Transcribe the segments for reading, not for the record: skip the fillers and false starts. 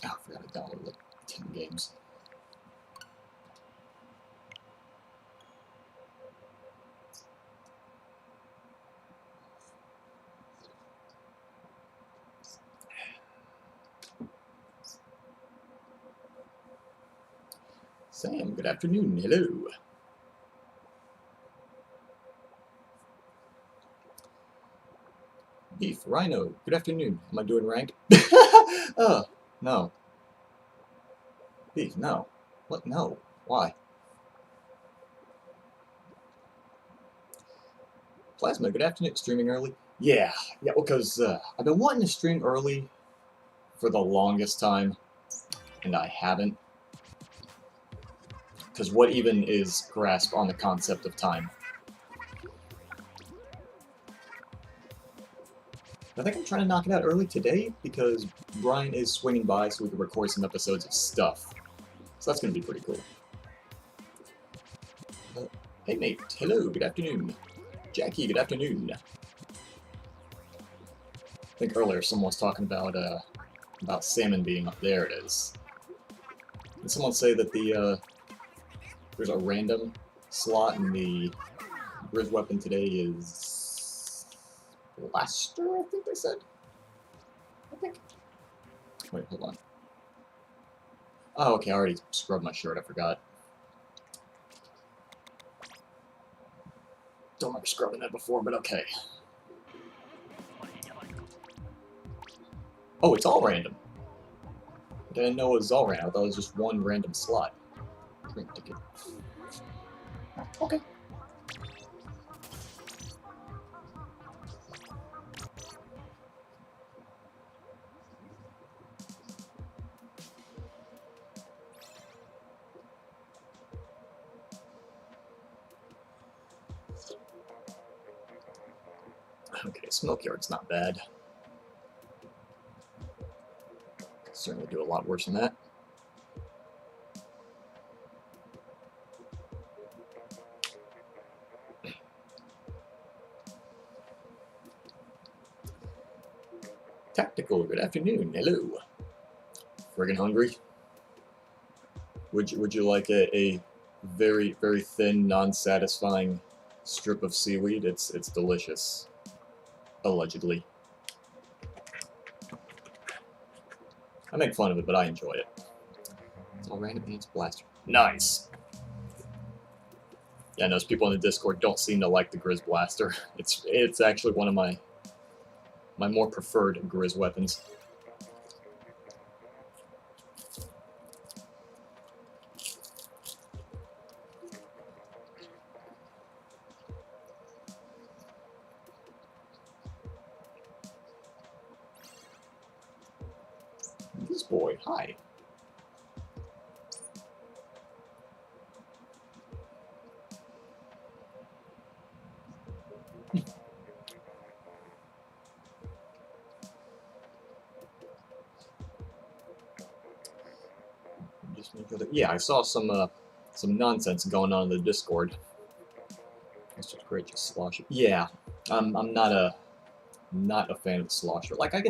Oh, I forgot I downloaded like 10 games. Sam, good afternoon. Hello. Beef, Rhino, good afternoon. Am I doing ranked? Oh, no. Beef, no. What? No. Why? Plasma, good afternoon. Streaming early? Yeah, because I've been wanting to stream early for the longest time, and I haven't. Because what even is grasp on the concept of time? I think I'm trying to knock it out early today because Brian is swinging by so we can record some episodes of stuff. So that's going to be pretty cool. Hey mate, hello, good afternoon. Jackie, good afternoon. I think earlier someone was talking about salmon being up there. It is. Did someone say that there's a random slot in the Grizz weapon today is Blaster, I think they said? I think. Wait, hold on. Oh, okay, I already scrubbed my shirt, I forgot. Don't remember scrubbing that before, but okay. Oh, it's all random. I didn't know it was all random. I thought it was just one random slot. Drink ticket. Okay. Okay, Smoke Yard's not bad. Certainly do a lot worse than that. Tactical, good afternoon. Hello. Friggin' hungry? Would you like a very, very thin, non-satisfying strip of seaweed? It's delicious. Allegedly. I make fun of it, but I enjoy it. It's all random and it's Blaster. Nice! Yeah, those people in the Discord don't seem to like the Grizz Blaster. It's actually one of my more preferred Grizz weapons. This boy, hi. Yeah, I saw some nonsense going on in the Discord. That's just great, just slosher. Yeah, I'm not a fan of the slosher. Like I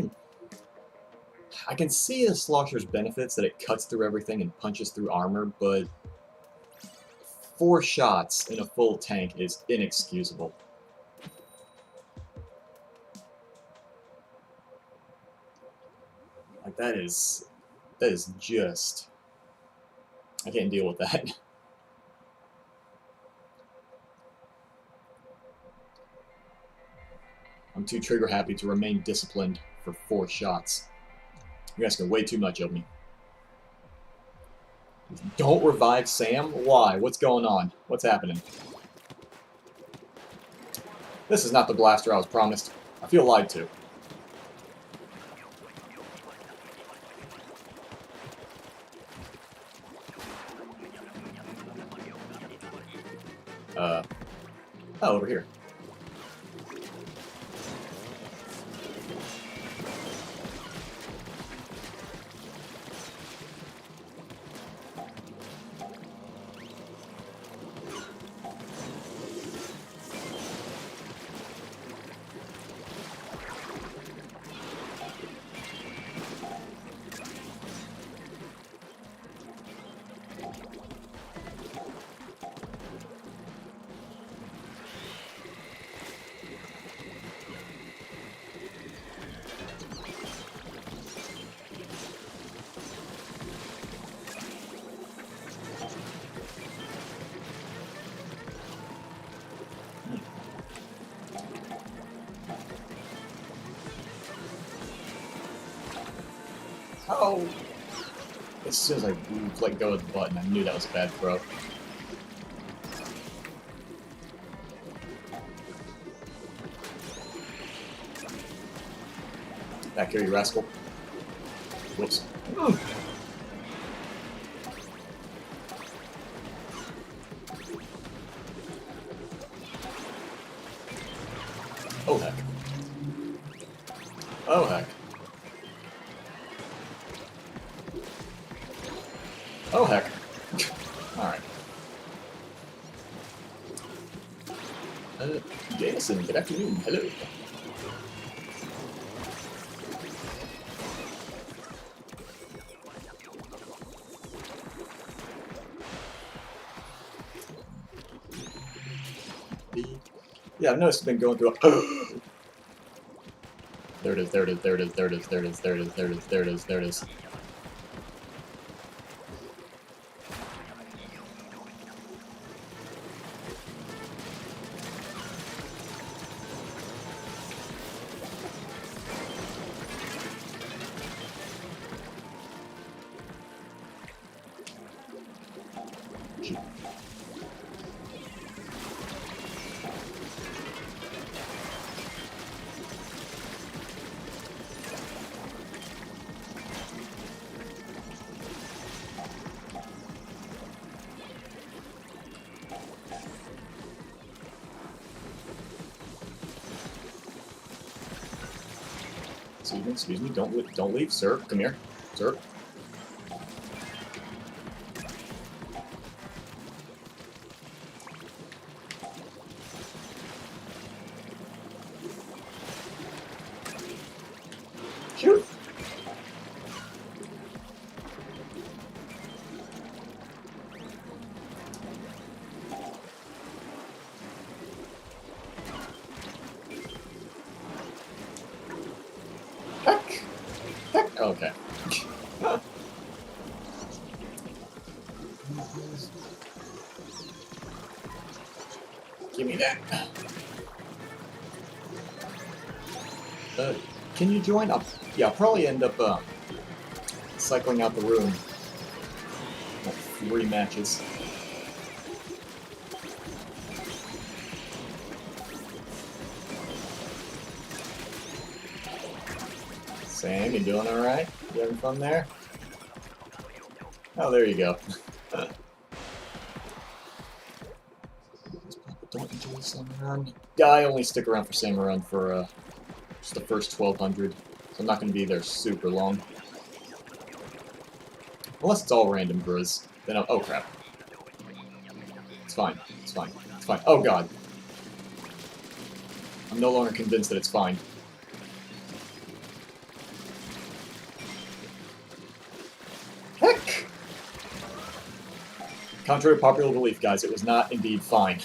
can see the slosher's benefits that it cuts through everything and punches through armor, but 4 shots in a full tank is inexcusable. Like that is just, I can't deal with that. I'm too trigger happy to remain disciplined for 4 shots. You're asking way too much of me. Don't revive Sam? Why? What's going on? What's happening? This is not the blaster I was promised. I feel lied to. Oh, over here. Oh! As soon as I let go of the button, I knew that was a bad throw. Back here, you rascal. Whoops. Oh, heck. Oh, heck. Oh, heck. Alright. Jameson, good afternoon. Hello. Yeah, I've noticed I've been going through a... There it is, there it is, there it is, there it is, there it is, there it is, there it is, there it is, there it is. Excuse me, don't leave, sir. Come here, sir. Shoot! Heck! Heck! Okay. Give me that. Can you join up? Yeah, I'll probably end up cycling out the room. Like 3 matches. Sam, you doing alright? You having fun there? Oh, there you go. Don't enjoy Salmon Run. Yeah, I only stick around for Salmon Run for just the first 1200, so I'm not going to be there super long. Unless it's all random grizz, then oh crap. It's fine, it's fine, it's fine. Oh god. I'm no longer convinced that it's fine. Heck! Contrary to popular belief, guys, it was not indeed fine.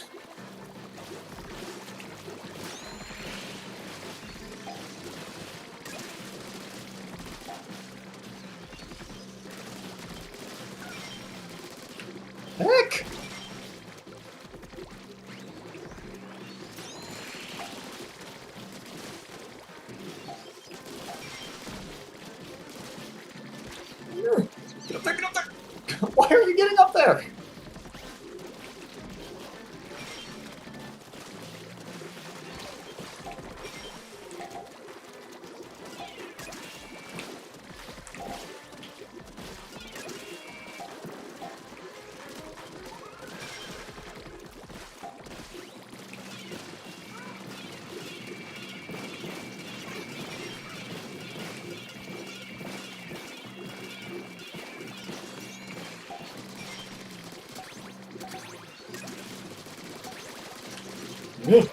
Heck! Get up there, get up there! Why are you getting up there? Whew.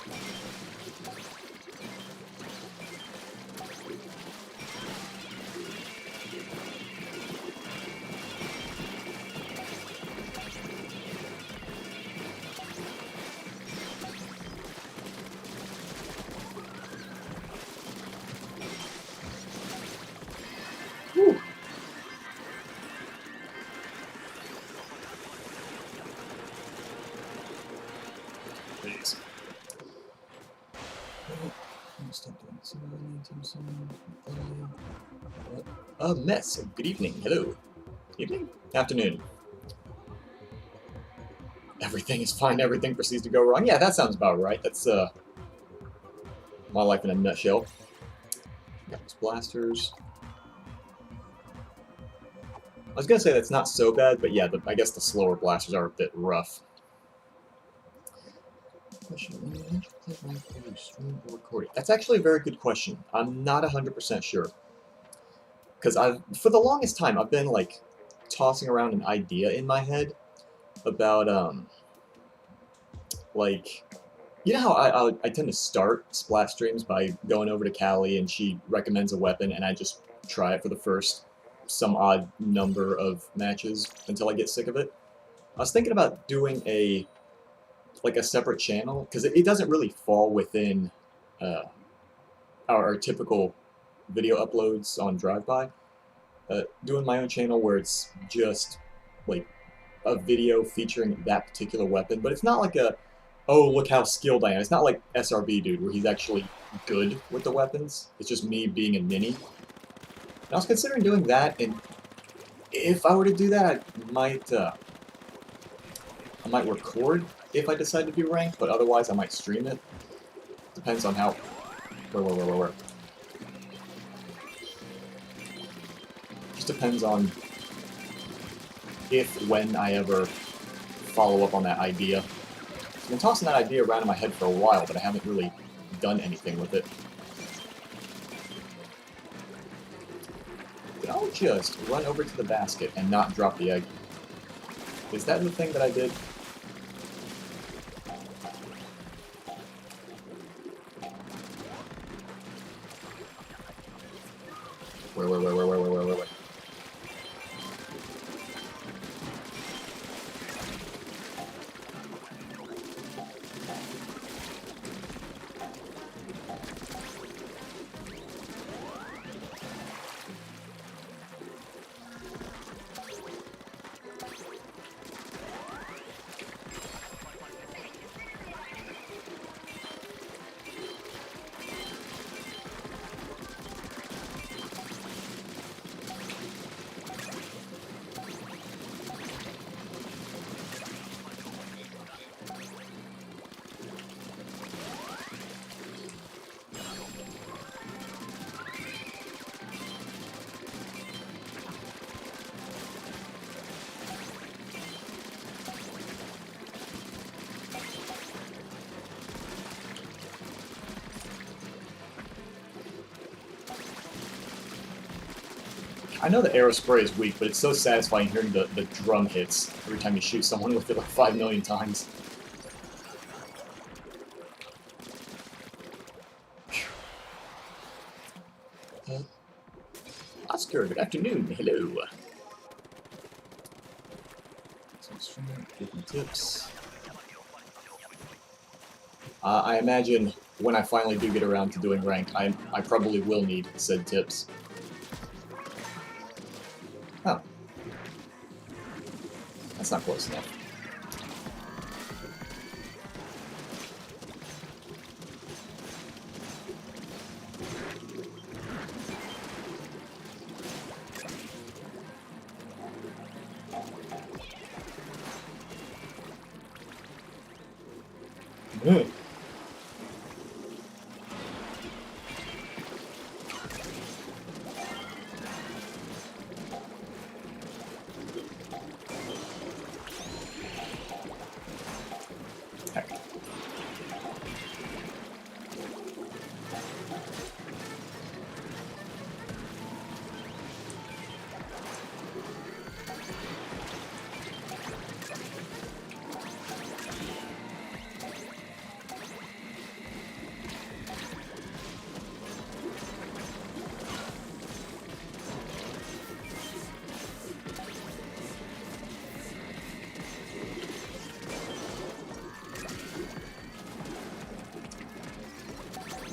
Please. Stop doing so. Mess. Good evening. Hello. Evening? Afternoon. Everything is fine. Everything proceeds to go wrong. Yeah, that sounds about right. That's my life in a nutshell. Got these blasters. I was gonna say that's not so bad, but yeah, I guess the slower blasters are a bit rough. That's actually a very good question. I'm not 100% sure. Because for the longest time, I've been, like, tossing around an idea in my head about, like, you know how I tend to start Splat streams by going over to Callie and she recommends a weapon and I just try it for the first some odd number of matches until I get sick of it? I was thinking about doing a separate channel, because it doesn't really fall within our typical video uploads on Drive-By. Doing my own channel where it's just like a video featuring that particular weapon, but it's not like a, oh, look how skilled I am. It's not like SRB Dude, where he's actually good with the weapons. It's just me being a ninny. And I was considering doing that, and if I were to do that, I might record if I decide to do ranked, but otherwise I might stream it. Depends on how... Where? Just depends on when I ever follow up on that idea. I've been tossing that idea around in my head for a while, but I haven't really done anything with it. Did I just run over to the basket and not drop the egg? Is that the thing that I did? Where? I know the arrow spray is weak, but it's so satisfying hearing the drum hits every time you shoot someone with it like 5 million times. Oscar, good afternoon. Hello. Getting tips. I imagine when I finally do get around to doing ranked, I probably will need said tips. Oh. That's not close enough. Mm.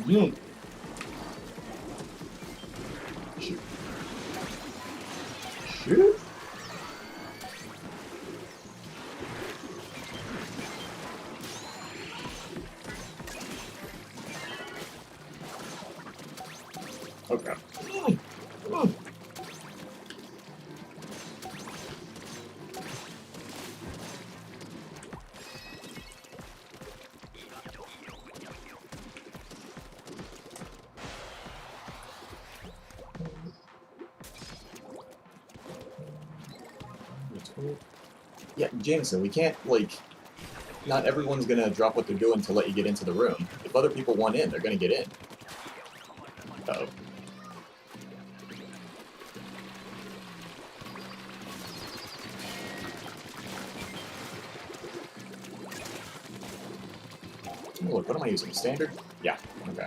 Mm. Shoot. Shoot. Okay. Mm. Yeah, Jameson, we can't, like... Not everyone's gonna drop what they're doing to let you get into the room. If other people want in, they're gonna get in. Uh-oh. Look, what am I using? Standard? Yeah, okay.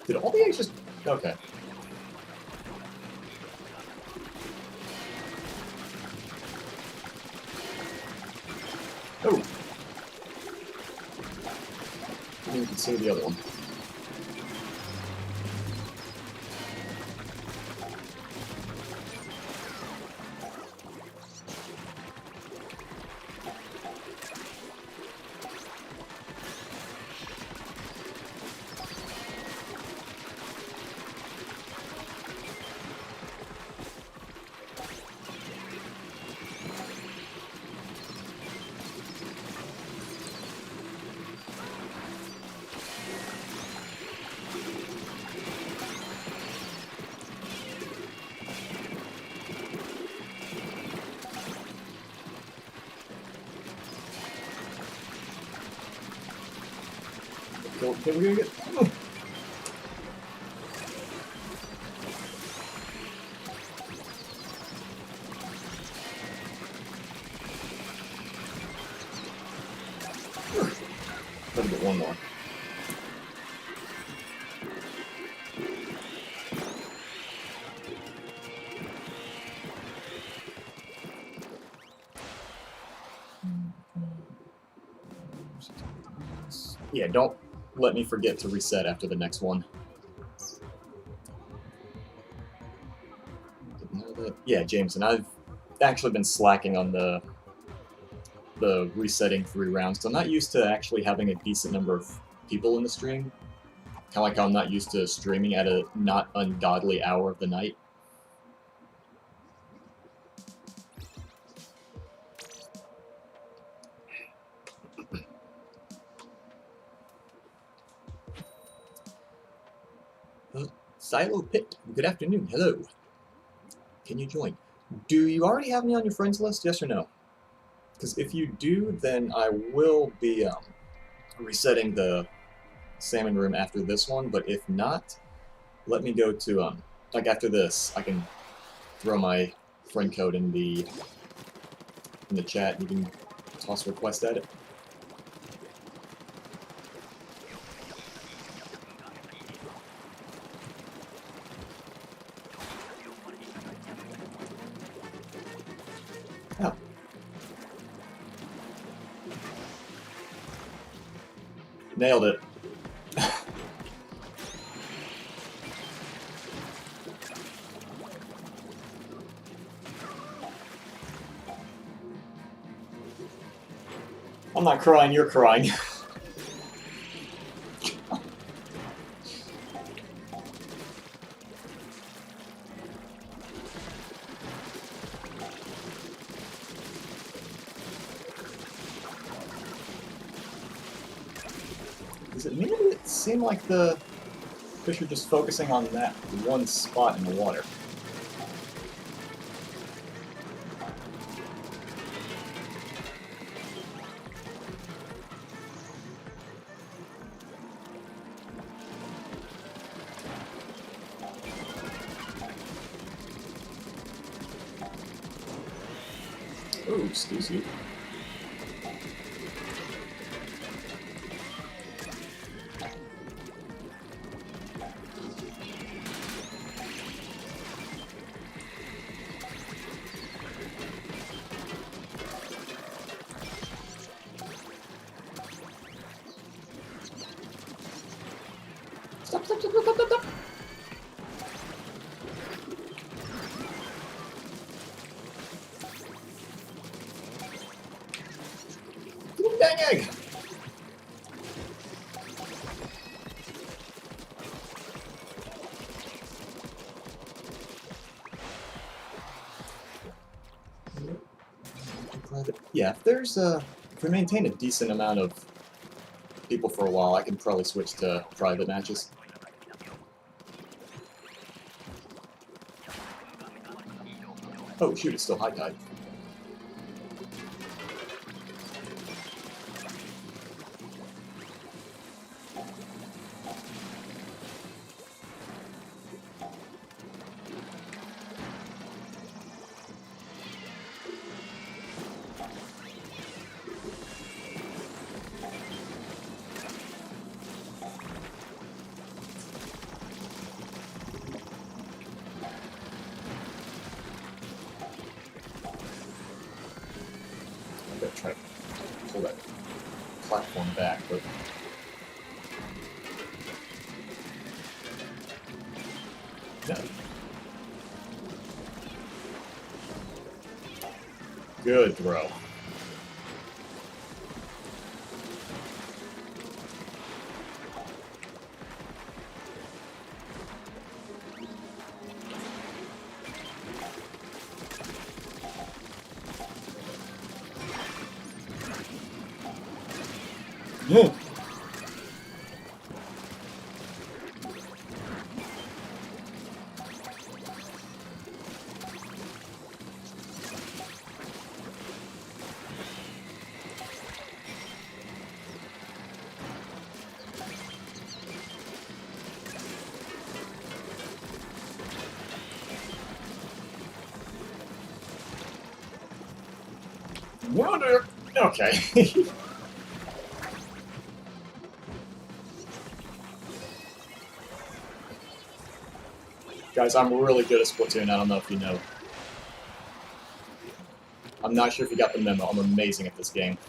Did all the eggs just... Okay. Oh! Didn't even consider the other one. Okay, we're gonna get... Oh. Better get one more. Yeah, don't let me forget to reset after the next one. Yeah, Jameson, I've actually been slacking on the resetting 3 rounds, so I'm not used to actually having a decent number of people in the stream. Kind of like how I'm not used to streaming at a not ungodly hour of the night. Silo Pit, good afternoon, hello. Can you join? Do you already have me on your friends list, yes or no? Because if you do, then I will be resetting the salmon room after this one, but if not, let me go to, like after this, I can throw my friend code in the chat, you can toss a request at it. Oh. Nailed it. I'm not crying, you're crying. Is it me or did it seem like the fish are just focusing on that one spot in the water? Oh, excuse you. Stop, stop, stop, stop, stop, stop. Dang egg! Yeah, if we maintain a decent amount of people for a while, I can probably switch to private matches. Oh shoot, it's still high tide. I'm gonna try to pull that platform back, but no. Good throw. Whoa. Wonder. Okay. Guys, I'm really good at Splatoon. I don't know if you know. I'm not sure if you got the memo. I'm amazing at this game.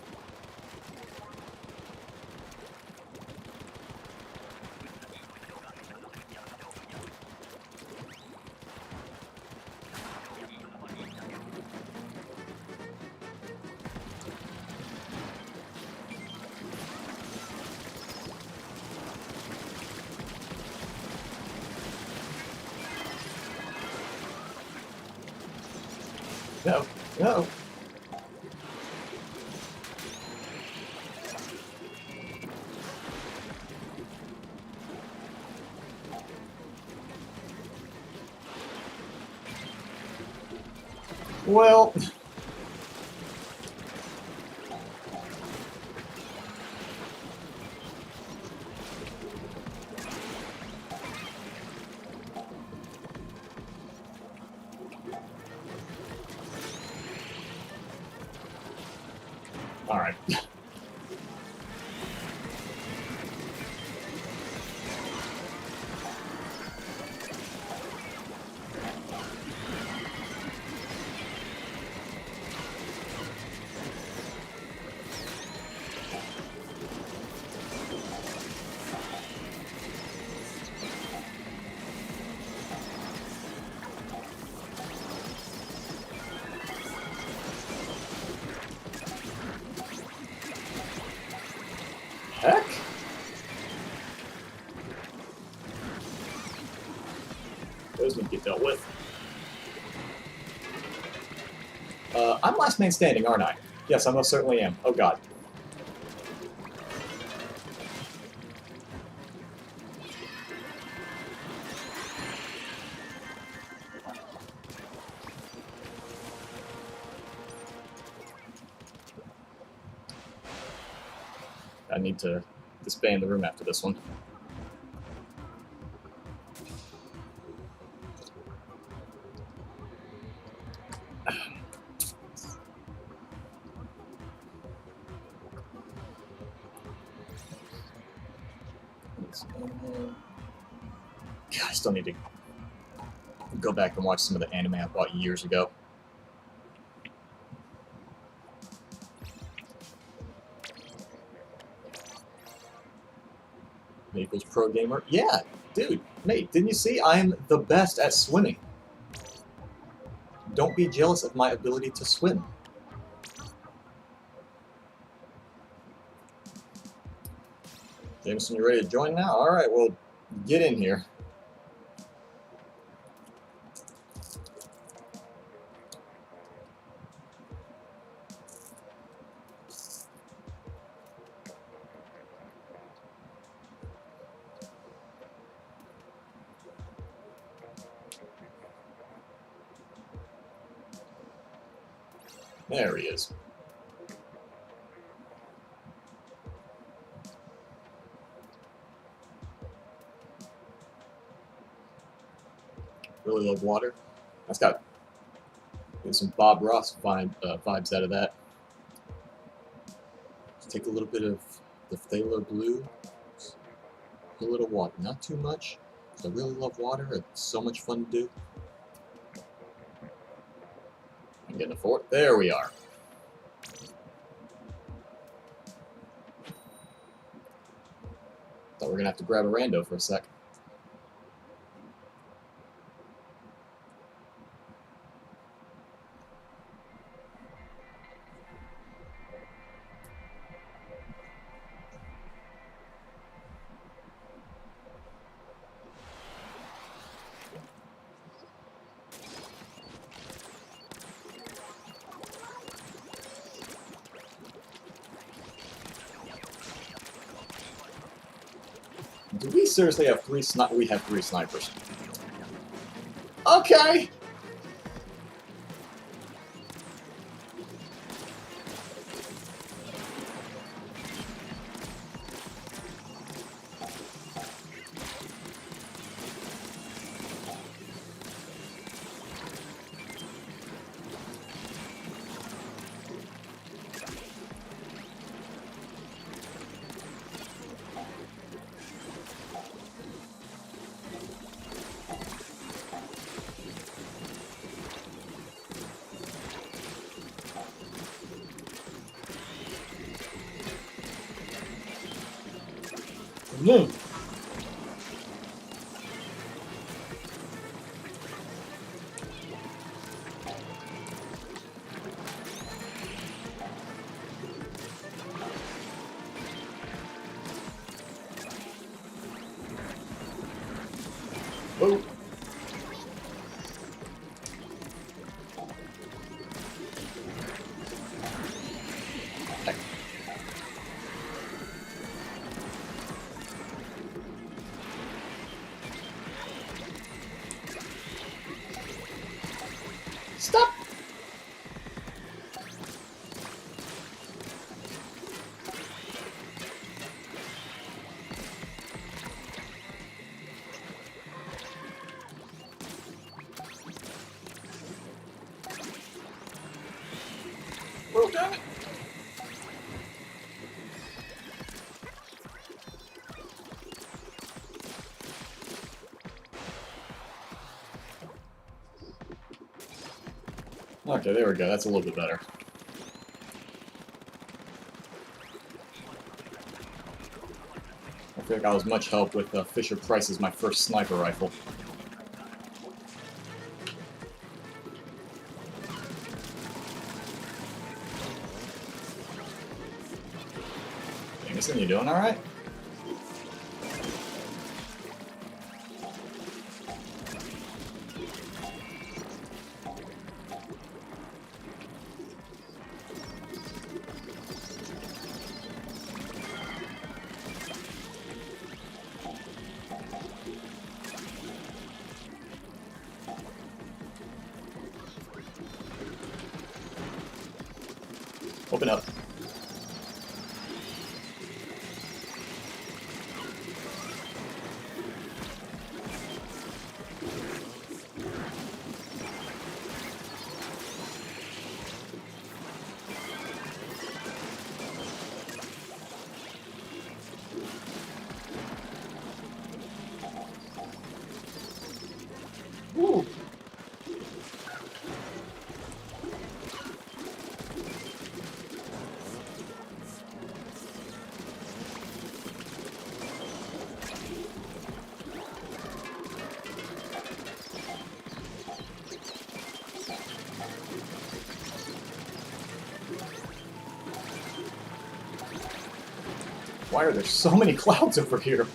No, no. Well, all right. Heck? Those need to get dealt with. I'm last man standing, aren't I? Yes, I most certainly am. Oh god. I need to disband the room after this one. God, I still need to go back and watch some of the anime I bought years ago. Equals pro gamer. Yeah, dude, mate, didn't you see? I am the best at swimming. Don't be jealous of my ability to swim. Jameson, you ready to join now? All right, well, get in here. There he is. Really love water. That's got some Bob Ross vibes out of that. Let's take a little bit of the phthalo blue. A little water, not too much. I really love water. It's so much fun to do. I'm getting a fort. There we are. Thought we were gonna have to grab a rando for a sec. Do we seriously have three snipers? We have 3 snipers. Okay! No. Oh. Heck. Stop! Oh, damn it! Okay, there we go. That's a little bit better. I feel like I was much help with Fisher Price as my first sniper rifle. Jameson, you doing alright? Open up. Woo! Why are there so many clouds over here?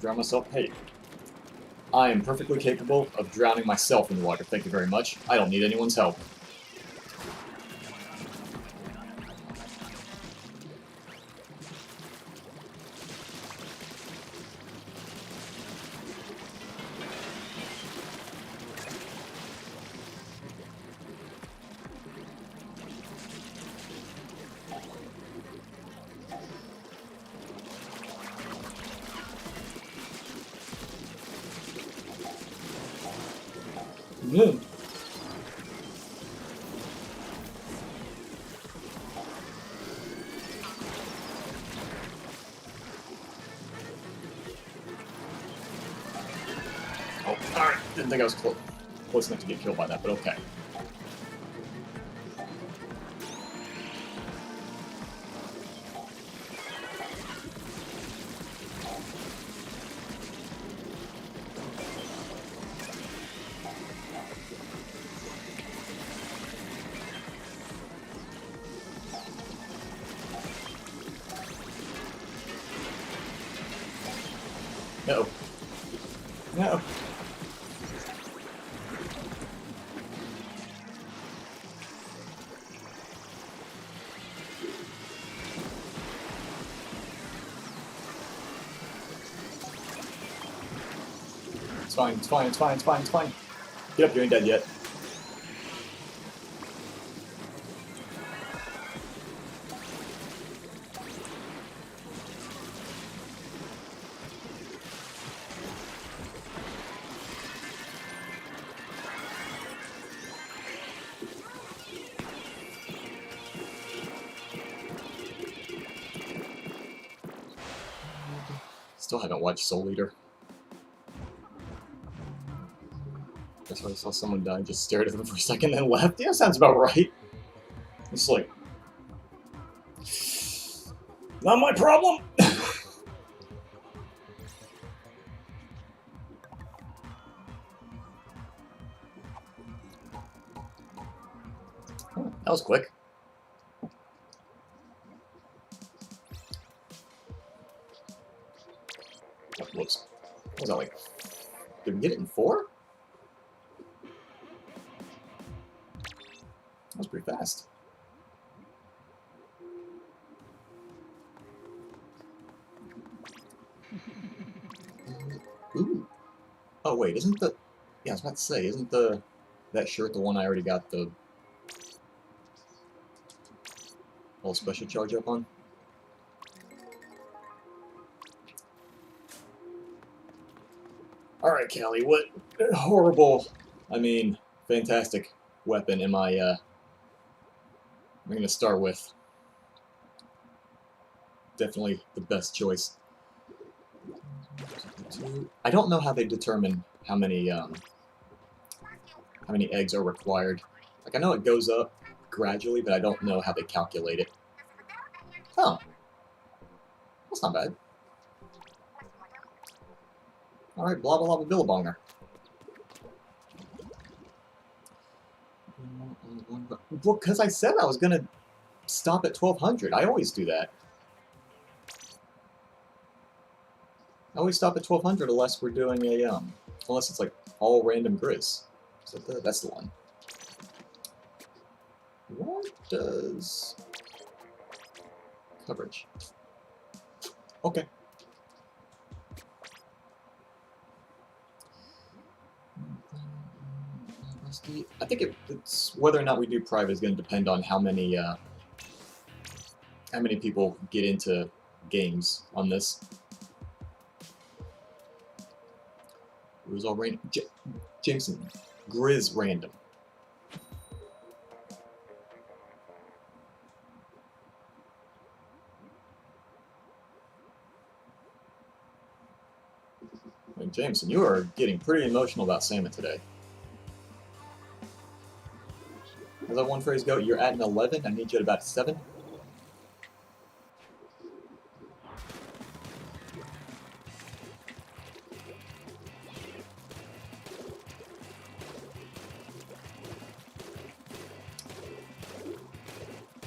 drown myself? Hey, I am perfectly capable of drowning myself in water. Thank you very much. I don't need anyone's help. Mm. Oh, alright. Didn't think I was close enough to get killed by that, but okay. No. No. It's fine, it's fine, it's fine, it's fine, it's fine. Get up, you ain't dead yet. Still haven't watched Soul Eater. That's why I saw someone die, just stared at them for a second, then left. Yeah, sounds about right. It's like, not my problem. Oh, that was quick. Whoops. What was that like? Did we get it in 4? That was pretty fast. Ooh. Oh wait, isn't the... Yeah, I was about to say, isn't that shirt the one I already got the whole special charge up on? Alright, Callie, what horrible, I mean, fantastic weapon am I going to start with? Definitely the best choice. I don't know how they determine how many eggs are required. Like, I know it goes up gradually, but I don't know how they calculate it. Oh. That's not bad. Alright, blah blah blah billabonger. Well, because I said I was going to stop at 1200. I always do that. I always stop at 1200 unless we're doing a, unless it's like all random grizz. So that's the one. What does coverage? Okay. I think it's whether or not we do private is going to depend on how many people get into games on this. It was all random. Jameson, Grizz random. I mean, Jameson, you are getting pretty emotional about salmon today. How's that one phrase go? You're at an 11, I need you at about 7?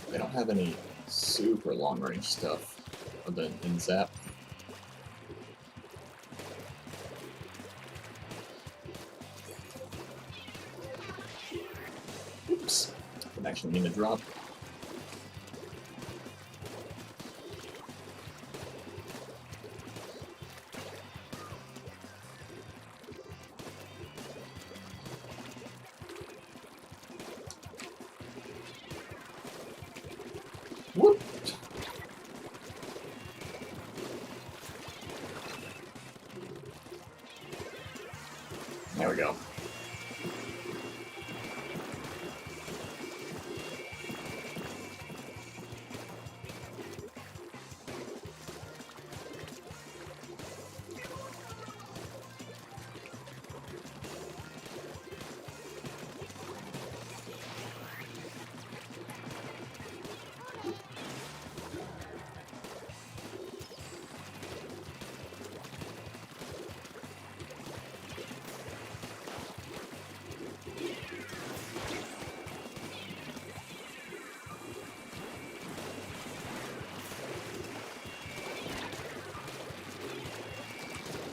They don't have any super long-range stuff other than Zap. Didn't actually mean to drop. Whoop! There we go.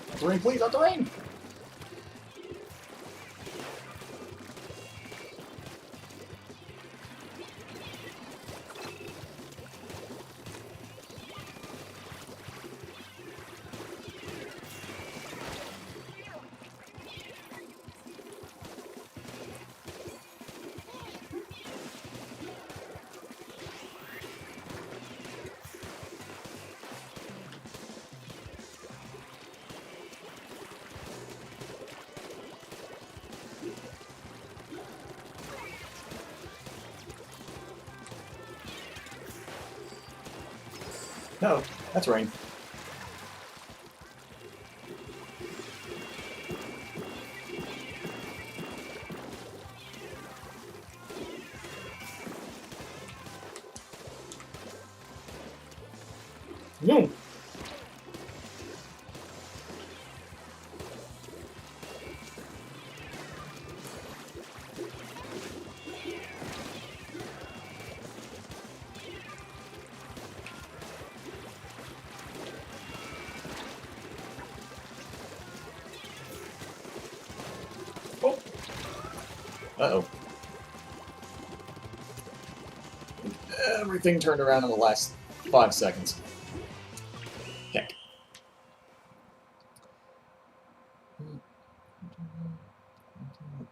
Not the rain, please, not the rain! No, that's rain. No! Oh! Uh-oh. Everything turned around in the last 5 seconds. Heck.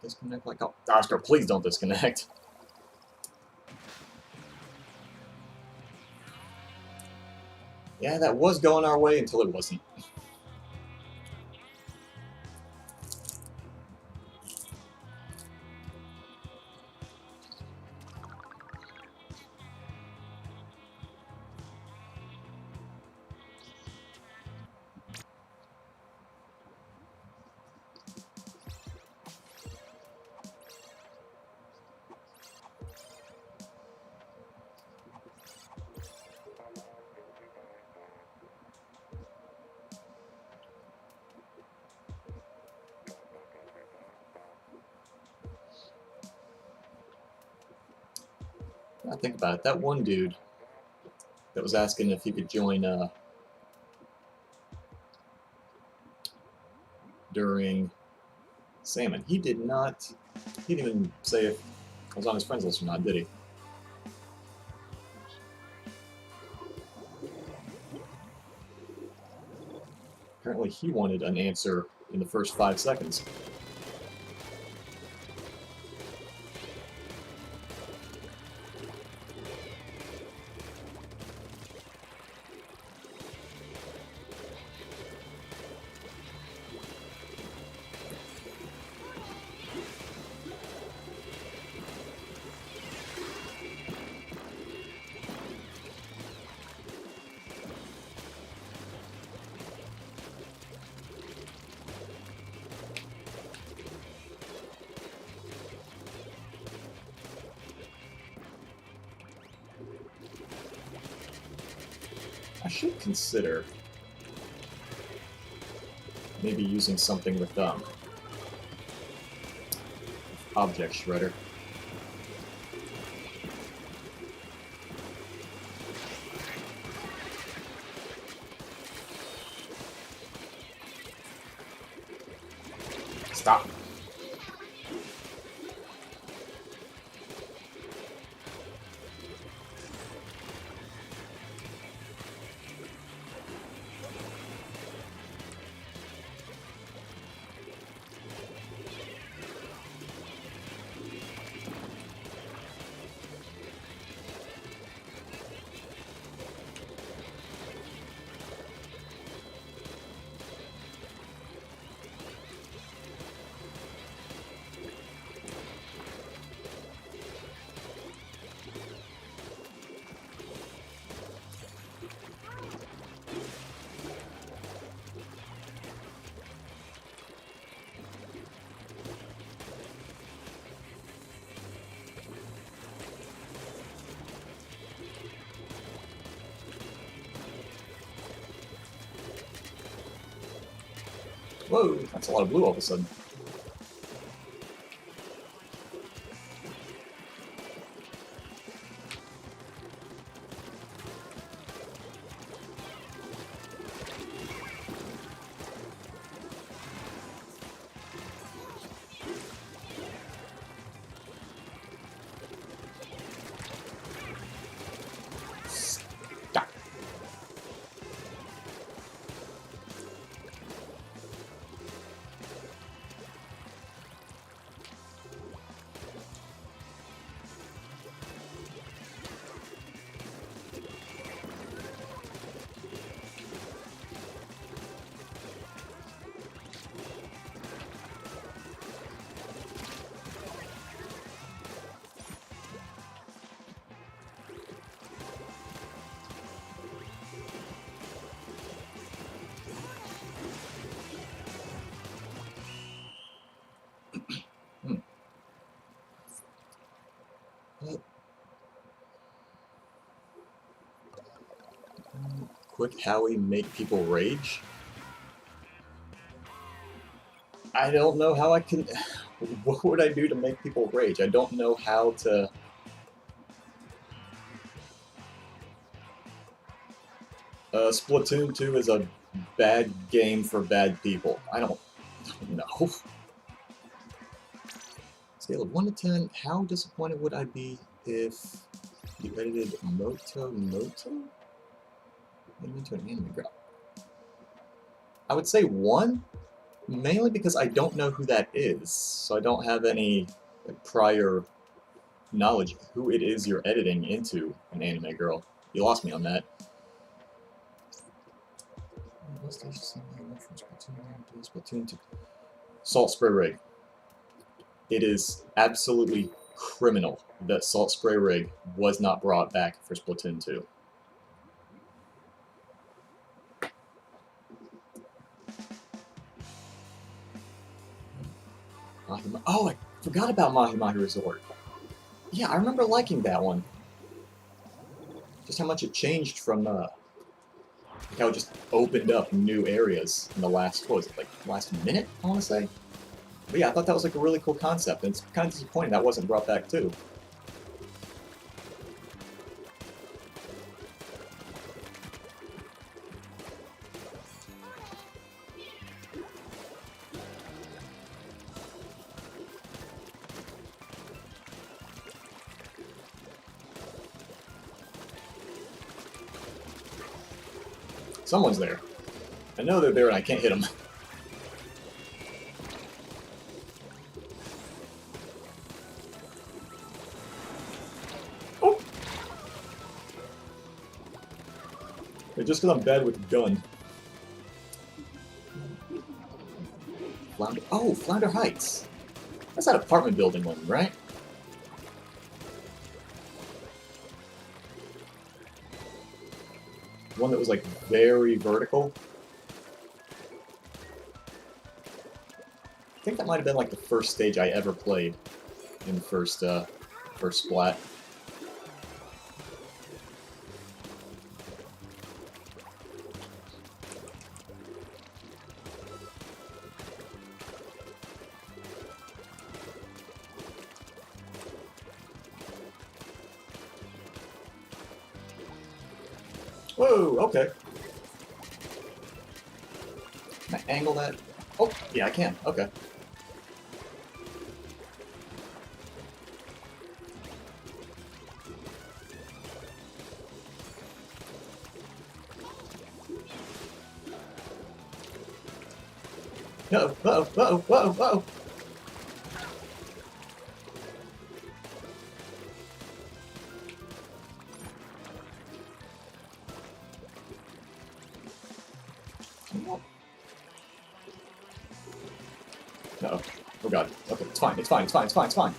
Disconnect like... Oh, Oscar, please don't disconnect. Yeah, that was going our way until it wasn't. I think about it. That one dude that was asking if he could join during Salmon. He did not. He didn't even say if I was on his friends list or not, did he? Apparently, he wanted an answer in the first 5 seconds. I should consider maybe using something with object shredder. Stop. Whoa, that's a lot of blue all of a sudden. Stop. Quick Howie make people rage? I don't know how I can... What would I do to make people rage? I don't know how to... Splatoon 2 is a bad game for bad people. I don't know. Scale of 1 to 10, how disappointed would I be if you edited Moto into an anime girl? I would say 1, mainly because I don't know who that is, so I don't have any prior knowledge of who it is you're editing into an anime girl. You lost me on that. Splatoon 2. Salt Spray Rig. It is absolutely criminal that Salt Spray Rig was not brought back for Splatoon 2. Oh, I forgot about Mahi Mahi Resort. Yeah, I remember liking that one. Just how much it changed from, how it just opened up new areas in the last, what was it, like, last minute, I want to say? But yeah, I thought that was like a really cool concept, and it's kind of disappointing that wasn't brought back too. Someone's there. I know they're there and I can't hit them. Oh! They're just because I'm bad with a gun. Flounder. Oh, Flounder Heights. That's that apartment building one, right? One that was like very vertical. I think that might have been like the first stage I ever played in the first Splat. Whoa, okay. Can I angle that? Oh, yeah, I can. Okay. Uh-oh, uh-oh, uh-oh, uh-oh, uh-oh. Uh-oh. Oh god. Okay, it's fine, it's fine, it's fine, it's fine, it's fine.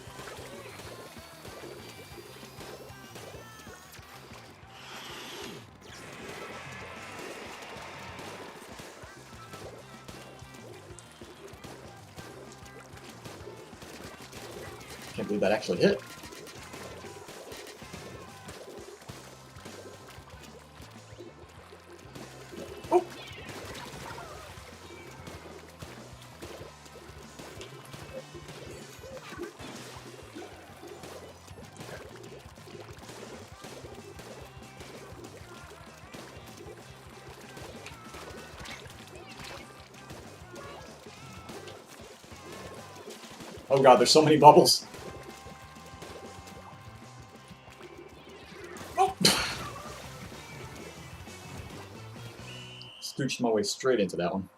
Can't believe that actually hit. Oh! Oh god, there's so many bubbles. Oh. Scooched my way straight into that one.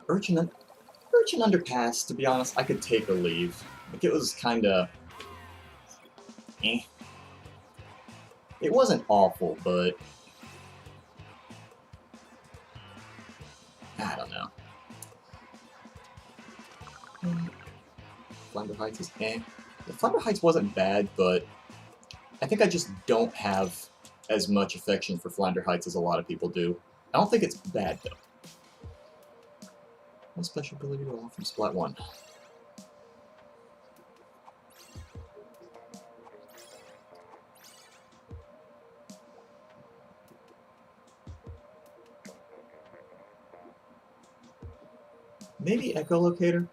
Urchin Underpass, to be honest, I could take or leave. Like, it was kinda... eh. It wasn't awful, but... I don't know. Flounder Heights is eh. The Flounder Heights wasn't bad, but I think I just don't have as much affection for Flounder Heights as a lot of people do. I don't think it's bad, though. What special ability do I want from Splat 1? Maybe Echolocator?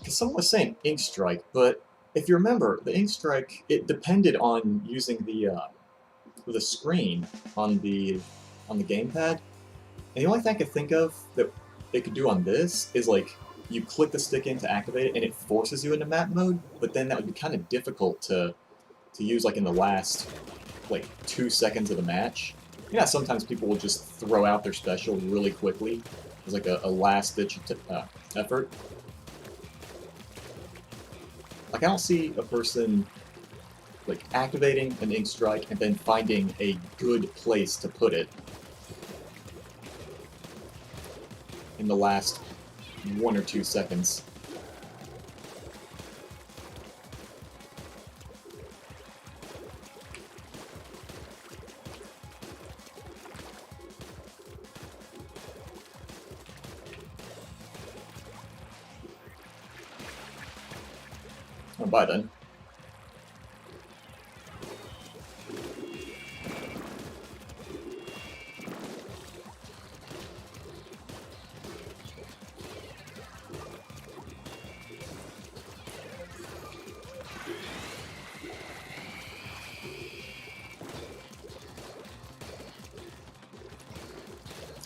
Because someone was saying Ink Strike, but if you remember, the Ink Strike, it depended on using the screen on the gamepad. And the only thing I could think of that it could do on this is like you click the stick in to activate it and it forces you into map mode, but then that would be kind of difficult to use like in the last like 2 seconds of the match. You know, sometimes people will just throw out their special really quickly as like a last-ditch effort. Like, I don't see a person like activating an Ink Strike and then finding a good place to put it in the last 1 or 2 seconds. Oh, bye then.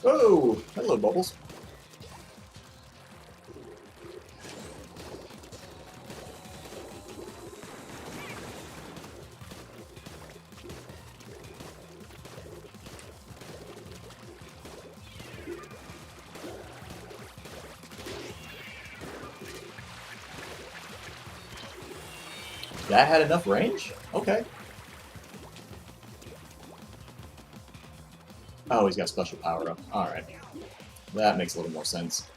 Oh, hello, Bubbles. That had enough range? Okay. Oh, he's got special power up. Alright. That makes a little more sense.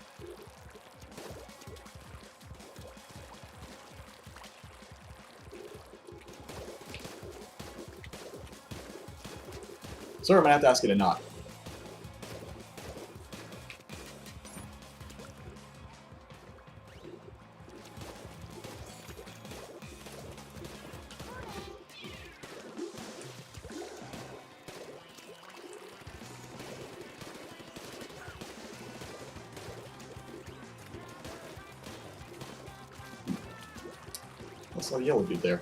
Sir, I'm gonna have to ask you to not. I saw a yellow dude there.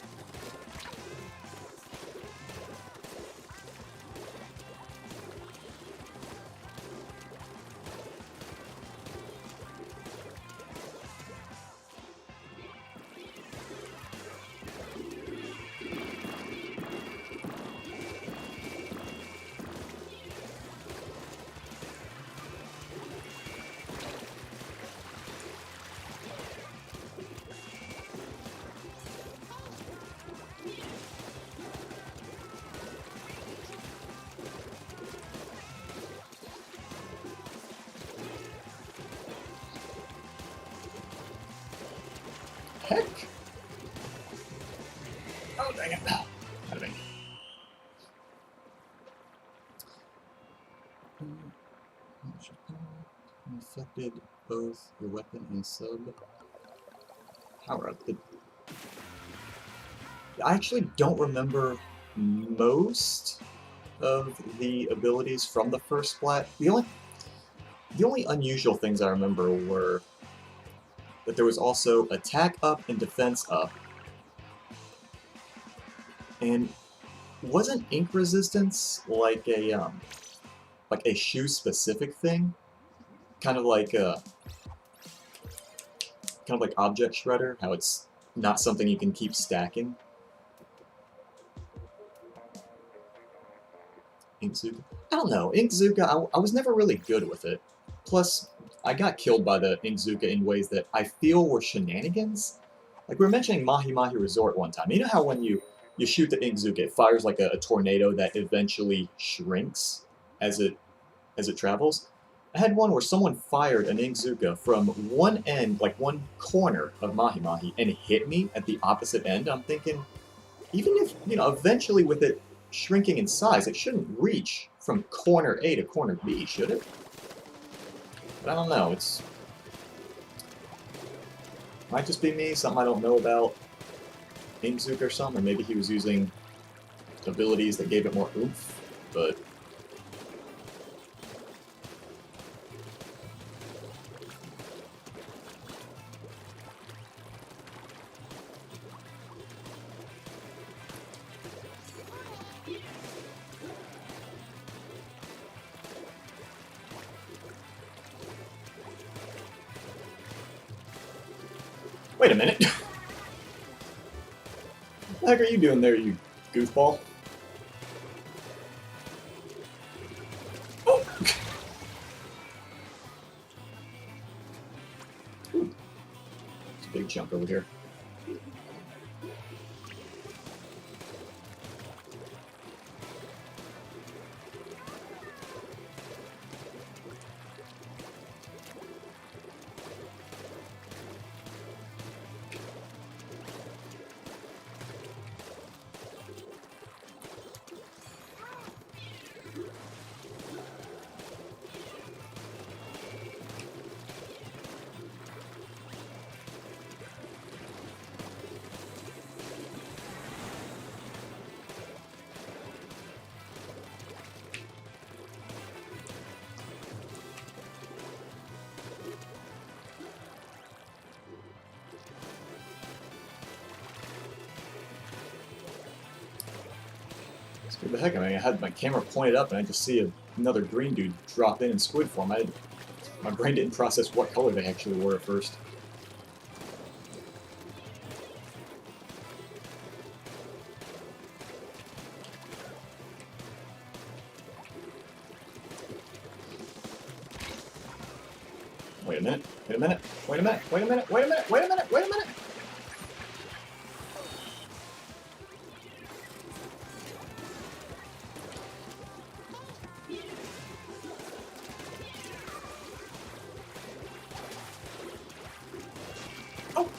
Heck! Oh, dang it. Bada bing. Affected both your weapon and sub power up. I actually don't remember most of the abilities from the first Splat. The only unusual things I remember were that there was also attack up and defense up. And wasn't ink resistance like a shoe specific thing? kind of like Object Shredder, how it's not something you can keep stacking. Inkzuka? I don't know. Inkzuka, I was never really good with it. Plus, I got killed by the Inkzuka in ways that I feel were shenanigans. Like we were mentioning Mahi Mahi Resort one time. You know how when you shoot the Inkzuka, it fires like a tornado that eventually shrinks as it travels? I had one where someone fired an Inkzuka from one end, like one corner of Mahi Mahi, and hit me at the opposite end. I'm thinking, even if, eventually with it shrinking in size, it shouldn't reach from corner A to corner B, should it? But I don't know, it's... Might just be me, something I don't know about Inkzuka or something, or maybe he was using abilities that gave it more oomph, but... Wait a minute. What the heck are you doing there, you goofball? Oh! Ooh. There's a big chunk over here. Scared the heck out of me. I had my camera pointed up and I just see another green dude drop in squid form. My brain didn't process what color they actually were at first. Wait a minute, wait a minute, wait a minute, wait a minute, wait a minute, wait a minute, wait a minute! Oh!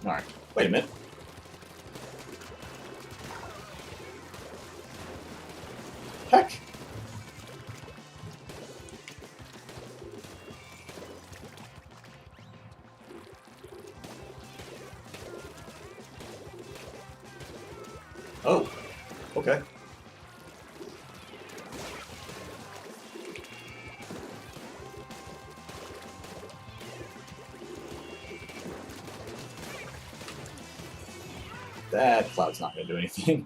Alright, wait a minute. Heck! Oh, okay. That cloud's not going to do anything.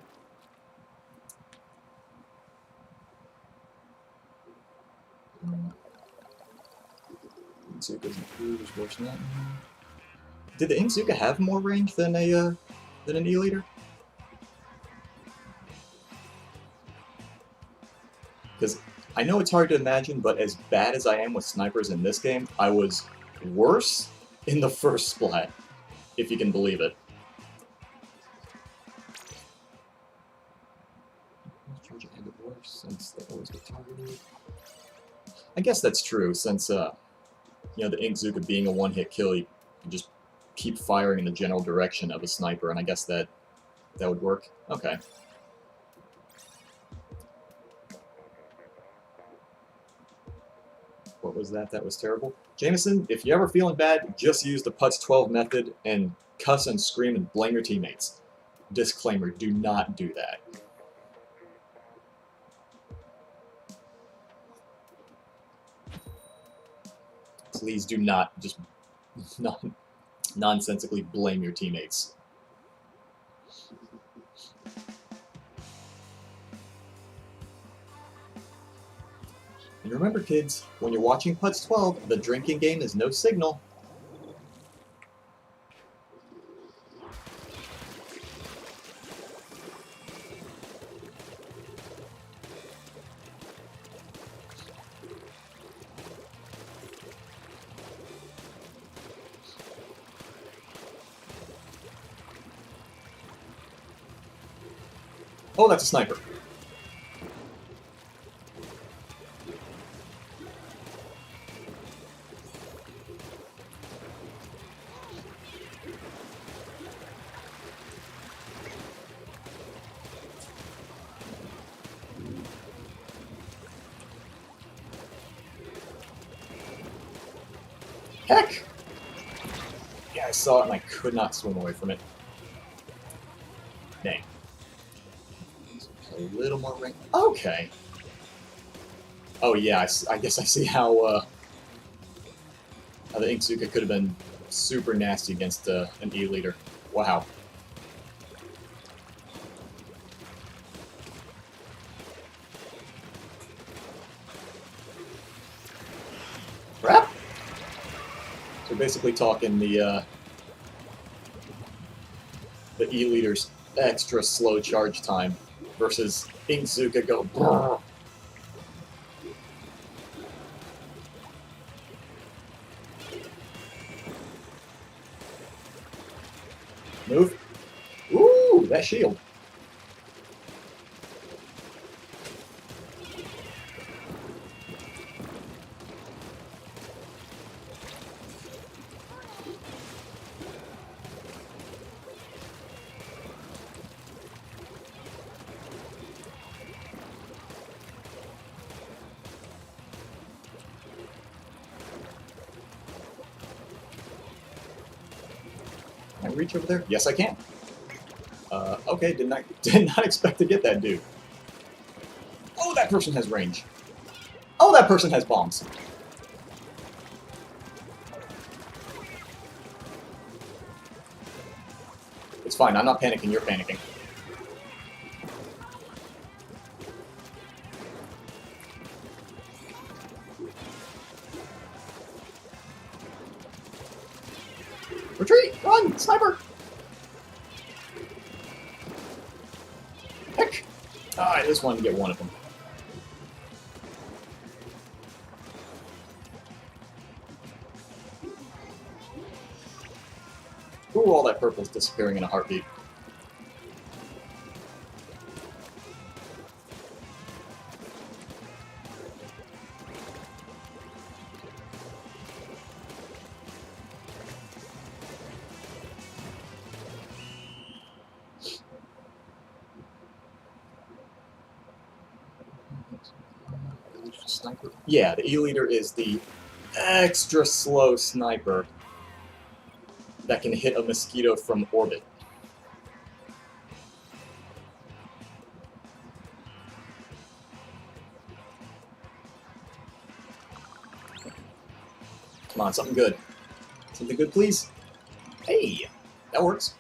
Inkzuka's improved, worse than that. Did the Inkzuka have more range than an E-Leader? Because I know it's hard to imagine, but as bad as I am with snipers in this game, I was worse in the first Splat, if you can believe it. Since they always get targeted. I guess that's true, since the Inkzuka being a one-hit kill, you can just keep firing in the general direction of a sniper, and I guess that would work. Okay. What was that? That was terrible. Jameson, if you're ever feeling bad, just use the Putz 12 method and cuss and scream and blame your teammates. Disclaimer, do not do that. Please do not just nonsensically blame your teammates. And remember, kids, when you're watching Putz 12, the drinking game is no signal. Oh, that's a sniper. Heck! Yeah, I saw it and I could not swim away from it. Dang. A little more ring. Okay. Oh yeah, I guess I see how the Inkzuka could have been super nasty against an E-leader. Wow. Crap! So we're basically talking the E-leader's extra slow charge time versus Inkzuka go brrr. Move. Ooh, that shield. Can I reach over there? Yes, I can. Okay, did not expect to get that dude. Oh, that person has range. Oh, that person has bombs. It's fine, I'm not panicking, you're panicking. Retreat! Run! Sniper! Heck! Ah, I just wanted to get one of them. Ooh, all that purple's disappearing in a heartbeat. Sniper. Yeah, the E-leader is the extra slow sniper that can hit a mosquito from orbit. Come on, something good. Something good, please. Hey, that works.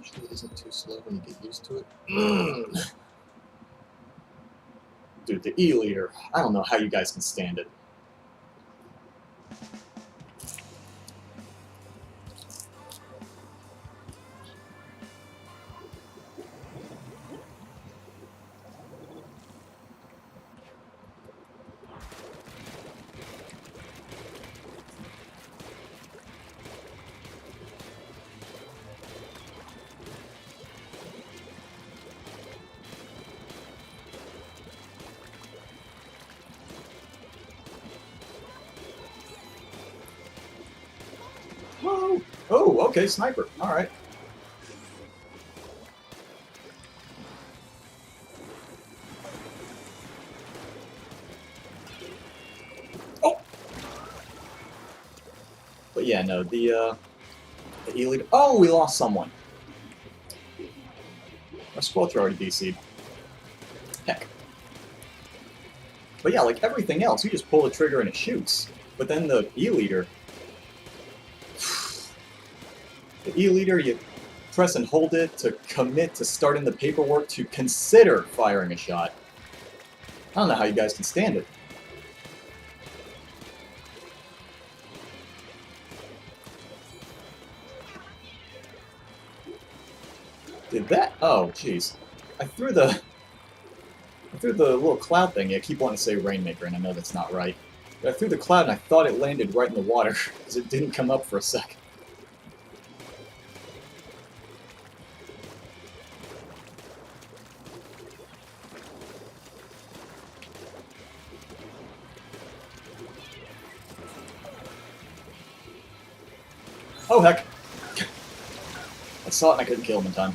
Usually isn't too slow when you get used to it. Dude, the E-leader. I don't know how you guys can stand it. Whoa! Oh, okay, sniper. All right. But yeah, no, the E-leader... Oh, we lost someone! Our squelcher already DC'd. Heck. But yeah, like everything else, you just pull the trigger and it shoots. But then the E-leader... The E-leader, you press and hold it to commit to starting the paperwork to consider firing a shot. I don't know how you guys can stand it. Did that? Oh, jeez. I threw the little cloud thing. Yeah, I keep wanting to say Rainmaker, and I know that's not right. But I threw the cloud, and I thought it landed right in the water, because it didn't come up for a second. Oh, heck! I saw it, and I couldn't kill him in time.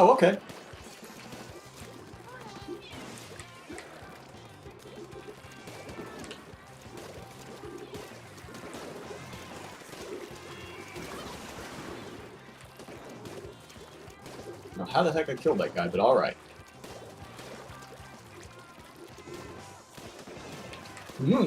Oh, okay. Now, how the heck I killed that guy, but alright. Hmm.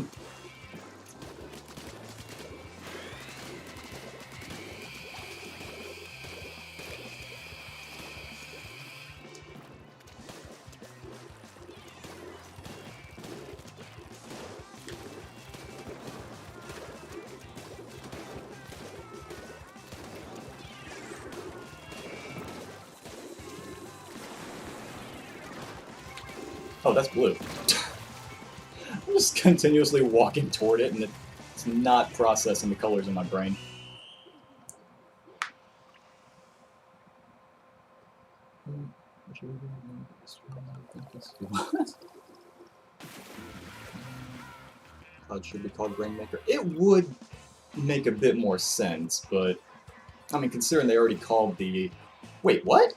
Oh, that's blue. I'm just continuously walking toward it, and it's not processing the colors in my brain. Cloud should be called Rainmaker. It would make a bit more sense, but I mean, considering they already called the... Wait, what?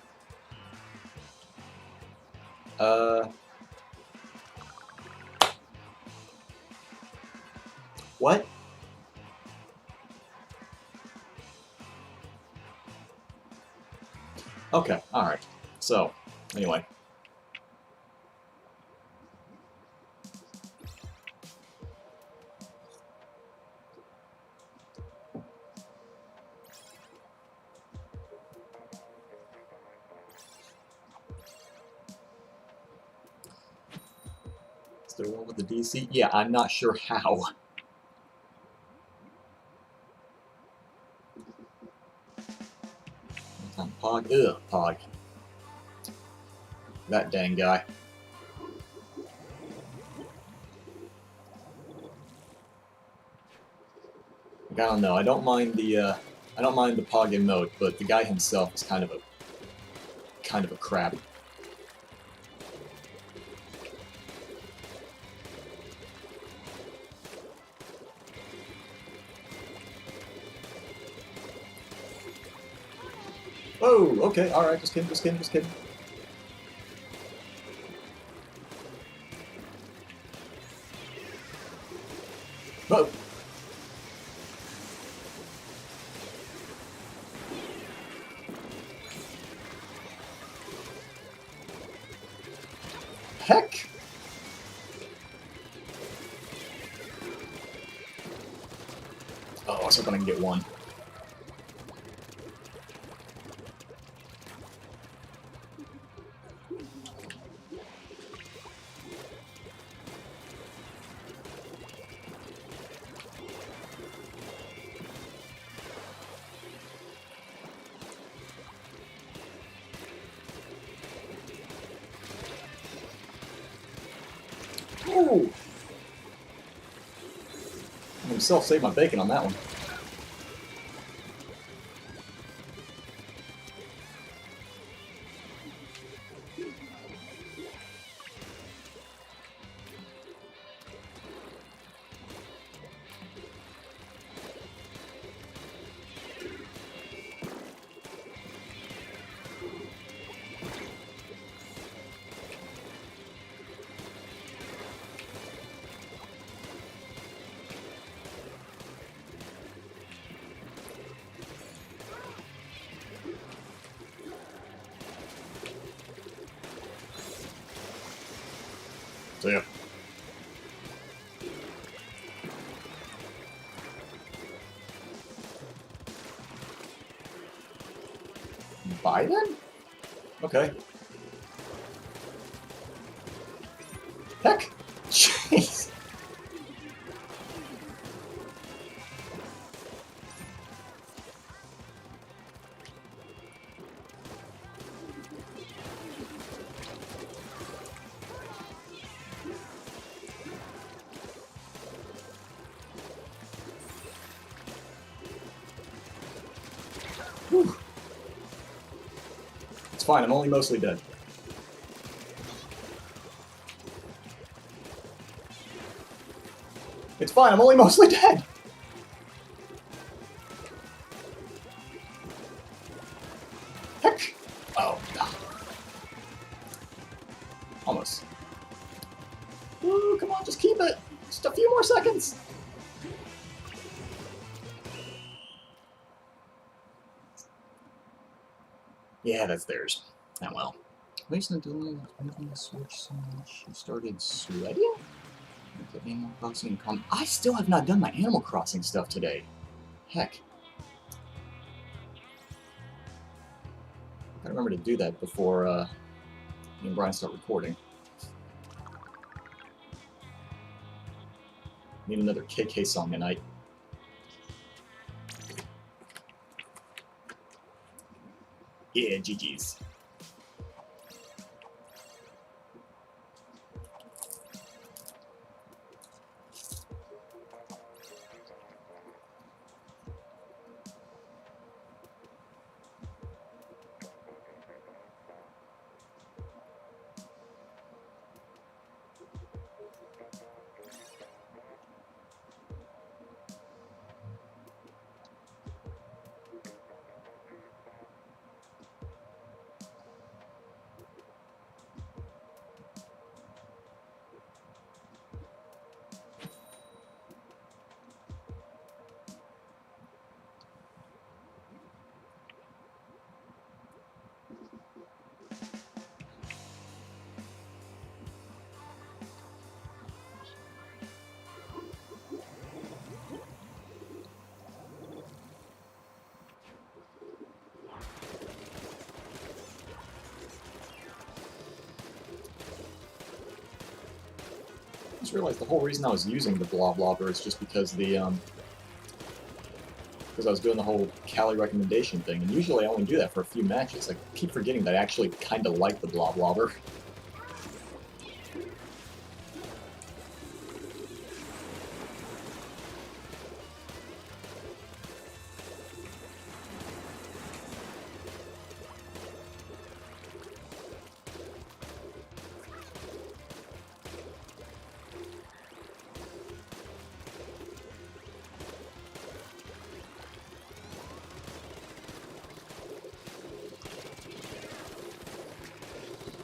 What? Okay, alright. So, anyway. Is there one with the DC? Yeah, I'm not sure how. Pog? Ugh, Pog. That dang guy. Like, I don't know. I don't mind the Pog emote, but the guy himself is kind of a crap. Oh, okay, alright, just kidding, just kidding, just kidding. Whoa! Heck! Oh, I was hoping I can get one. Ooh! I himself saved my bacon on that one. See ya. Biden? Okay. Heck! Jeez! Whew. It's fine, I'm only mostly dead. It's fine, I'm only mostly dead! Heck! Oh, no. Almost. Ooh, come on, just keep it! Just a few more seconds! Yeah, that's theirs. Oh well. Wasn't doing the Switch so much. You started sweating? Animal Crossing I still have not done my Animal Crossing stuff today. Heck. I gotta remember to do that before me and Brian start recording. Need another KK song tonight. Yeah, GG's. I just realized the whole reason I was using the Blob Lobber is just because because I was doing the whole Cali recommendation thing, and usually I only do that for a few matches. I keep forgetting that I actually kind of like the Blob Lobber.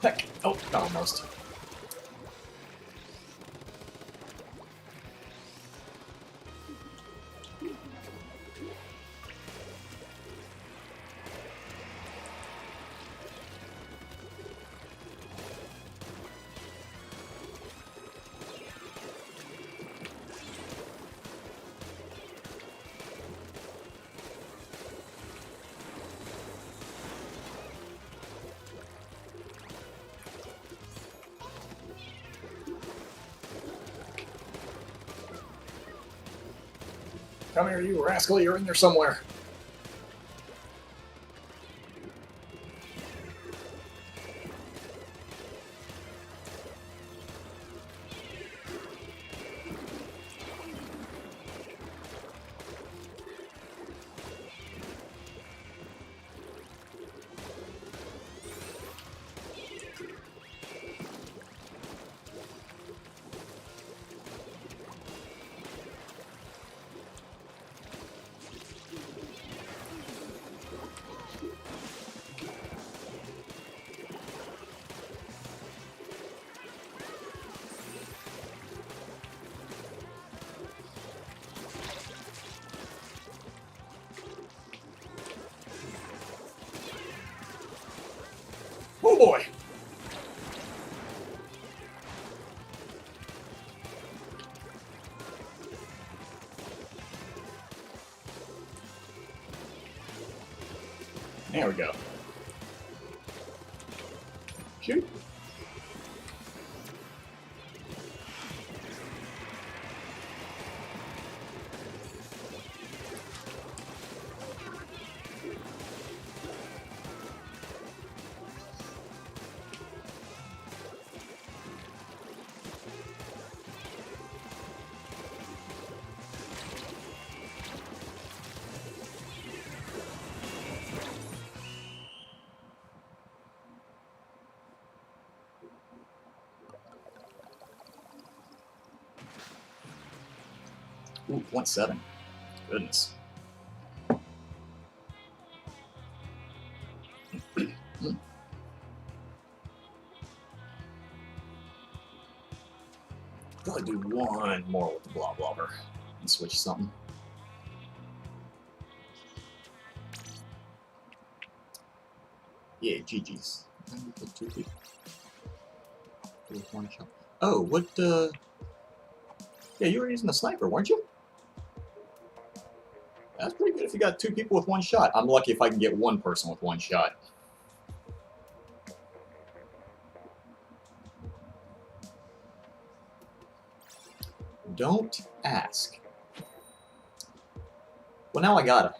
Heck! Oh, almost. Come here, you rascal, you're in there somewhere. Oh boy! There we go. Shoot. Ooh, 0.7. Goodness. Probably do one more with the blob blobber and switch something. Yeah, GG's. One shot. Oh, what, yeah, you were using the sniper, weren't you? That's pretty good if you got 2 people with 1 shot. I'm lucky if I can get 1 person with 1 shot. Don't ask. Well, now I gotta.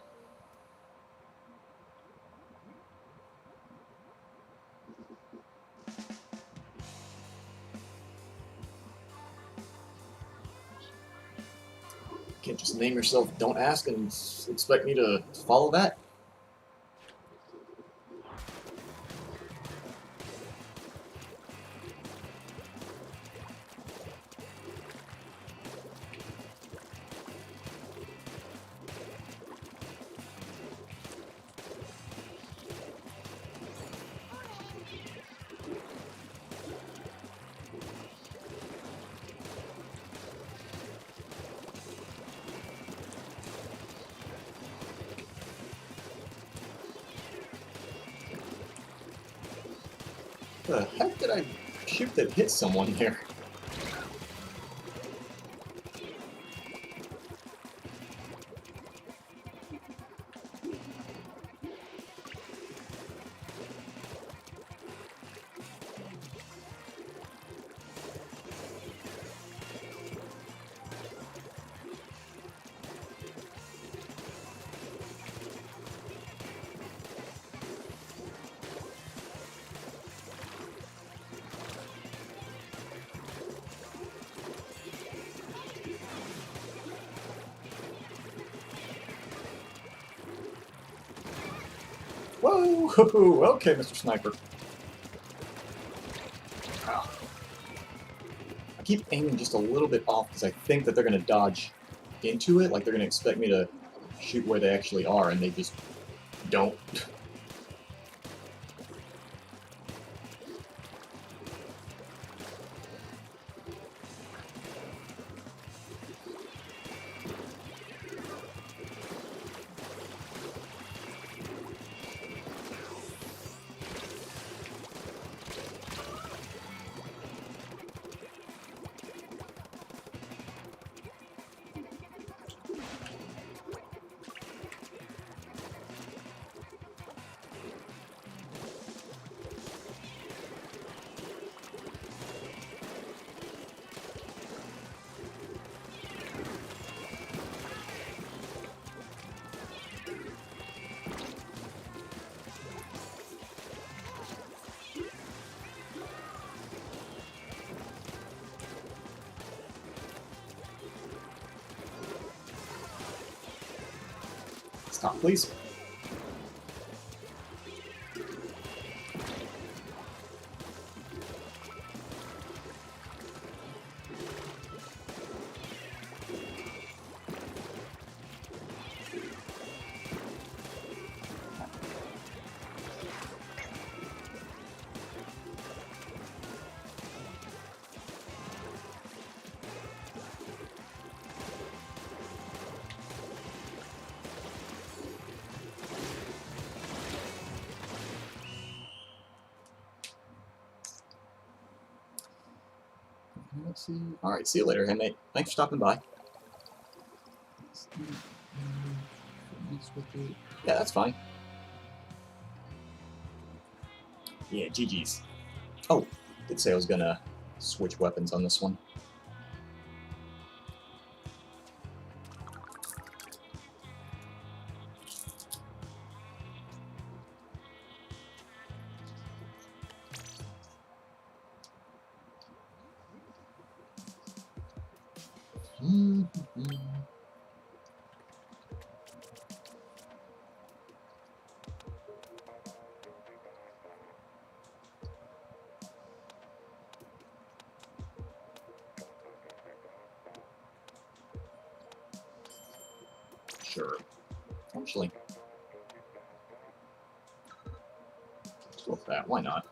Can't just name yourself Don't Ask and expect me to follow that. The heck did I shoot that hit someone there? Whoa! Okay, Mr. Sniper. Wow. I keep aiming just a little bit off because I think that they're going to dodge into it, like they're going to expect me to shoot where they actually are, and they just don't. Stop, please. Let's see. All right, see you later, Henmate. Thanks for stopping by. Yeah, that's fine. Yeah, GG's. Oh, did say I was gonna switch weapons on this one. Sure. Actually, let's go with that. Why not?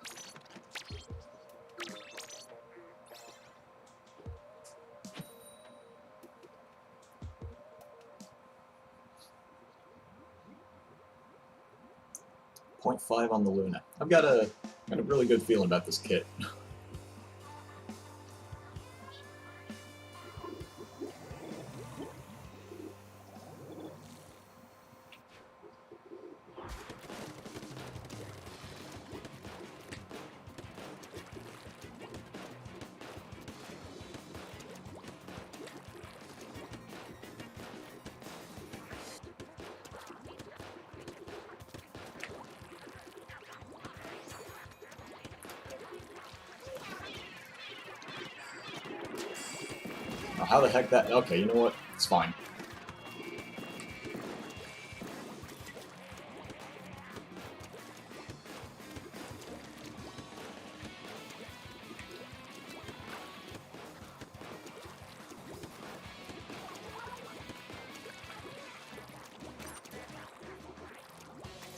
.5 on the Luna. I've got a really good feeling about this kit. Oh, how the heck that... Okay, you know what? It's fine.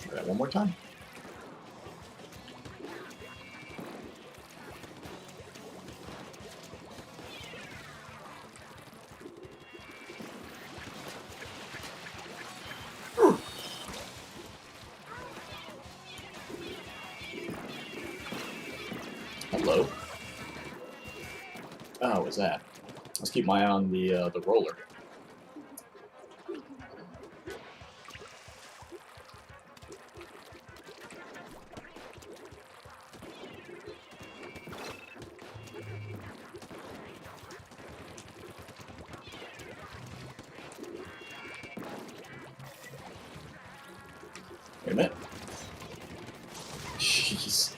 Try that one more time. Hello. Oh, what was that? Let's keep my eye on the roller. Wait a minute. Jeez.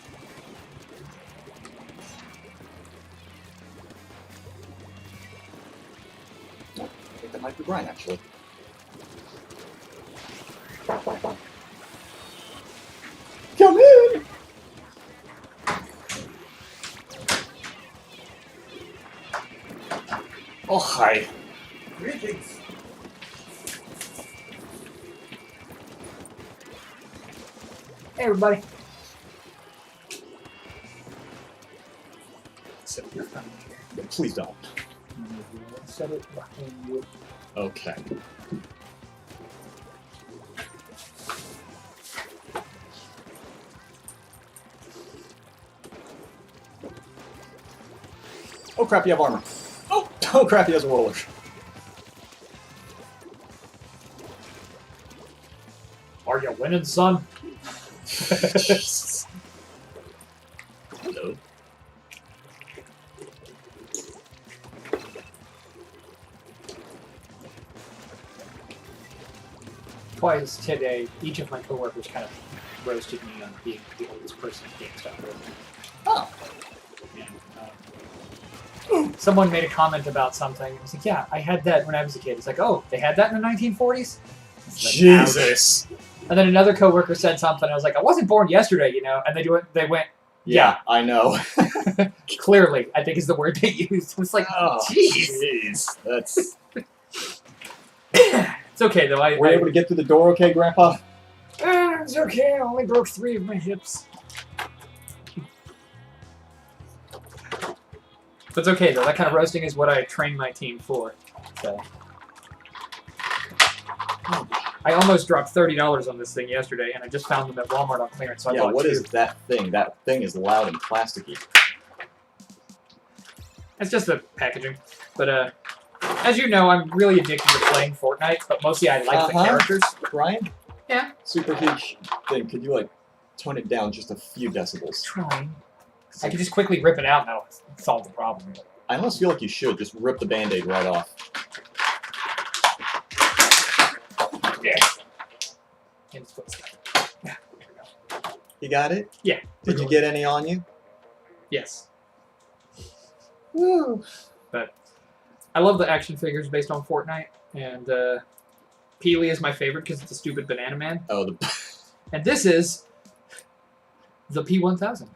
Oh, I think that might be Brian, actually. Come in! Oh, hi. Greetings. Hey, everybody. Sit here. Please don't. Set it behind you. Okay. Oh crap, you have armor. Oh! Oh crap, he has a roller. Are you winning, son? Jesus. Hello. Twice today, each of my coworkers kind of roasted me on being the oldest person in GameStop. Oh. And, someone made a comment about something. I was like, yeah, I had that when I was a kid. It's like, oh, they had that in the 1940s? Like, Jesus. and then another coworker said something. I was like, I wasn't born yesterday, you know. And they went, Yeah, I know. clearly, I think is the word they used. I was like, Oh, jeez. That's... It's okay, though. Were you able to get through the door okay, Grandpa? It's okay. I only broke 3 of my hips. But it's okay, though. That kind of roasting is what I train my team for. So. I almost dropped $30 on this thing yesterday, and I just found them at Walmart on clearance, so I Yeah, bought what 2. is that thing? That thing is loud and plasticky. It's just the packaging. But, as you know, I'm really addicted to playing Fortnite, but mostly I like the characters. Ryan? Yeah? Super huge thing. Could you, like, tone it down just a few decibels. Trying. I can just quickly rip it out and that'll solve the problem. I almost feel like you should just rip the Band-Aid right off. Yeah. And it's footstep. Yeah, there we go. You got it? Yeah. Did you get any on you? Yes. Woo! But I love the action figures based on Fortnite, and Peely is my favorite because it's a stupid banana man. Oh, the And this is the P-1000.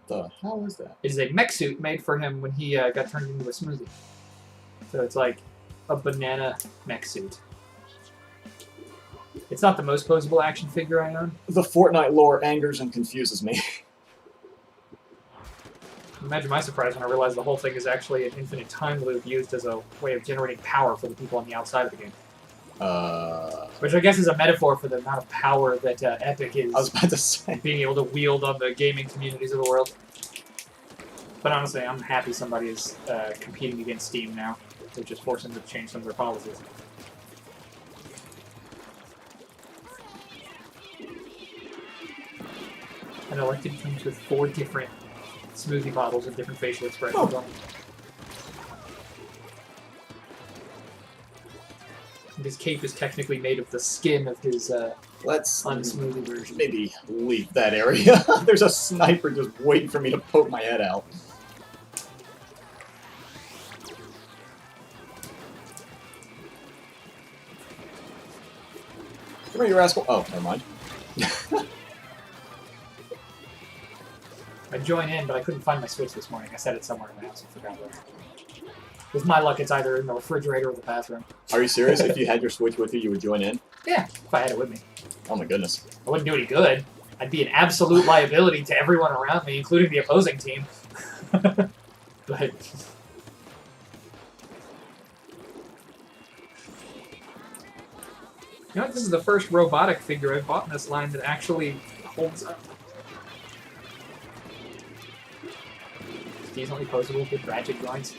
the hell is that? It is a mech suit made for him when he got turned into a smoothie. So it's like a banana mech suit. It's not the most posable action figure I own. The Fortnite lore angers and confuses me. Imagine my surprise when I realized the whole thing is actually an infinite time loop used as a way of generating power for the people on the outside of the game. Which I guess is a metaphor for the amount of power that Epic is I was about to say. being able to wield on the gaming communities of the world. But honestly, I'm happy somebody is competing against Steam now, which is forcing them to change some of their policies. And Elected comes with 4 different smoothie bottles of different facial expressions on them. And his cape is technically made of the skin of his Let's unsmoothie version. maybe leave that area. There's a sniper just waiting for me to poke my head out. Come here, you rascal. Oh, never mind. I joined in, but I couldn't find my Switch this morning. I set it somewhere in the house and forgot where. With my luck, it's either in the refrigerator or the bathroom. Are you serious? If you had your Switch with you would join in? Yeah, if I had it with me. Oh my goodness. I wouldn't do any good. I'd be an absolute liability to everyone around me, including the opposing team. But... You know what? This is the first robotic figure I've bought in this line that actually holds up. It's decently posable with ratchet joints.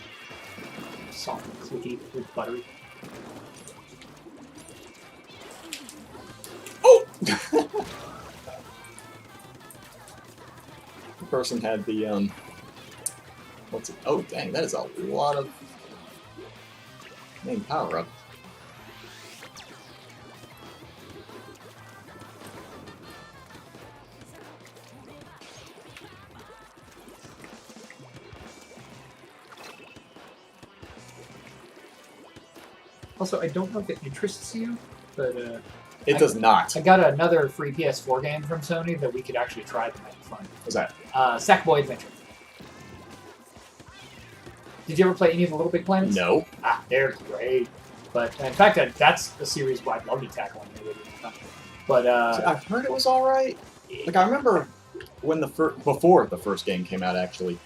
Soft and clicky with buttery. Oh! The person had the, what's it? Oh, dang, that is a lot of main power up. Also, I don't know if it interests you, but It does not. I got another free PS4 game from Sony that we could actually try that might be fun. What's that? Sackboy Adventure. Did you ever play any of the Little Big Planets? No. Ah, they're great. But in fact, that's a series I'd love to tackle. But See, I've heard it was all right. Like I remember when before the first game came out, actually,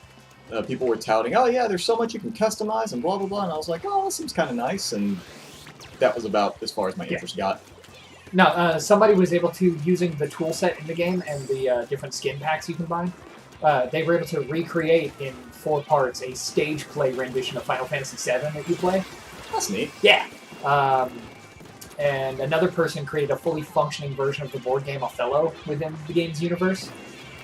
people were touting, "Oh yeah, there's so much you can customize and blah blah blah," and I was like, "Oh, that seems kind of nice." And that was about as far as my interest got. No, somebody was able to, using the tool set in the game and the different skin packs you can buy, they were able to recreate in 4 parts a stage play rendition of Final Fantasy VII that you play. That's neat. Yeah. And another person created a fully functioning version of the board game Othello within the game's universe.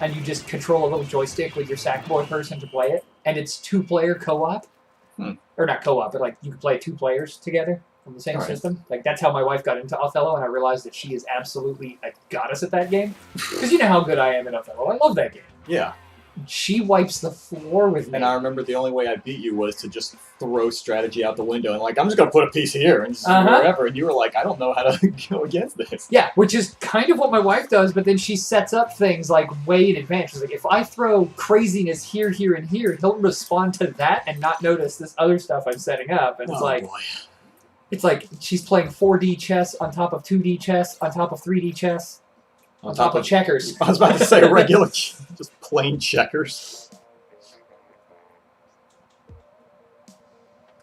And you just control a little joystick with your Sackboy person to play it. And it's 2-player co-op. Or not co-op, but like you can play 2 players together from the same system. Like that's how my wife got into Othello, and I realized that she is absolutely a goddess at that game. Because you know how good I am at Othello. I love that game. Yeah. She wipes the floor with me. And I remember the only way I beat you was to just throw strategy out the window and like, I'm just going to put a piece here and just wherever. And you were like, I don't know how to go against this. Yeah, which is kind of what my wife does, but then she sets up things like way in advance. She's like, if I throw craziness here, here, and here, he'll respond to that and not notice this other stuff I'm setting up. And it's boy. It's like she's playing 4D chess on top of 2D chess on top of 3D chess. On top of checkers. I was about to say regular, just plain checkers.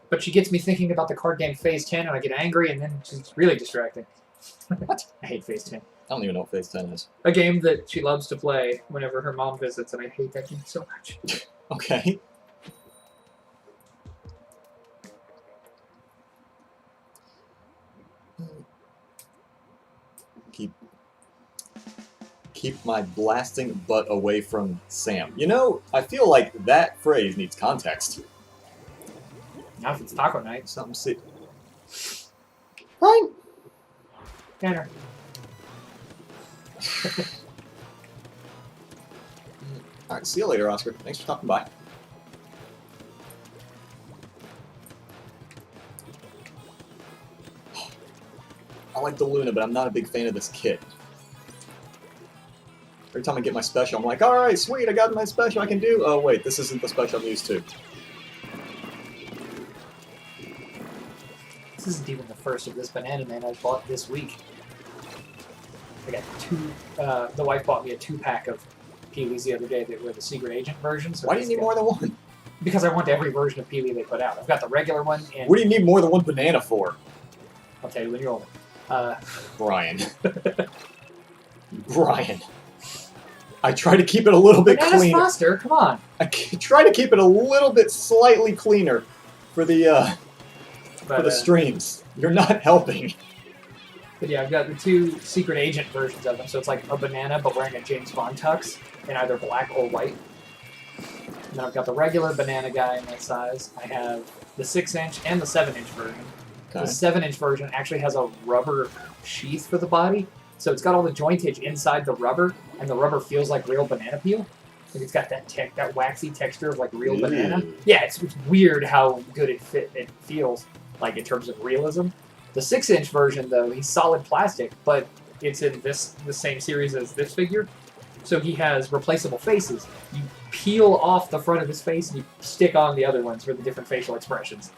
But she gets me thinking about the card game Phase 10, and I get angry, and then she's really distracting. What? I hate Phase 10. I don't even know what Phase 10 is. A game that she loves to play whenever her mom visits, and I hate that game so much. Okay. Keep my blasting butt away from Sam. You know, I feel like that phrase needs context. Now if it's taco night. Something see. Ryan! Tanner. Alright, see you later, Oscar. Thanks for stopping by. I like the Luna, but I'm not a big fan of this kit. Every time I get my special, I'm like, alright, sweet, I got my special I can do. Oh, wait, this isn't the special I'm used to. This isn't even the first of this Banana Man I bought this week. I got two, the wife bought me a 2-pack of Pee-wees the other day that were the secret agent version. So Why do you need more than one? Because I want every version of Pee-wee they put out. I've got the regular one and... What do you need more than one banana for? I'll tell you when you're older. Brian. Brian. I try to keep it a little bit Bananas cleaner. Foster, come on. I try to keep it a little bit slightly cleaner for the streams. You're not helping. But yeah, I've got the 2 secret agent versions of them. So it's like a banana, but wearing a James Bond tux in either black or white. And then I've got the regular banana guy in that size. I have the 6-inch and the 7-inch version. Okay. The 7-inch version actually has a rubber sheath for the body. So it's got all the jointage inside the rubber, and the rubber feels like real banana peel. Like it's got that waxy texture of like real banana. Yeah, it's weird how good it feels, like in terms of realism. The 6-inch version though, he's solid plastic, but it's in the same series as this figure. So he has replaceable faces. You peel off the front of his face and you stick on the other ones for the different facial expressions.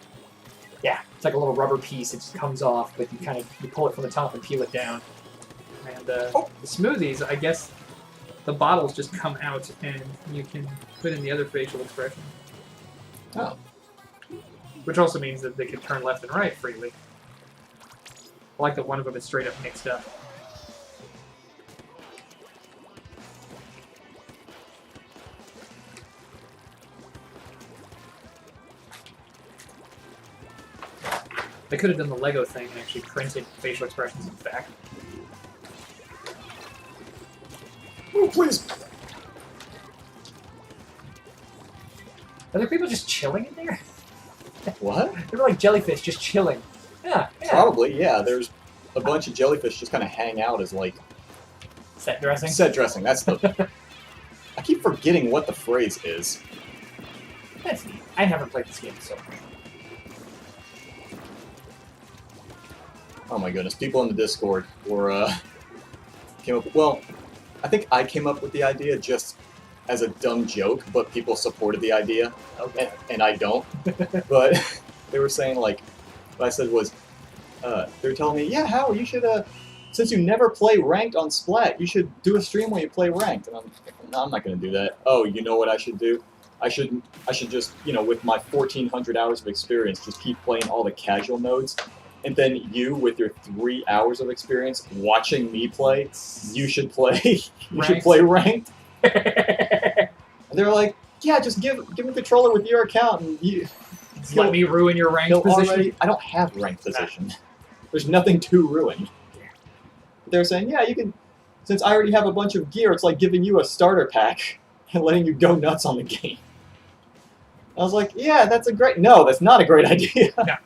Yeah, it's like a little rubber piece. It just comes off, but you pull it from the top and peel it down. And the smoothies, I guess the bottles just come out and you can put in the other facial expression. Oh. Which also means that they can turn left and right freely. I like that one of them is straight up mixed up. They could have done the Lego thing and actually printed facial expressions in the back. Oh, please. Are there people just chilling in there? What? They're like jellyfish just chilling. Yeah. Probably, yeah. There's a bunch of jellyfish just kind of hang out as, like... Set dressing? Set dressing, that's the... I keep forgetting what the phrase is. That's neat. I haven't played this game so far. Oh my goodness, people in the Discord were, came up... Well, I think I came up with the idea just as a dumb joke, but people supported the idea, Okay. and I don't. But they were saying, like, what I said was, they were telling me, yeah, Howard, you should, since you never play ranked on Splat, you should do a stream where you play ranked. And I'm like, no, I'm not going to do that. Oh, you know what I should do? I should just, you know, with my 1,400 hours of experience, just keep playing all the casual modes. And then you, with your 3 hours of experience watching me play, you should play. You should play ranked. And they're like, yeah, just give him a controller with your account, and you let me ruin your ranked position. I don't have ranked position. There's nothing to ruin. They're saying, yeah, you can. Since I already have a bunch of gear, it's like giving you a starter pack and letting you go nuts on the game. I was like, yeah, that's a great. No, that's not a great idea. No.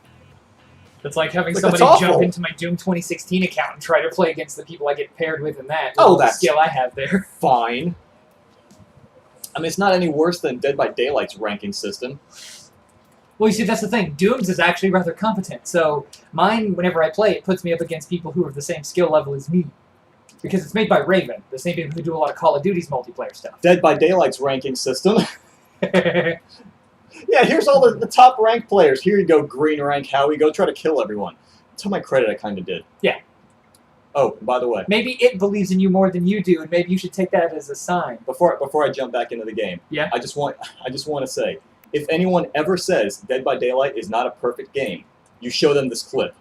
It's like having Like, somebody that's jump awful. into my Doom 2016 account and try to play against the people I get paired with in that. Oh, With the that's skill I have there. Fine. I mean, it's not any worse than Dead by Daylight's ranking system. Well, you see, that's the thing. Doom's is actually rather competent. So mine, whenever I play, it puts me up against people who are the same skill level as me. Because it's made by Raven, the same people who do a lot of Call of Duty's multiplayer stuff. Dead by Daylight's ranking system. Yeah, here's all the top ranked players. Here you go, green rank Howie. Go try to kill everyone. To my credit, I kind of did. Yeah. Oh, by the way, Maybe it believes in you more than you do, and maybe you should take that as a sign. before I jump back into the game, Yeah. I just want to say, if anyone ever says Dead by Daylight is not a perfect game, you show them this clip.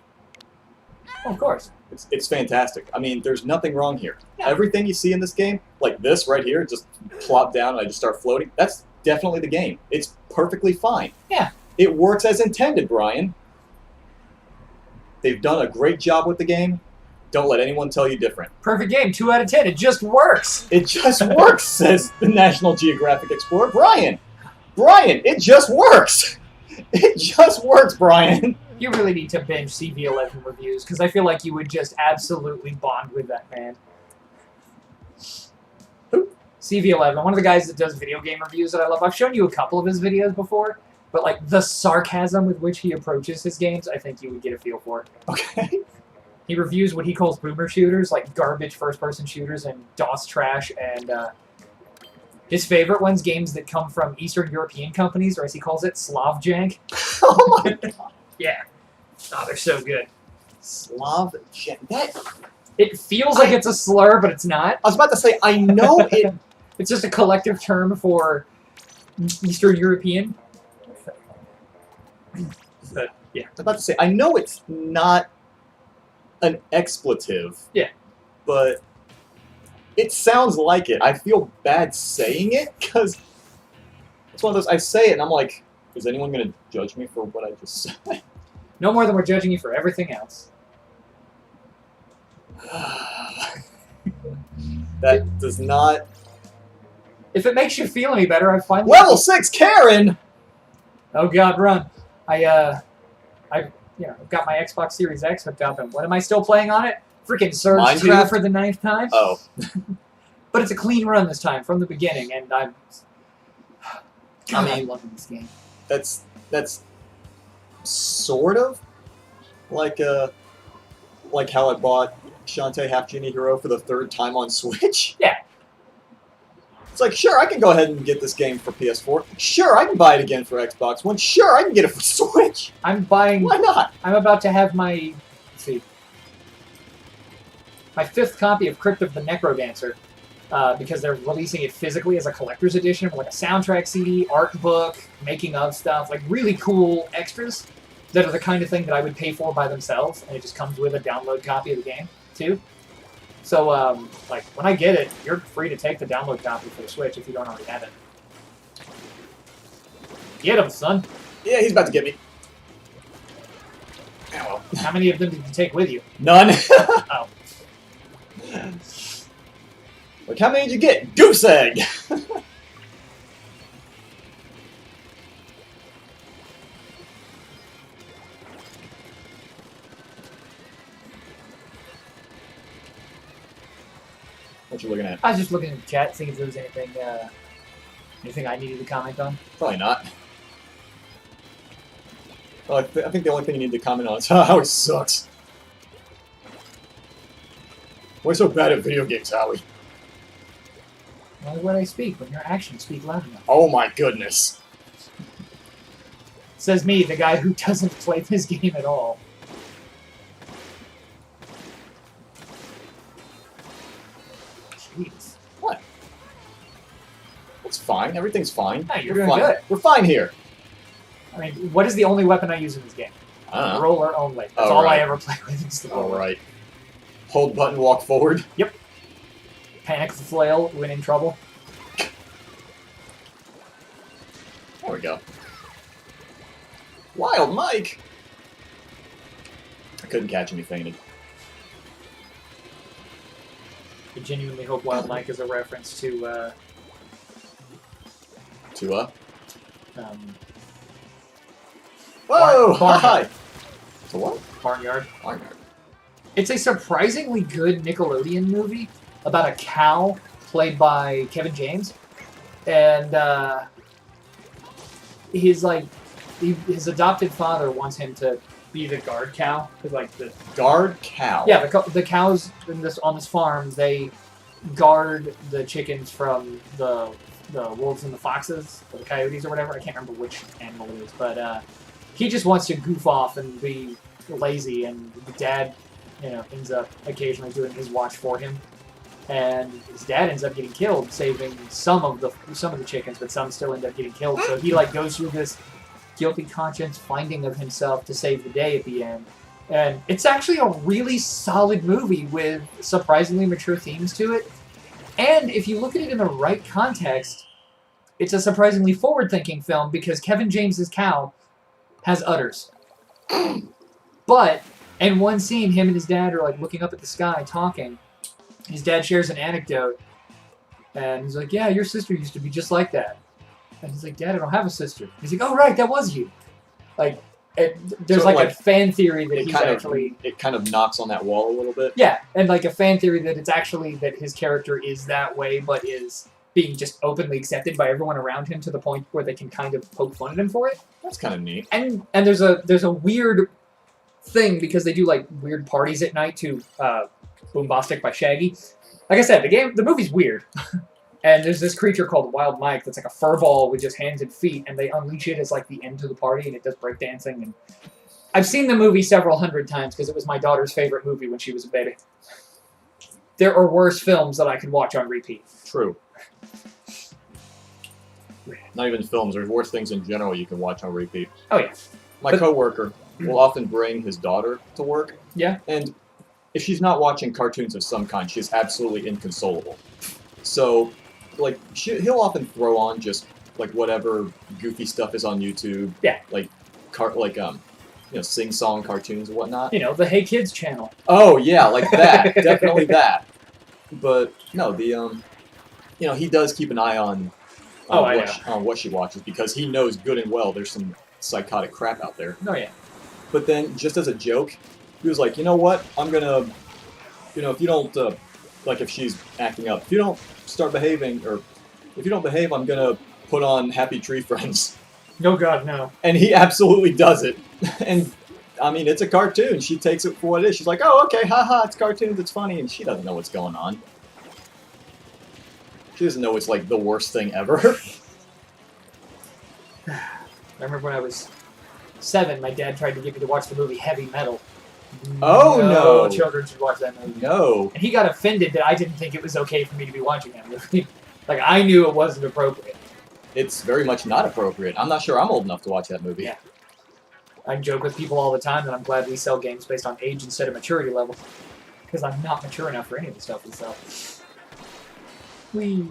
Oh, of course. It's fantastic. I mean, there's nothing wrong here. Yeah. Everything you see in this game, like this right here, just plop down and I just start floating. That's definitely the game. It's perfectly fine. Yeah. It works as intended, Brian. They've done a great job with the game. Don't let anyone tell you different. Perfect game, 2 out of 10. It just works. It just works, says the National Geographic Explorer. Brian, it just works. It just works, Brian. You really need to binge CV11 reviews, because I feel like you would just absolutely bond with that man. Who? CV11, one of the guys that does video game reviews that I love. I've shown you a couple of his videos before, but like the sarcasm with which he approaches his games, I think you would get a feel for it. Okay. He reviews what he calls boomer shooters, like garbage first-person shooters and DOS trash, and his favorite one's games that come from Eastern European companies, or as he calls it, Slav jank. Oh my god. Yeah. Oh, they're so good. Slav jank. That... It feels like it's a slur, but it's not. I was about to say, I know it... It's just a collective term for Eastern European. But, yeah. I was about to say, I know it's not an expletive. Yeah. But it sounds like it. I feel bad saying it, because it's one of those, I say it and I'm like, is anyone going to judge me for what I just said? No more than we're judging you for everything else. That does not... If it makes you feel any better, I finally... Level 6 Karen! Oh god, run. I've got my Xbox Series X hooked up, and what am I still playing on it? Freaking Surge Minecraft? 2 for the 9th time. Oh. But it's a clean run this time, from the beginning, and I'm... God, I'm loving this game. That's sort of like how I bought Shantae Half Genie Hero for the 3rd time on Switch. Yeah. It's like, sure, I can go ahead and get this game for PS4. Sure, I can buy it again for Xbox One. Sure, I can get it for Switch. I'm buying... Why not? I'm about to have my... Let's see. My 5th copy of Crypt of the Necrodancer, because they're releasing it physically as a collector's edition with like a soundtrack CD, art book, making of stuff, like really cool extras that are the kind of thing that I would pay for by themselves, and it just comes with a download copy of the game, too. So, like, when I get it, you're free to take the download copy for the Switch if you don't already have it. Get him, son! Yeah, he's about to get me. Yeah, well. How many of them did you take with you? None. Oh. Like, how many did you get? Goose egg! What you looking at? I was just looking at the chat, seeing if there was anything I needed to comment on. Probably not. Well, I think the only thing you need to comment on is how he sucks. Why are you so bad at video games, Howie? Why would I speak when your actions speak loud enough? Oh my goodness. Says me, the guy who doesn't play this game at all. Jeez. What? It's fine. Everything's fine. No, you're We're doing fine. good. We're fine here. I mean, what is the only weapon I use in this game? I don't know. Roller only. That's Oh, all right. I ever play with is the roller. Alright. Hold button, walk forward. Yep. Panic the flail when in trouble. There we go. Wild Mike! I couldn't catch him, he fainted. I genuinely hope Wild Mike is a reference to, Whoa! Barnyard. Hi! To what? Barnyard. Barnyard. It's a surprisingly good Nickelodeon movie about a cow played by Kevin James. And, his adopted father wants him to be the guard cow. The Guard cow. Yeah, the cows on this farm, they guard the chickens from the wolves and the foxes, or the coyotes or whatever. I can't remember which animal it is, but he just wants to goof off and be lazy, and the dad, ends up occasionally doing his watch for him. And his dad ends up getting killed, saving some of the chickens, but some still end up getting killed. So he goes through this guilty conscience finding of himself to save the day at the end. And it's actually a really solid movie with surprisingly mature themes to it. And if you look at it in the right context, it's a surprisingly forward-thinking film because Kevin James's cow has udders. And one scene, him and his dad are like looking up at the sky, talking. His dad shares an anecdote, and he's like, "Yeah, your sister used to be just like that." And he's like, "Dad, I don't have a sister." He's like, "Oh right, that was you." Like, there's So, like like, a fan theory that It he's kind actually. of it kind of knocks on that wall a little bit. Yeah, and like a fan theory that it's actually that his character is that way, but is being just openly accepted by everyone around him to the point where they can kind of poke fun at him for it. That's kind of neat. And there's a weird thing because they do like weird parties at night to Boombastic by Shaggy. Like I said, the movie's weird. And there's this creature called Wild Mike that's like a fur ball with just hands and feet, and they unleash it as like the end to the party, and it does breakdancing. And I've seen the movie several hundred times because it was my daughter's favorite movie when she was a baby. There are worse films that I could watch on repeat. True. Not even films. There's worse things in general you can watch on repeat. Oh yeah. My coworker will often bring his daughter to work. Yeah. And if she's not watching cartoons of some kind, she's absolutely inconsolable. So, like, he'll often throw on just like whatever goofy stuff is on YouTube. Yeah. Like, sing-song cartoons and whatnot. You know, the Hey Kids channel. Oh yeah, like that. Definitely that. But no, he does keep an eye on what she watches because he knows good and well there's some psychotic crap out there. Oh yeah. But then, just as a joke, he was like, you know what? I'm gonna, if you don't, if she's acting up, if you don't start behaving, or if you don't behave, I'm gonna put on Happy Tree Friends. No, God, no. And he absolutely does it. And, I mean, it's a cartoon. She takes it for what it is. She's like, oh, okay, haha, it's cartoons, it's funny. And she doesn't know what's going on. She doesn't know it's, like, the worst thing ever. I remember when I was 7, my dad tried to get me to watch the movie Heavy Metal. Oh, no. Children should watch that movie. No. And he got offended that I didn't think it was okay for me to be watching that movie. Like, I knew it wasn't appropriate. It's very much not appropriate. I'm not sure I'm old enough to watch that movie. Yeah. I joke with people all the time that I'm glad we sell games based on age instead of maturity level. Because I'm not mature enough for any of the stuff we sell. Whee!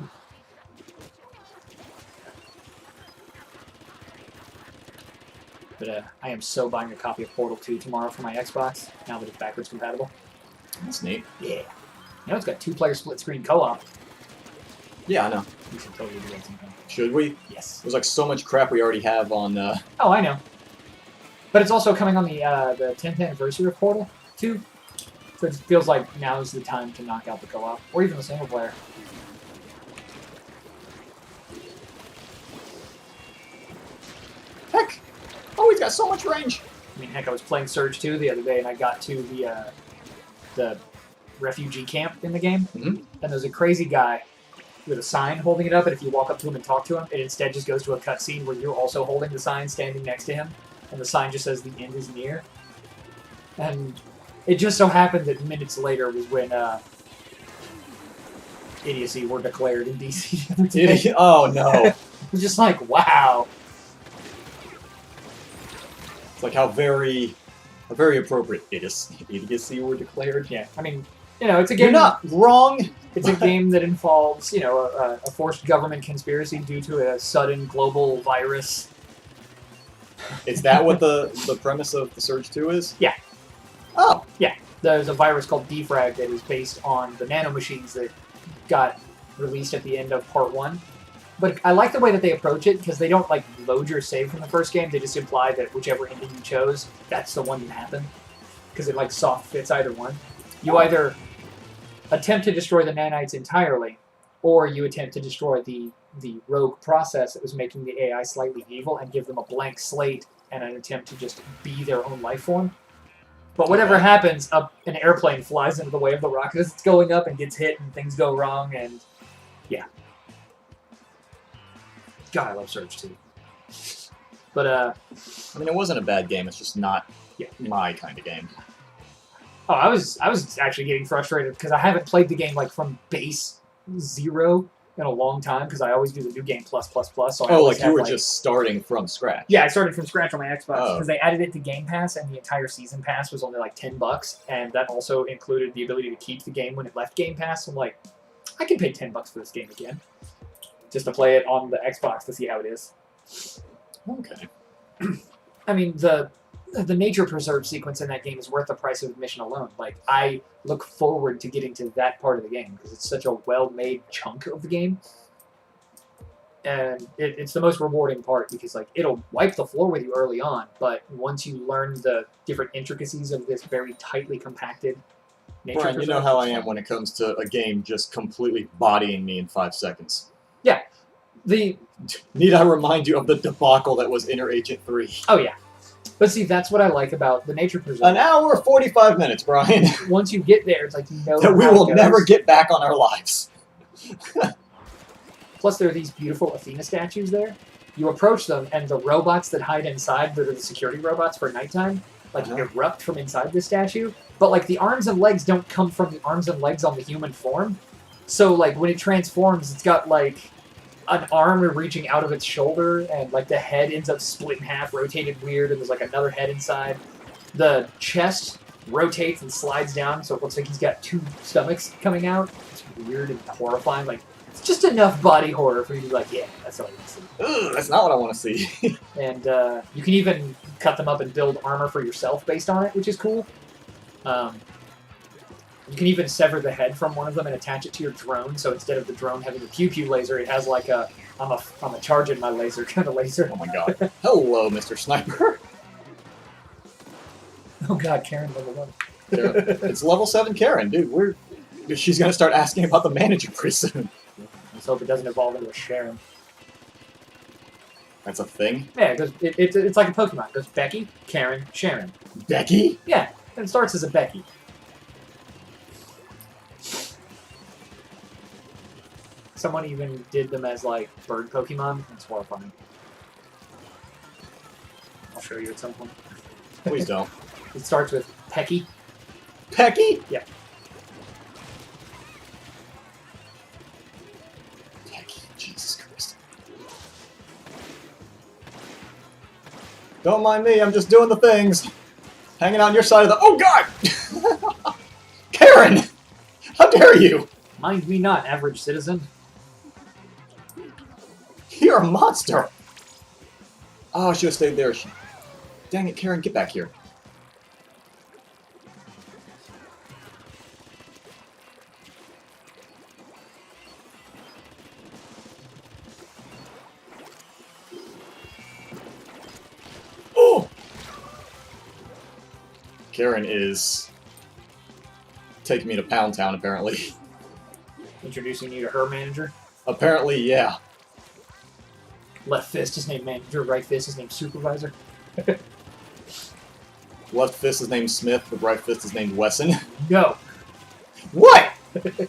But I am so buying a copy of Portal 2 tomorrow for my Xbox, now that it's backwards compatible. That's neat. Yeah. You know, it's got 2-player split-screen co-op. Yeah, I know. We should totally do that sometime. Should we? Yes. There's like so much crap we already have on. Oh, I know. But it's also coming on the 10th anniversary of Portal 2. So it feels like now is the time to knock out the co-op, or even the single player. Heck! Oh, he's got so much range! I mean, heck, I was playing Surge 2 the other day, and I got to the refugee camp in the game, and there's a crazy guy with a sign holding it up, and if you walk up to him and talk to him, it instead just goes to a cutscene where you're also holding the sign standing next to him, and the sign just says the end is near. And it just so happened that minutes later was when idiocy were declared in DC. Oh no. It was just like, wow. It's like how very appropriate idiocy were declared. Yeah, I mean, you know, it's a game. You're not wrong. It's a game that involves, you know, a forced government conspiracy due to a sudden global virus. Is that what the premise of the Surge 2 is? Yeah. Oh. Yeah. There's a virus called Defrag that is based on the nanomachines that got released at the end of Part 1. But I like the way that they approach it, because they don't, like, load your save from the first game. They just imply that whichever ending you chose, that's the one that happened. Because it, like, soft fits either one. You either attempt to destroy the nanites entirely, or you attempt to destroy the rogue process that was making the AI slightly evil and give them a blank slate and an attempt to just be their own life form. But whatever happens, an airplane flies into the way of the rocket as it's going up and gets hit and things go wrong, and yeah. God, I love Surge 2. But, I mean, it wasn't a bad game, it's just not my kind of game. Oh, I was actually getting frustrated because I haven't played the game, like, from base 0 in a long time, because I always do the new game plus. So I like you were just starting from scratch. Yeah, I started from scratch on my Xbox, because Oh. they added it to Game Pass, and the entire season pass was only like $10, and that also included the ability to keep the game when it left Game Pass. So I'm like, I can pay $10 for this game again, just to play it on the Xbox to see how it is. Okay. I mean, the the nature preserve sequence in that game is worth the price of admission alone. Like, I look forward to getting to that part of the game because it's such a well-made chunk of the game. And it's the most rewarding part because, like, it'll wipe the floor with you early on, but once you learn the different intricacies of this very tightly compacted nature Brian, you know preserve, how I it's am fun. when it comes to a game just completely bodying me in 5 seconds. Yeah. Need I remind you of the debacle that was Inner Agent 3? Oh, yeah. But see, that's what I like about the nature preserve. An hour 45 minutes, Brian. Once you get there, it's like you know that we how it will goes. never get back on our lives. Plus, there are these beautiful Athena statues there. You approach them, and the robots that hide inside, that are the security robots for nighttime, like erupt from inside the statue. But like the arms and legs don't come from the arms and legs on the human form. So like when it transforms, it's got like an arm reaching out of its shoulder, and like the head ends up split in half, rotated weird, and there's like another head inside. The chest rotates and slides down, so it looks like he's got 2 stomachs coming out. It's weird and horrifying. Like, it's just enough body horror for you to be like, yeah, that's all you want to see. Ugh, that's not what I want to see. And you can even cut them up and build armor for yourself based on it, which is cool. You can even sever the head from one of them and attach it to your drone, so instead of the drone having a pew-pew laser, it has like a I'm a charging my laser kind of laser. Oh my god. Hello, Mr. Sniper. Oh god, Karen level 1. It's level 7 Karen, dude. She's gonna start asking about the manager pretty soon. Let's hope it doesn't evolve into a Sharon. That's a thing? Yeah, it goes, it's like a Pokemon. It goes Becky, Karen, Sharon. Becky? Yeah, and it starts as a Becky. Someone even did them as, like, bird Pokemon. It's horrifying. I'll show you at some point. Please don't. It starts with Pecky. Pecky? Yeah. Pecky, Jesus Christ. Don't mind me, I'm just doing the things. Hanging on your side of the... Oh, God! Karen! How dare you? Mind me not, average citizen. You're a monster! Oh, I should have stayed there. Dang it, Karen, get back here. Oh! Karen is taking me to Pound Town, apparently. Introducing you to her manager. Apparently, yeah. Left fist is named manager, right fist is named supervisor. Left fist is named Smith, the right fist is named Wesson. No. What? That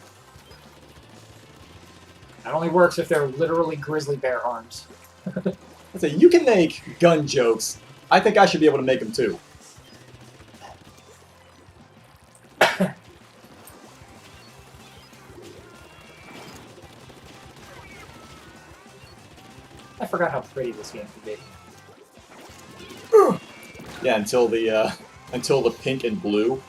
only works if they're literally grizzly bear arms. I say, you can make gun jokes. I think I should be able to make them too. I forgot how pretty this game can be. Yeah, until the pink and blue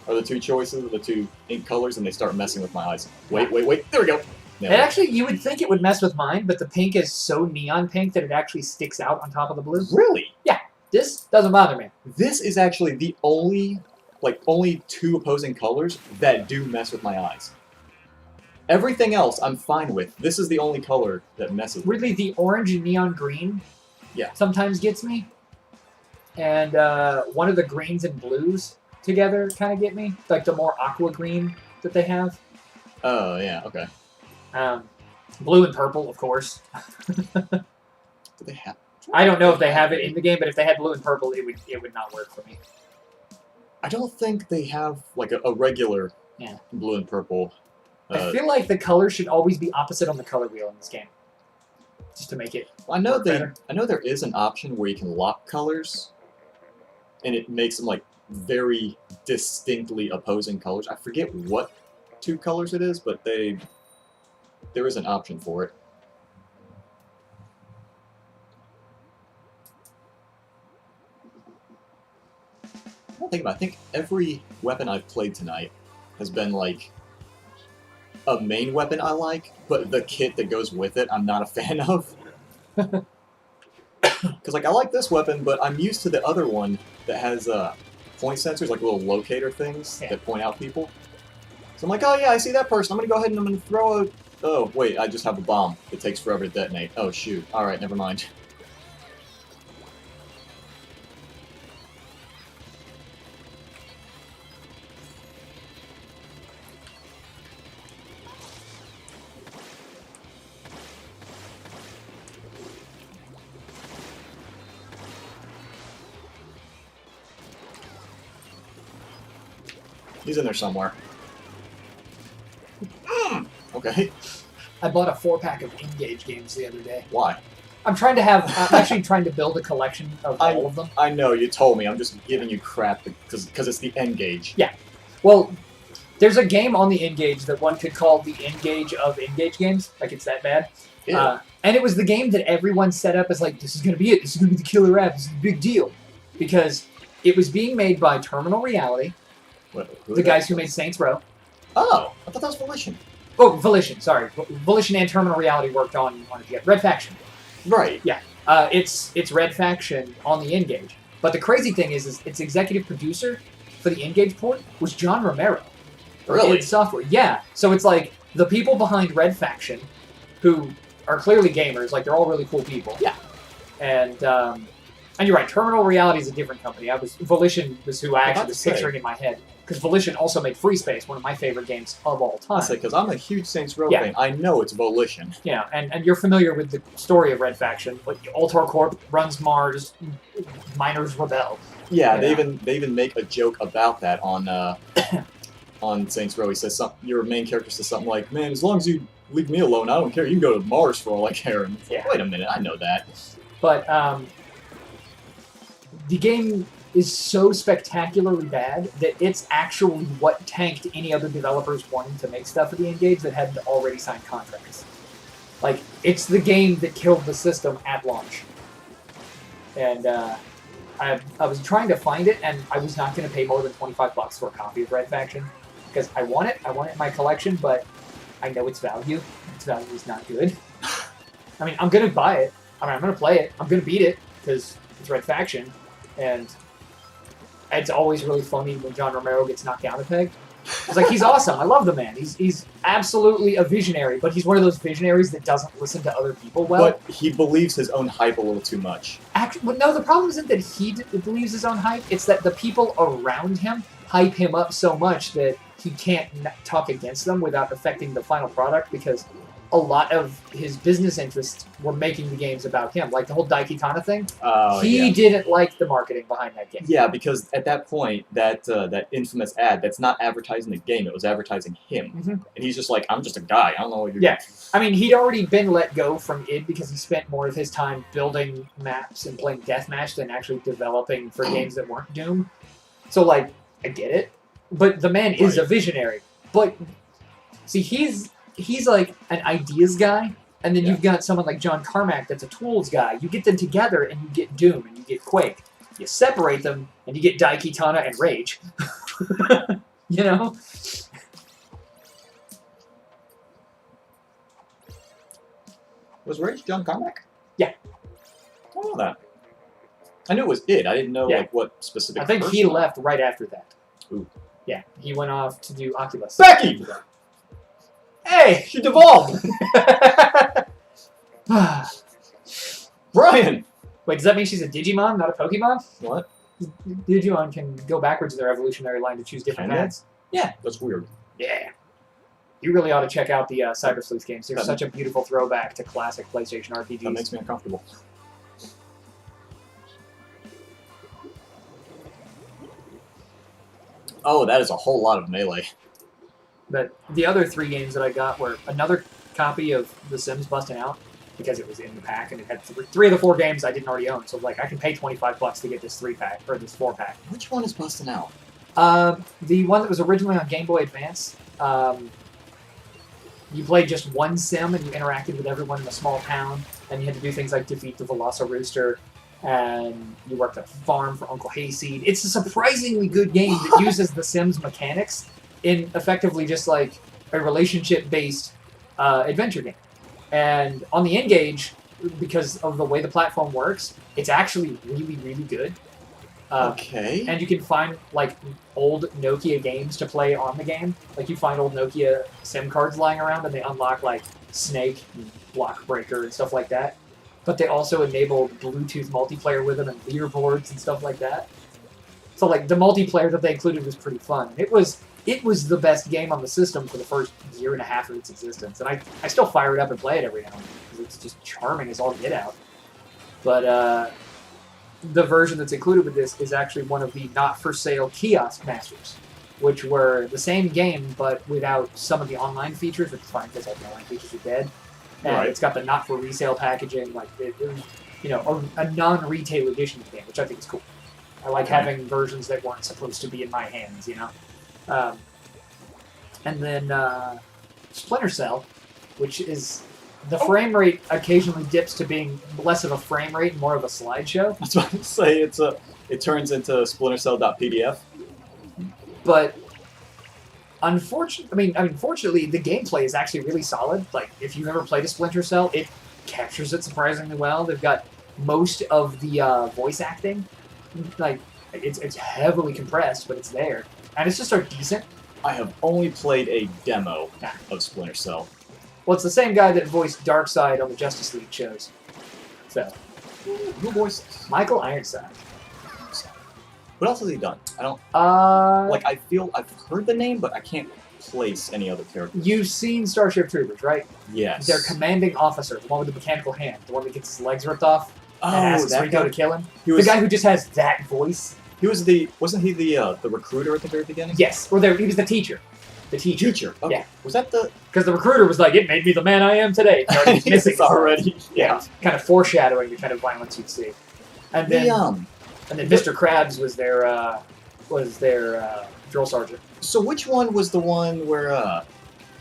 are the 2 choices, the 2 ink colors, and they start messing with my eyes. Wait, there we go. And actually, you would think it would mess with mine, but the pink is so neon pink that it actually sticks out on top of the blue. Really? Yeah, this doesn't bother me. This is actually the only 2 opposing colors that do mess with my eyes. Everything else I'm fine with. This is the only color that messes with me. Weirdly, the orange and neon green sometimes gets me. And one of the greens and blues together kind of get me. Like the more aqua green that they have. Oh, yeah, okay. Blue and purple, of course. Do they have... I don't know if they have it in the game, but if they had blue and purple, it would not work for me. I don't think they have, like, a regular blue and purple... I feel like the colors should always be opposite on the color wheel in this game, just to make it. Well, I know better. I know there is an option where you can lock colors, and it makes them like very distinctly opposing colors. I forget what 2 colors it is, but there is an option for it. I think every weapon I've played tonight has been like a main weapon I like, but the kit that goes with it I'm not a fan of. Because, like, I like this weapon, but I'm used to the other one that has point sensors, like little locator things that point out people. So I'm like, oh yeah, I see that person. I'm gonna go ahead and I'm gonna throw a... Oh, wait, I just have a bomb. It takes forever to detonate. Oh, shoot. Alright, never mind. He's in there somewhere. Okay. I bought a 4-pack of Engage games the other day. Why? I'm actually trying to build a collection of all of them. I know, you told me. I'm just giving you crap because it's the N-Gage. Yeah. Well, there's a game on the N-Gage that one could call the N-Gage of N-Gage games. Like, it's that bad. Yeah. And it was the game that everyone set up as, like, this is going to be it. This is going to be the killer app. This is a big deal. Because it was being made by Terminal Reality, the guys who made Saints Row. Oh, I thought that was Volition. Oh, Volition, sorry. Volition and Terminal Reality worked on it together. Red Faction. Right. Yeah. It's Red Faction on the N-Gage. But the crazy thing is its executive producer for the N-Gage port was John Romero. Really? Id Software. Yeah. So it's like the people behind Red Faction, who are clearly gamers, like they're all really cool people. Yeah. And you're right, Terminal Reality is a different company. Volition was who I actually was picturing in my head. Because Volition also made Free Space, one of my favorite games of all time. Because I'm a huge Saints Row fan. I know it's Volition. Yeah, and you're familiar with the story of Red Faction. Like, Ultor Corp runs Mars, miners rebel. Yeah, they even make a joke about that on on Saints Row. He says your main character says something like, "Man, as long as you leave me alone, I don't care. You can go to Mars for all I care." And it's like, wait a minute, I know that. But the game is so spectacularly bad that it's actually what tanked any other developers wanting to make stuff for the N-Gage that hadn't already signed contracts. Like, it's the game that killed the system at launch. And I was trying to find it, and I was not going to pay more than $25 for a copy of Red Faction. Because I want it in my collection, but I know its value. Its value is not good. I mean, I'm going to buy it. I mean, I'm going to play it. I'm going to beat it, because it's Red Faction. And it's always really funny when John Romero gets knocked down a peg. It's like, he's awesome. I love the man. He's absolutely a visionary, but he's one of those visionaries that doesn't listen to other people well. But he believes his own hype a little too much. Actually, no, the problem isn't that he believes his own hype. It's that the people around him hype him up so much that he can't talk against them without affecting the final product, because a lot of his business interests were making the games about him. Like the whole Daikatana thing. He didn't like the marketing behind that game. Yeah, because at that point, that infamous ad, that's not advertising the game, it was advertising him. Mm-hmm. And he's just like, I'm just a guy, I don't know what you're doing. I mean, he'd already been let go from id because he spent more of his time building maps and playing deathmatch than actually developing for games that weren't Doom. So, like, I get it. But the man is a visionary. But, see, he's like an ideas guy, and then you've got someone like John Carmack that's a tools guy. You get them together, and you get Doom, and you get Quake. You separate them, and you get Daikatana and Rage. You know? Was Rage John Carmack? Yeah. I don't know that. I knew it was id. I didn't know like what specific. I think he left right after that. Ooh. Yeah, he went off to do Oculus. Becky! Hey, she devolved! Brian! Wait, does that mean she's a Digimon, not a Pokemon? What? Digimon can go backwards in their evolutionary line to choose different paths. Yeah. That's weird. Yeah. You really ought to check out the Cyber Sleuth games. They're such a beautiful throwback to classic PlayStation RPGs. That makes me uncomfortable. Oh, that is a whole lot of Melee. But the other 3 games that I got were another copy of The Sims Busting Out, because it was in the pack, and it had 3 of the 4 games I didn't already own. So, like, I can pay $25 to get this 3-pack, or this 4-pack. Which one is Busting Out? The one that was originally on Game Boy Advance. You played just one sim, and you interacted with everyone in a small town, and you had to do things like defeat the Velocirooster, and you worked at a farm for Uncle Hayseed. It's a surprisingly good game that uses the Sims mechanics in effectively just like a relationship-based adventure game. And on the N-Gage, because of the way the platform works, it's actually really, really good. Okay. And you can find like old Nokia games to play on the game. Like you find old Nokia SIM cards lying around, and they unlock like Snake, and Block Breaker, and stuff like that. But they also enable Bluetooth multiplayer with them and leaderboards and stuff like that. So like the multiplayer that they included was pretty fun. It was the best game on the system for the first year and a half of its existence, and I still fire it up and play it every now and then because it's just charming as all get out. But the version that's included with this is actually one of the not-for-sale kiosk masters, which were the same game but without some of the online features, which is fine because all the online features are dead. And Right. it's got the not-for-resale packaging, like it was, a non-retail edition of the game, which I think is cool. I like having versions that weren't supposed to be in my hands, And then Splinter Cell, which is the frame rate occasionally dips to being less of a frame rate and more of a slideshow. I was about to say it turns into splintercell.pdf. But fortunately, the gameplay is actually really solid. Like if you've ever played a Splinter Cell, it captures it surprisingly well. They've got most of the voice acting. Like it's heavily compressed, but it's there, and it's just decent. I have only played a demo of Splinter Cell. Well, it's the same guy that voiced Darkseid on the Justice League shows. So, Who voiced Michael Ironside. What else has he done? I don't I feel I've heard the name, but I can't place any other characters. You've seen Starship Troopers, right? Yes. Their commanding officer, the one with the mechanical hand, the one that gets his legs ripped off and Oh, asks that Rico guy. to kill him. Was, the guy who just has that voice. wasn't he the recruiter at the very beginning? Yes, or he was the teacher. The teacher. Teacher. Oh, Yeah. Was that the? Because the recruiter was like, it made me the man I am today. He's missing It's already. Yeah. kind of foreshadowing the kind of violence you'd see. And then, and then Mr. Krabs was their drill sergeant. So which one was the one where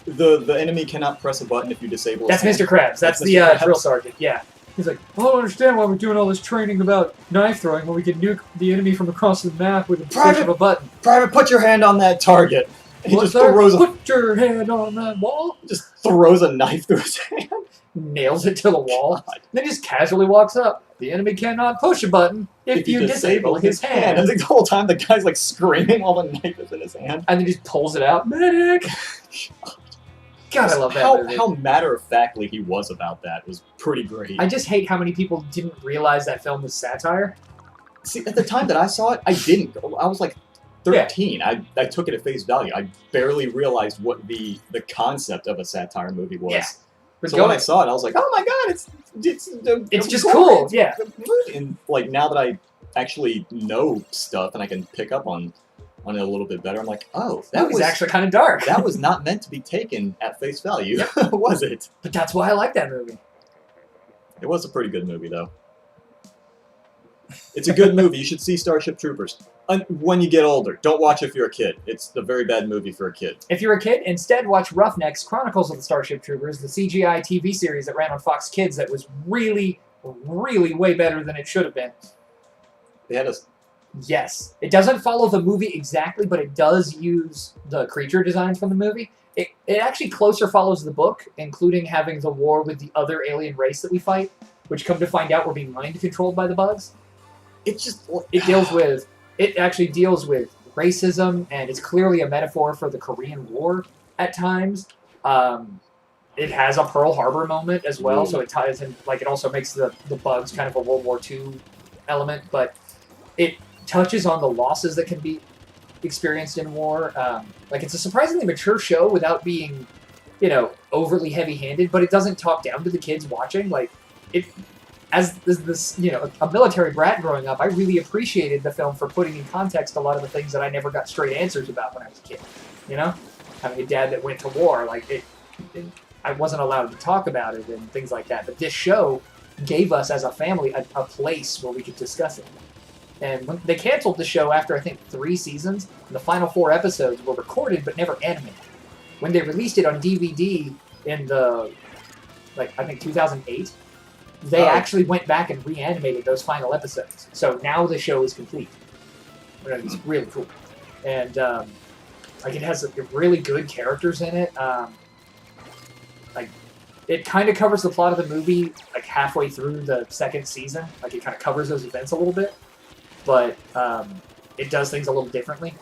the enemy cannot press a button if you disable? That's his Mr. hand? Krabs. That's the Mr. Krabs. drill sergeant. Yeah. He's like, I don't understand why we're doing all this training about knife throwing when we can nuke the enemy from across the map with a push of a button. Private, put your hand on that target. And he What's just that? throws Put your hand on that wall. a knife through his hand. Nails it to the wall. God. Then he just casually walks up. The enemy cannot push a button if you disable his hand. And the whole time the guy's like screaming while the knife is in his hand. And then he just pulls it out. Medic! God, I love that movie. How matter-of-factly he was about that was pretty great. I just hate how many people didn't realize that film was satire. See, at the time that I saw it, I didn't. I was like 13. I took it at face value. I barely realized what the concept of a satire movie was. Yeah. So when I saw it, I was like, "Oh my god, it's just cool." Yeah. And like now that I actually know stuff and I can pick up on it a little bit better, I'm like, "Oh, that was actually kind of dark." That was not meant to be taken at face value, was it?" But that's why I like that movie. It was a pretty good movie, though. It's a good movie. You should see Starship Troopers. When you get older. Don't watch if you're a kid. It's a very bad movie for a kid. If you're a kid, instead watch Roughnecks Chronicles of the Starship Troopers, the CGI TV series that ran on Fox Kids that was really, really way better than it should have been. They had a... Yes. It doesn't follow the movie exactly, but it does use the creature designs from the movie. It actually closer follows the book, including having the war with the other alien race that we fight, which come to find out we're being mind-controlled by the bugs. It actually deals with racism, and it's clearly a metaphor for the Korean War at times. It has a Pearl Harbor moment as well, so it ties in, like, it also makes the bugs kind of a World War II element, but it touches on the losses that can be experienced in war. Like, it's a surprisingly mature show without being, overly heavy-handed, but it doesn't talk down to the kids watching. Like, as this, a military brat growing up, I really appreciated the film for putting in context a lot of the things that I never got straight answers about when I was a kid. Having a dad that went to war, like, I wasn't allowed to talk about it and things like that. But this show gave us, as a family, a place where we could discuss it. And when they canceled the show after, I think, 3 seasons, and the final 4 episodes were recorded but never animated. When they released it on DVD in I think 2008, they actually went back and reanimated those final episodes. So now the show is complete. It's really cool. And, it has really good characters in it. it kind of covers the plot of the movie like halfway through the second season. Like it kind of covers those events a little bit, but it does things a little differently.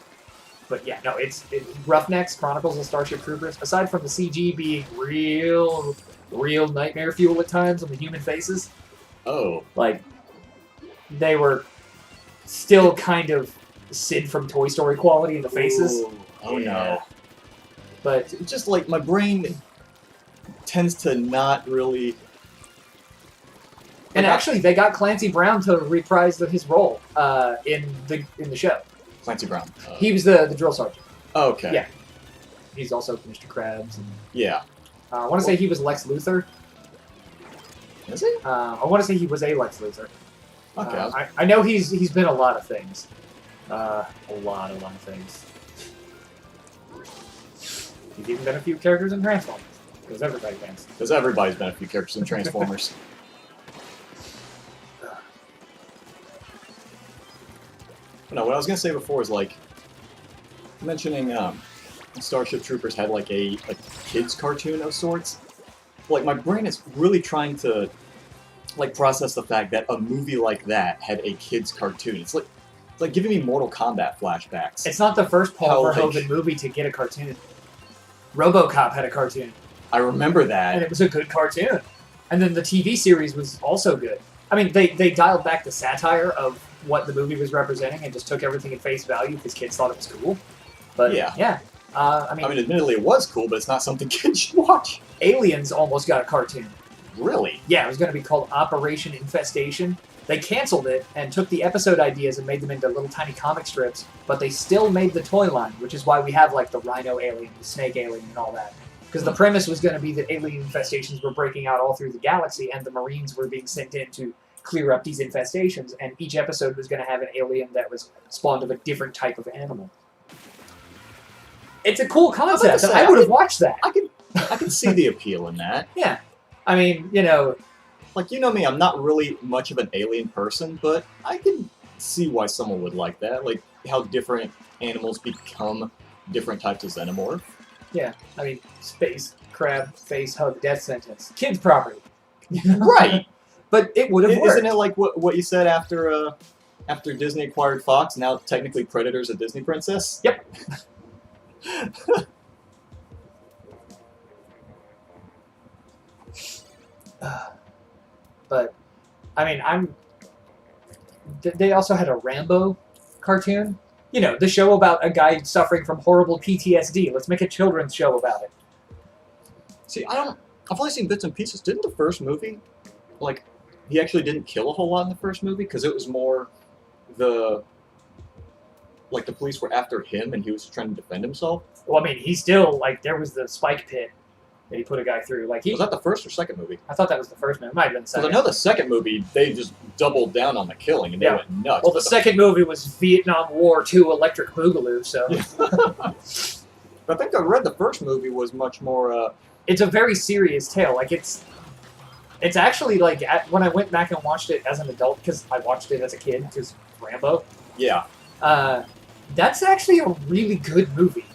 But yeah, no, it's Roughnecks, Chronicles of Starship Troopers. Aside from the CG being real nightmare fuel at times on the human faces. Oh. Like, they were still kind of Sid from Toy Story quality in the faces. Ooh. Oh no. But it's just like my brain tends to not really. And actually, they got Clancy Brown to reprise his role in the show. Clancy Brown. He was the drill sergeant. Oh, okay. Yeah. He's also Mr. Krabs. And, yeah. I want to say he was Lex Luthor. Is he? I want to say he was a Lex Luthor. Okay. I know he's been a lot of things. A lot of things. He's even been a few characters in Transformers. Because everybody thinks. Because everybody's been a few characters in Transformers. No, what I was gonna say before is like mentioning Starship Troopers had like a kids cartoon of sorts. Like my brain is really trying to like process the fact that a movie like that had a kids cartoon. It's like giving me Mortal Kombat flashbacks. It's not the first Paul Verhoeven movie to get a cartoon. RoboCop had a cartoon. I remember that, and it was a good cartoon. And then the TV series was also good. I mean, they dialed back the satire of what the movie was representing and just took everything at face value because kids thought it was cool. But yeah. I mean, admittedly, it was cool, but it's not something kids should watch. Aliens almost got a cartoon. Really? Yeah, it was going to be called Operation Infestation. They canceled it and took the episode ideas and made them into little tiny comic strips, but they still made the toy line, which is why we have like the Rhino alien, the Snake alien, and all that. Because the premise was going to be that alien infestations were breaking out all through the galaxy, and the Marines were being sent in to clear up these infestations, and each episode was going to have an alien that was spawned of a different type of animal. It's a cool concept. I would have watched that. I can see the appeal in that. Yeah. I mean, you know... Like, you know me, I'm not really much of an alien person, but I can see why someone would like that. Like, how different animals become different types of xenomorph. Yeah. I mean, space, crab, face, hug, death sentence. Kids' property. Right! But it would have worked. Isn't it like what you said after Disney acquired Fox? Now technically Predator's a Disney princess? Yep. But, I mean, they also had a Rambo cartoon. You know, the show about a guy suffering from horrible PTSD. Let's make a children's show about it. See, I've only seen bits and pieces. Didn't the first movie, like, he actually didn't kill a whole lot in the first movie? Because it was more the police were after him and he was trying to defend himself? Well, I mean, he still, like, there was the spike pit that he put a guy through. Like, was that the first or second movie? I thought that was the first movie. It might have been the second. Because I know the second movie, they just doubled down on the killing and they went nuts. Well, the second movie was Vietnam War II Electric Boogaloo, so... But I think I read the first movie was much more... It's a very serious tale. Like, it's actually, like, when I went back and watched it as an adult, because I watched it as a kid, because Rambo. Yeah. That's actually a really good movie.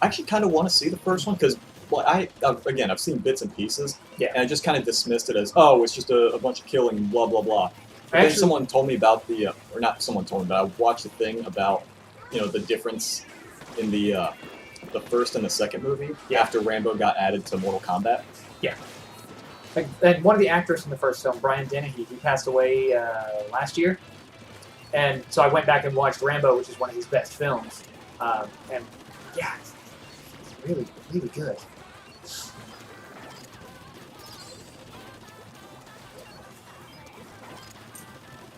I actually kind of want to see the first one, because, well, I've seen bits and pieces, and I just kind of dismissed it as, oh, it's just a bunch of killing and blah, blah, blah. But then someone told me about or not someone told me, but I watched a thing about, you know, the difference in the first and the second movie after Rambo got added to Mortal Kombat. Yeah. And one of the actors from the first film, Brian Dennehy, he passed away last year. And so I went back and watched Rambo, which is one of his best films. And yeah, it's really, really good.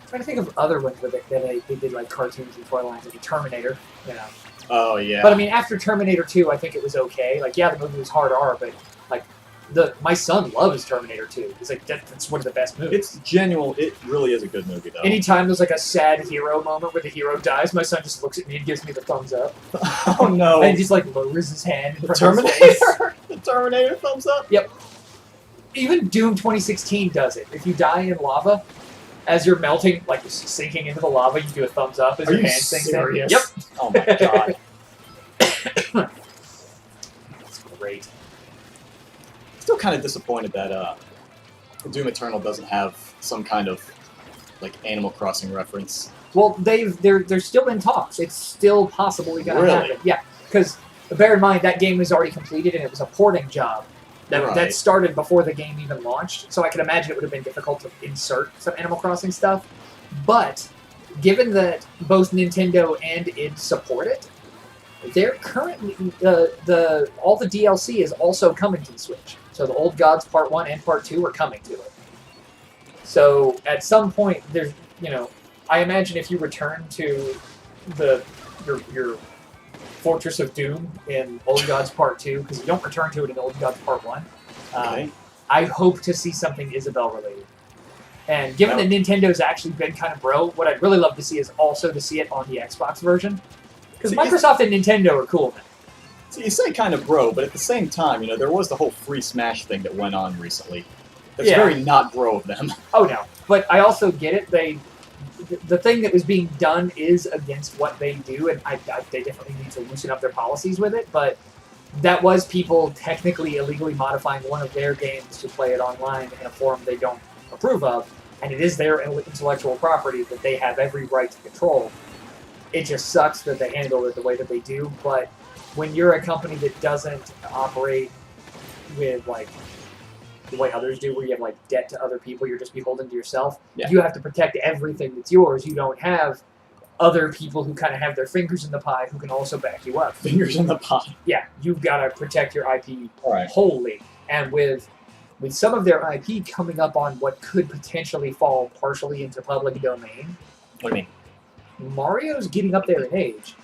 I'm trying to think of other ones that they did like cartoons and toy lines, like Terminator, you know. Oh, yeah. But I mean, after Terminator 2, I think it was okay. Like, yeah, the movie was hard R, but like, my son loves Terminator 2. He's like, that's one of the best movies. It's genuine. It really is a good movie, though. Anytime there's like a sad hero moment where the hero dies, my son just looks at me and gives me the thumbs up. Oh no! And he just like lowers his hand in the front of his face. The Terminator thumbs up. Yep. Even Doom 2016 does it. If you die in lava, as you're melting, like sinking into the lava, you do a thumbs up as your hand sinks in. Yep. Oh my god. It's great. Still kind of disappointed that Doom Eternal doesn't have some kind of like Animal Crossing reference. Well, they're still in talks. It's still possibly going to Really? happen. Yeah, because bear in mind that game was already completed and it was a porting job that started before the game even launched. So I can imagine it would have been difficult to insert some Animal Crossing stuff. But given that both Nintendo and id support it, they're currently all the DLC is also coming to the Switch. So the Old Gods Part 1 and Part 2 are coming to it. So at some point, there's I imagine if you return to your Fortress of Doom in Old Gods Part 2, because you don't return to it in Old Gods Part 1, Okay. I hope to see something Isabelle related. And given that Nintendo's actually been kind of bro, what I'd really love to see is also to see it on the Xbox version. Because Microsoft and Nintendo are cool, man. So you say kind of bro, but at the same time, there was the whole free Smash thing that went on recently. That's very not bro of them. Oh, no. But I also get it. The thing that was being done is against what they do, and they definitely need to loosen up their policies with it, but that was people technically illegally modifying one of their games to play it online in a form they don't approve of, and it is their intellectual property that they have every right to control. It just sucks that they handle it the way that they do, but when you're a company that doesn't operate with, like, the way others do, where you have like debt to other people, you're just beholden to yourself. Yeah. You have to protect everything that's yours. You don't have other people who kind of have their fingers in the pie who can also back you up. Fingers in the pie. Yeah, you've got to protect your IP Right. wholly. And with some of their IP coming up on what could potentially fall partially into public domain, What do you mean? Mario's getting up there in age.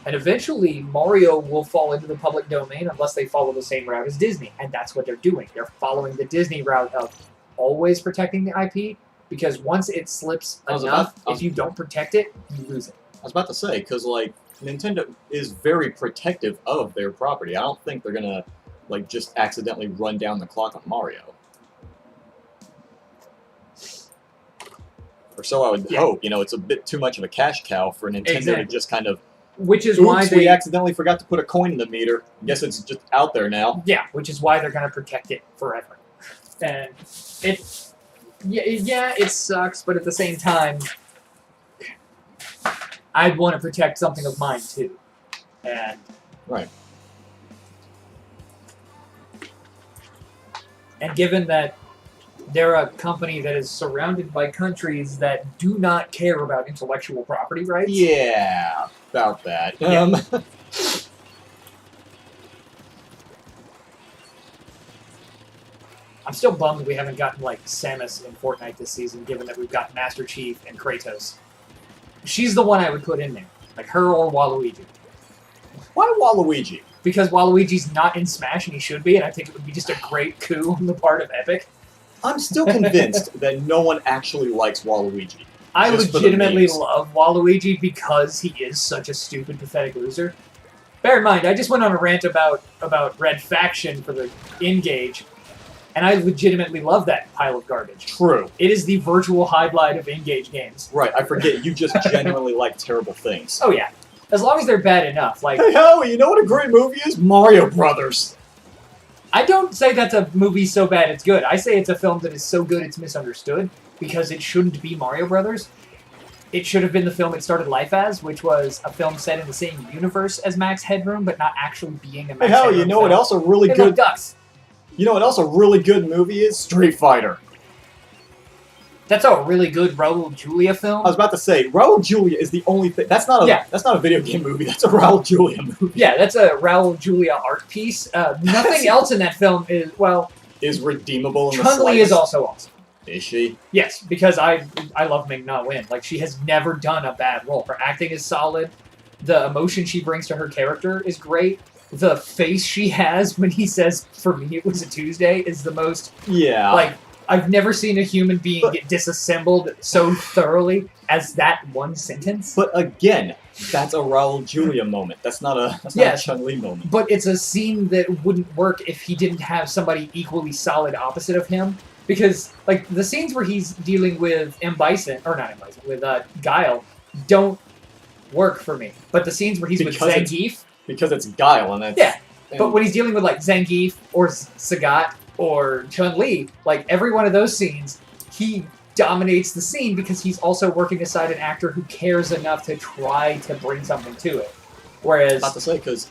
And eventually, Mario will fall into the public domain unless they follow the same route as Disney. And that's what they're doing. They're following the Disney route of always protecting the IP, because once it slips enough, if you don't protect it, you lose it. I was about to say, because, like, Nintendo is very protective of their property. I don't think they're going to, like, just accidentally run down the clock on Mario. Or so I would hope. It's a bit too much of a cash cow for Nintendo to just kind of... Which is Oops, why we accidentally forgot to put a coin in the meter. Guess it's just out there now. Yeah, which is why they're going to protect it forever. And it sucks, but at the same time, I'd want to protect something of mine too. And right. And given that they're a company that is surrounded by countries that do not care about intellectual property rights. Yeah, about that. Yeah. I'm still bummed we haven't gotten, like, Samus in Fortnite this season, given that we've got Master Chief and Kratos. She's the one I would put in there. Like, her or Waluigi. Why Waluigi? Because Waluigi's not in Smash, and he should be, and I think it would be just a great coup on the part of Epic. I'm still convinced that no one actually likes Waluigi. I legitimately love Waluigi because he is such a stupid, pathetic loser. Bear in mind, I just went on a rant about Red Faction for the Engage, and I legitimately love that pile of garbage. True. It is the virtual highlight of Engage games. Right, I forget, you just genuinely like terrible things. Oh yeah. As long as they're bad enough. Like, hey Howie, you know what a great movie is? Mario Brothers. I don't say that's a movie so bad it's good. I say it's a film that is so good it's misunderstood, because it shouldn't be Mario Brothers. It should have been the film it started life as, which was a film set in the same universe as Max Headroom, but not actually being a Max Headroom you know film. what else a really They good... love ducks. You know what else a really good movie is? Street Fighter. That's a really good Raul Julia film. I was about to say, Raul Julia is the only thing... That's not a video game movie, that's a Raul Julia movie. Yeah, that's a Raul Julia art piece. Nothing else in that film is, well... Is redeemable in the Chun-Li slightest. is also awesome. Is she? Yes, because I love Ming-Na Wen. Like, she has never done a bad role. Her acting is solid. The emotion she brings to her character is great. The face she has when he says, "For me, it was a Tuesday," is the most... Yeah. Like, I've never seen a human being get disassembled so thoroughly as that one sentence. But again, that's a Raul Julia moment. That's not a Chun-Li moment. But it's a scene that wouldn't work if he didn't have somebody equally solid opposite of him. Because, like, the scenes where he's dealing with with Guile, don't work for me. But the scenes where he's with Zangief... Because it's Guile, and that's... Yeah, but when he's dealing with, like, Zangief or Sagat, or Chun-Li, like every one of those scenes, he dominates the scene because he's also working aside an actor who cares enough to try to bring something to it. Whereas, Not to say, because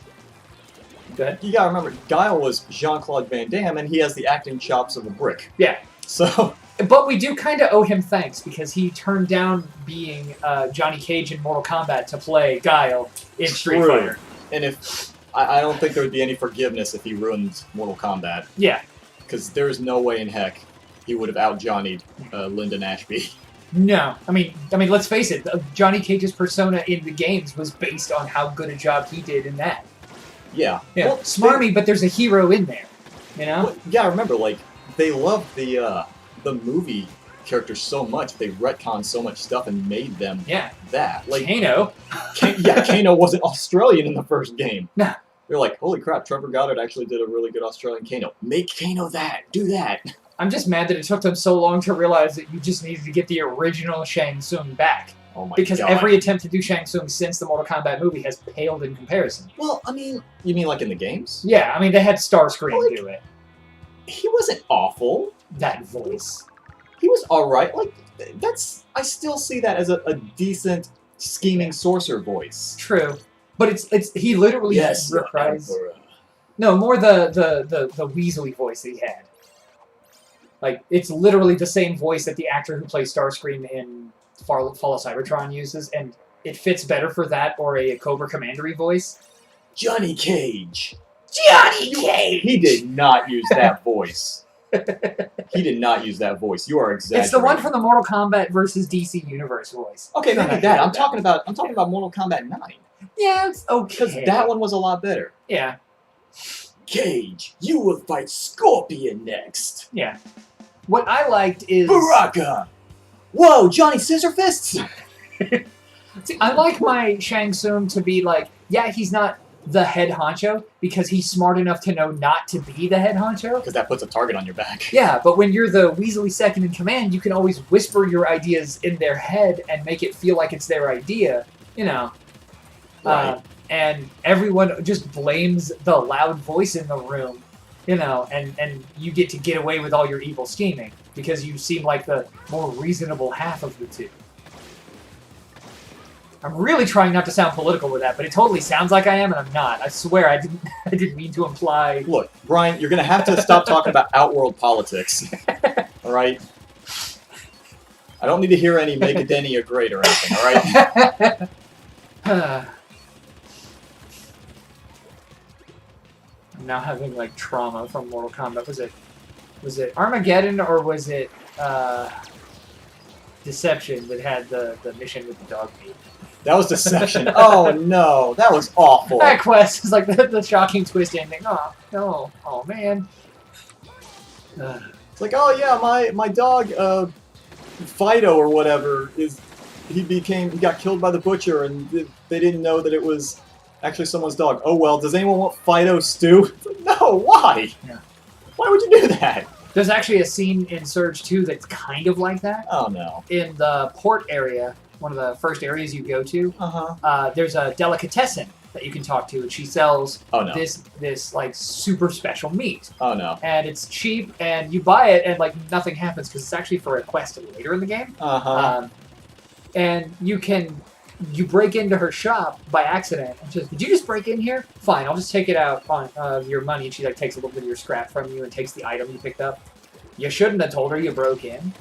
go ahead. you gotta remember, Guile was Jean-Claude Van Damme, and he has the acting chops of a brick. Yeah. So. But we do kind of owe him thanks because he turned down being Johnny Cage in Mortal Kombat to play Guile in Street Fighter. And if I don't think there would be any forgiveness if he ruined Mortal Kombat. Yeah. Because there's no way in heck he would have out-Johnny'd Lyndon Ashby. No. I mean, let's face it. Johnny Cage's persona in the games was based on how good a job he did in that. Yeah. Yeah. Well, smarmy, but there's a hero in there. You know? Well, yeah, remember, like, they loved the movie characters so much, they retconned so much stuff and made them that. Like Kano. Kano wasn't Australian in the first game. Nah. They're like, holy crap, Trevor Goddard actually did a really good Australian Kano. Make Kano that. Do that. I'm just mad that it took them so long to realize that you just needed to get the original Shang Tsung back. Oh my because God. every attempt to do Shang Tsung since the Mortal Kombat movie has paled in comparison. Well, I mean, you mean like in the games? Yeah, I mean, they had Starscream do it. He wasn't awful. That voice. He was alright. Like, I still see that as a decent scheming sorcerer voice. True. But he literally reprised. No, more the Weasley voice that he had. Like, it's literally the same voice that the actor who plays Starscream in Fall of Cybertron uses, and it fits better for that or a Cobra Commandery voice. Johnny Cage! Johnny Cage! He did not use that voice. He did not use that voice. You are exaggerating. It's the one from the Mortal Kombat versus DC Universe voice. Okay, maybe that. I'm talking about Mortal Kombat 9. Yeah, it's okay. Because that one was a lot better. Yeah. Cage, you will fight Scorpion next. Yeah. What I liked is... Baraka! Whoa, Johnny Scissorfists! See, I like my Shang Tsung to be like, yeah, he's not the head honcho because he's smart enough to know not to be the head honcho. Because that puts a target on your back. Yeah, but when you're the Weasley second in command, you can always whisper your ideas in their head and make it feel like it's their idea, you know. Right. And everyone just blames the loud voice in the room, you know, and you get to get away with all your evil scheming because you seem like the more reasonable half of the two. I'm really trying not to sound political with that, but it totally sounds like I am, and I'm not. I swear I didn't mean to imply... Look, Brian, you're going to have to stop talking about outworld politics. All right? I don't need to hear any make a Denny a great or anything, all right? I'm now having, like, trauma from Mortal Kombat. Was it Armageddon, or was it Deception that had the mission with the dog meat? That was Deception. Oh, no. That was awful. That quest is like the shocking twist ending. Oh, no. Oh, man. It's like, oh, yeah, my dog, Fido or whatever, he got killed by the butcher, and they didn't know that it was actually someone's dog. Oh, well, does anyone want Fido stew? No, why? Yeah. Why would you do that? There's actually a scene in Surge 2 that's kind of like that. Oh, no. In the port area, one of the first areas you go to, there's a delicatessen that you can talk to, and she sells this like super special meat. Oh no! And it's cheap, and you buy it, and like nothing happens because it's actually for a quest later in the game. And you break into her shop by accident, and she says, "Did you just break in here? Fine, I'll just take it out on your money." And she like takes a little bit of your scrap from you and takes the item you picked up. You shouldn't have told her you broke in.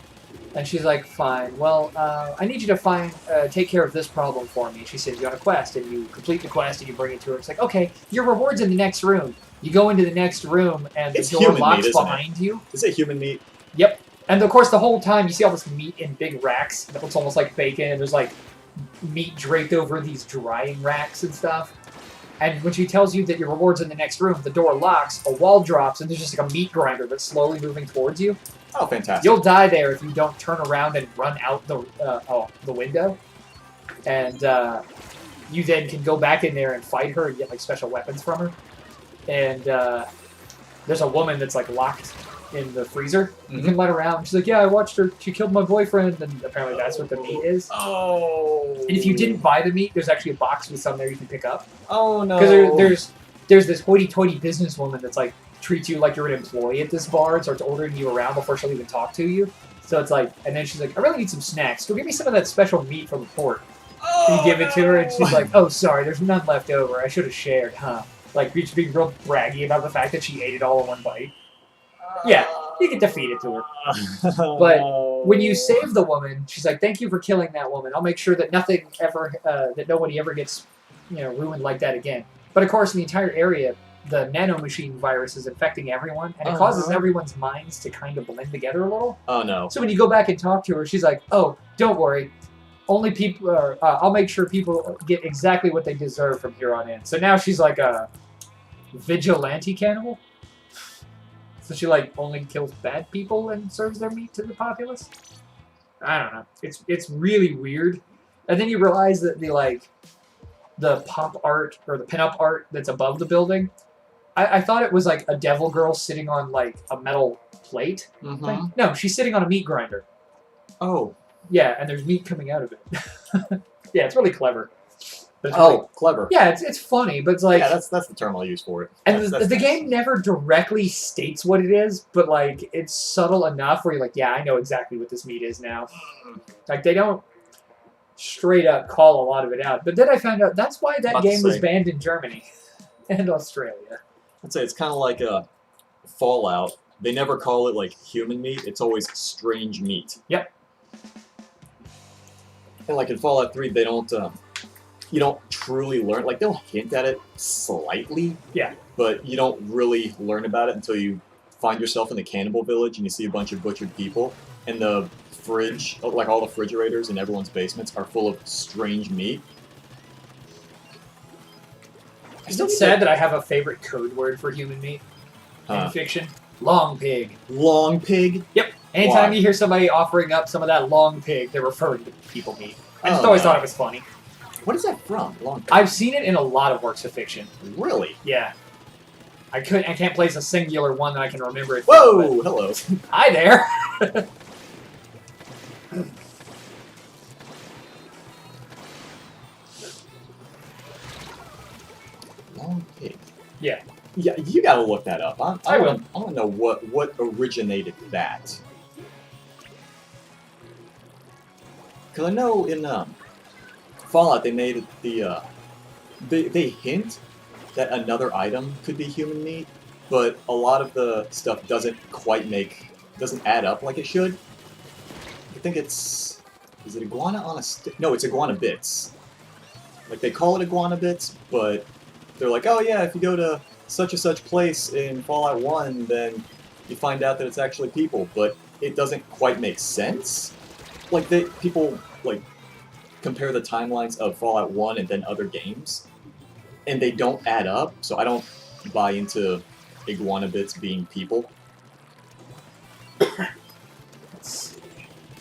And she's like, fine, well, I need you to take care of this problem for me. And she says, you're on a quest, and you complete the quest, and you bring it to her. It's like, okay, your reward's in the next room. You go into the next room, and the door locks behind you. Is it human meat? Yep. And of course, the whole time, you see all this meat in big racks that looks almost like bacon, and there's like meat draped over these drying racks and stuff. And when she tells you that your reward's in the next room, the door locks, a wall drops, and there's just like a meat grinder that's slowly moving towards you. Oh, fantastic. You'll die there if you don't turn around and run out the window. And you then can go back in there and fight her and get like special weapons from her. And there's a woman that's like locked in the freezer. You can let her out. She's like, yeah, I watched her. She killed my boyfriend. And apparently that's what the meat is. Oh. And if you didn't buy the meat, there's actually a box with some there you can pick up. Oh, no. Because there's this hoity-toity businesswoman that's like treats you like you're an employee at this bar and starts ordering you around before she'll even talk to you. So it's like, and then she's like, I really need some snacks. Go give me some of that special meat from the port. And you give it to her, and she's like, oh, sorry, there's none left over. I should have shared, huh? Like, she's being real braggy about the fact that she ate it all in one bite. Yeah, you can defeat it to her. But when you save the woman, she's like, thank you for killing that woman. I'll make sure that nothing ever, that nobody ever gets, ruined like that again. But of course, in the entire area, the nanomachine virus is infecting everyone, and it causes everyone's minds to kind of blend together a little. Oh, no. So when you go back and talk to her, she's like, oh, don't worry. Only people are, I'll make sure people get exactly what they deserve from here on in. So now she's like a vigilante cannibal. So she like only kills bad people and serves their meat to the populace. I don't know. It's really weird. And then you realize that the pop art or the pinup art that's above the building, I thought it was like a devil girl sitting on like a metal plate. Mm-hmm. No, she's sitting on a meat grinder. Oh. Yeah, and there's meat coming out of it. Yeah, it's really clever. It's clever. Yeah, it's funny, but it's like... Yeah, that's the term I'll use for it. And that's the nice. game never directly states what it is, but like it's subtle enough where you're like, yeah, I know exactly what this meat is now. Like they don't straight up call a lot of it out. But then I found out that's why that game was banned in Germany and Australia. I'd say it's kind of like a Fallout. They never call it like human meat. It's always strange meat. Yep. And like in Fallout 3, they don't, you don't truly learn, like they'll hint at it slightly. Yeah. But you don't really learn about it until you find yourself in the cannibal village and you see a bunch of butchered people. And the fridge, like all the refrigerators in everyone's basements are full of strange meat. Is it sad that I have a favorite code word for human meat in fiction? Long pig. Long pig? Yep. Anytime you hear somebody offering up some of that long pig, they're referring to people meat. I just always thought it was funny. What is that from? Long pig? I've seen it in a lot of works of fiction. Really? Yeah. I can't place a singular one that I can remember it. Whoa! Hello. Hi there. Long pig. Yeah. Yeah, you gotta look that up. I will. I want to know what originated that. Because I know in Fallout they made the they hint that another item could be human meat, but a lot of the stuff doesn't add up like it should. I think is it iguana on a stick? No, it's iguana bits. Like they call it iguana bits, but they're like, oh yeah, if you go to such and such place in Fallout 1, then you find out that it's actually people, but it doesn't quite make sense. Like people like compare the timelines of Fallout 1 and then other games, and they don't add up, so I don't buy into iguana bits being people.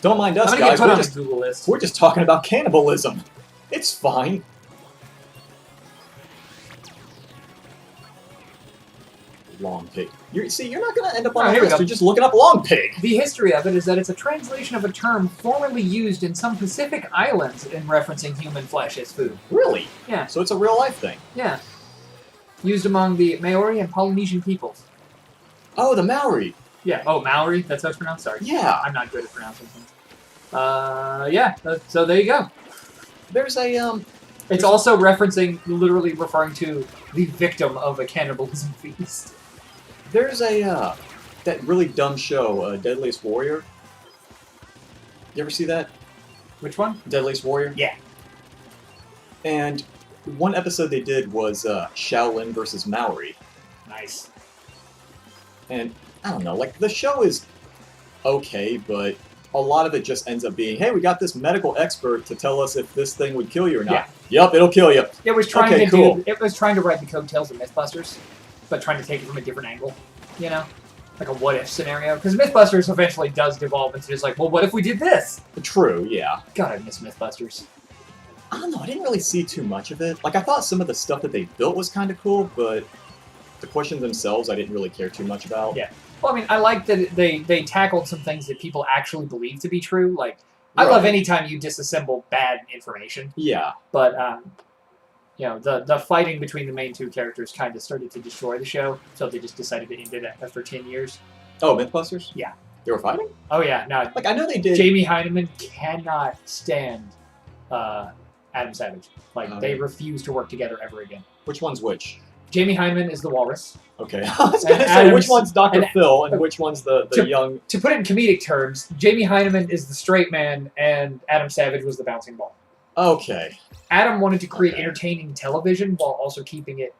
Don't mind us, guys. We're just talking about cannibalism. It's fine. Long pig. You're not going to end up on a list. You're just looking up long pig. The history of it is that it's a translation of a term formerly used in some Pacific islands in referencing human flesh as food. Really? Yeah. So it's a real life thing. Yeah. Used among the Maori and Polynesian peoples. Oh, the Maori. Yeah. Oh, Maori? That's how it's pronounced? Sorry. Yeah. I'm not good at pronouncing things. Yeah. So there you go. There's a, It's also literally referring to the victim of a cannibalism feast. There's a, that really dumb show, Deadliest Warrior. You ever see that? Which one? Deadliest Warrior? Yeah. And one episode they did was Shaolin versus Maori. Nice. And, I don't know, like, the show is okay, but a lot of it just ends up being, hey, we got this medical expert to tell us if this thing would kill you or not. Yeah. Yep, it'll kill you. It was trying it was trying to ride the coattails of Mythbusters, but trying to take it from a different angle, you know? Like a what-if scenario. Because Mythbusters eventually does devolve into just like, well, what if we did this? True, yeah. God, I miss Mythbusters. I don't know, I didn't really see too much of it. Like, I thought some of the stuff that they built was kind of cool, but the questions themselves I didn't really care too much about. Yeah. Well, I mean, I like that they tackled some things that people actually believe to be true. Like, I love any time you disassemble bad information. Yeah. But you know, the fighting between the main two characters kind of started to destroy the show, so they just decided to end it after 10 years. Oh, Mythbusters? Yeah. They were fighting? Oh yeah, no. Like, I know they did. Jamie Hyneman cannot stand Adam Savage. Like, they refuse to work together ever again. Which one's which? Jamie Hyneman is the Walrus. Okay. I was going to say, which one's Dr. Phil and which one's the young... To put it in comedic terms, Jamie Hyneman is the straight man and Adam Savage was the bouncing ball. Okay. Adam wanted to create entertaining television while also keeping it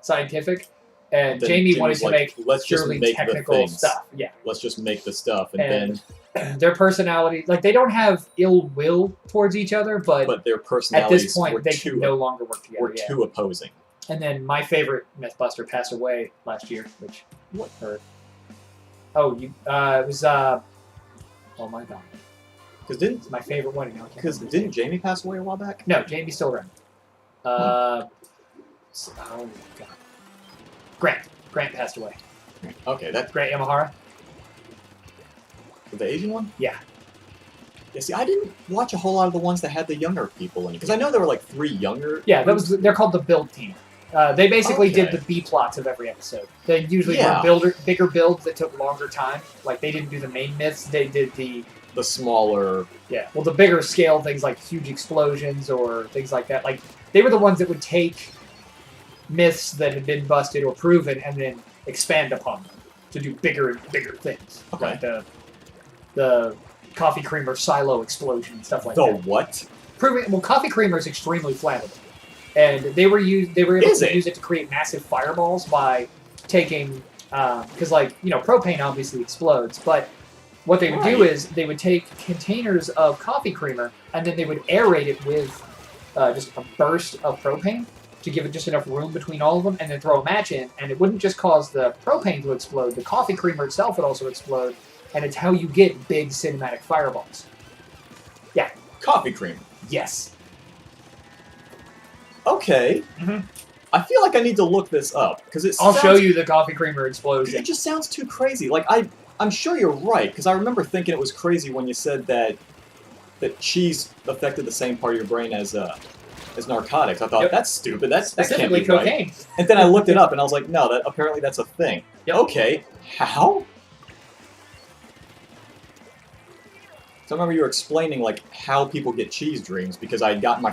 scientific. And Jamie wanted to make purely technical stuff. Yeah. Let's just make the stuff. And then... their personality... Like, they don't have ill will towards each other, but their personalities at this point, they can no longer work together. Were too opposing. And then my favorite Mythbuster passed away last year, which hurt. Oh, it was oh my god. Because it's my favorite one. Because didn't Jamie pass away a while back? No, Jamie's still around. Oh god. Grant passed away. Okay, that's Grant Yamahara. The Asian one? Yeah. Yeah, see, I didn't watch a whole lot of the ones that had the younger people in it, because I know there were like 3 younger. Yeah, they're called the build team. They basically did the B plots of every episode. They usually were bigger builds that took longer time. Like, they didn't do the main myths, they did the smaller... Yeah, well, the bigger scale things like huge explosions or things like that. Like, they were the ones that would take myths that had been busted or proven and then expand upon them to do bigger and bigger things. Okay. Like the coffee creamer silo explosion and stuff like that. The what? Well, coffee creamer is extremely flammable. And they were able to use it to create massive fireballs by taking, because propane obviously explodes, but what they would do is they would take containers of coffee creamer and then they would aerate it with just a burst of propane to give it just enough room between all of them and then throw a match in, and it wouldn't just cause the propane to explode, the coffee creamer itself would also explode, and it's how you get big cinematic fireballs. Yeah. Coffee creamer? Yes. Okay. Mm-hmm. I feel like I need to look this up because I'll show you the coffee creamer explosion. It just sounds too crazy. Like I'm sure you're right because I remember thinking it was crazy when you said that cheese affected the same part of your brain as narcotics. I thought that's stupid. That can't be cocaine. Right. And then I looked it up and I was like, no, apparently that's a thing. Yep. Okay, how? So I remember you were explaining like how people get cheese dreams because I got my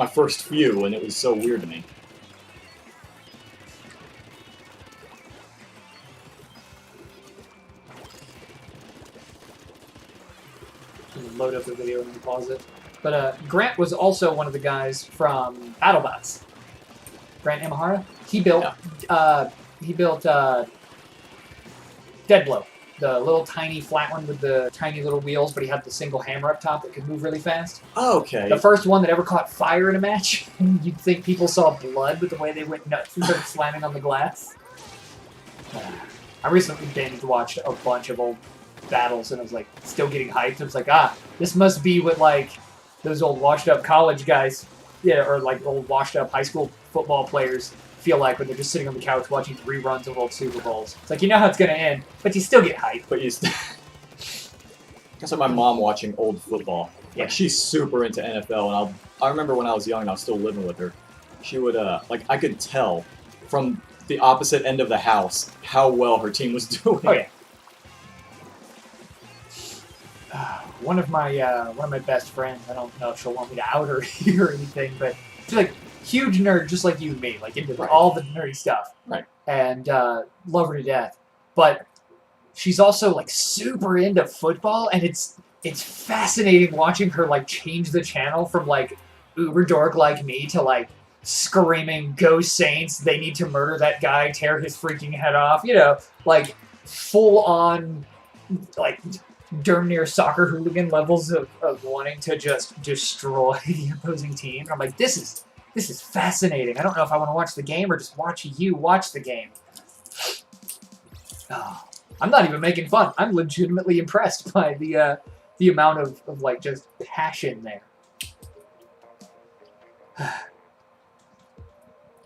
first few and it was so weird to me. Load up the video and then pause it. But Grant was also one of the guys from BattleBots. Grant Imahara. He built Deadblow. The little tiny flat one with the tiny little wheels, but he had the single hammer up top that could move really fast. Oh, okay. The first one that ever caught fire in a match. You'd think people saw blood with the way they went nuts and started slamming on the glass. I recently binge-watched a bunch of old battles, and I was like, still getting hyped. I was like, this must be what like those old washed-up college guys, or like old washed-up high school football players feel like when they're just sitting on the couch watching reruns of old Super Bowls. It's like, you know how it's going to end, but you still get hyped. But you still... That's like my mom watching old football. Yeah. Like, she's super into NFL, and I remember when I was young and I was still living with her, she would, I could tell from the opposite end of the house how well her team was doing. Oh, yeah. One of my best friends, I don't know if she'll want me to out her here or anything, but she's like, huge nerd, just like you and me, like into all the nerdy stuff. Right. And love her to death. But she's also like super into football, and it's fascinating watching her like change the channel from like uber dork like me to like screaming, "Go Saints! They need to murder that guy, tear his freaking head off!" Like full on like darn near soccer hooligan levels of wanting to just destroy the opposing team. And I'm like, this is fascinating. I don't know if I want to watch the game or just watch you watch the game. Oh, I'm not even making fun. I'm legitimately impressed by the amount of like just passion there.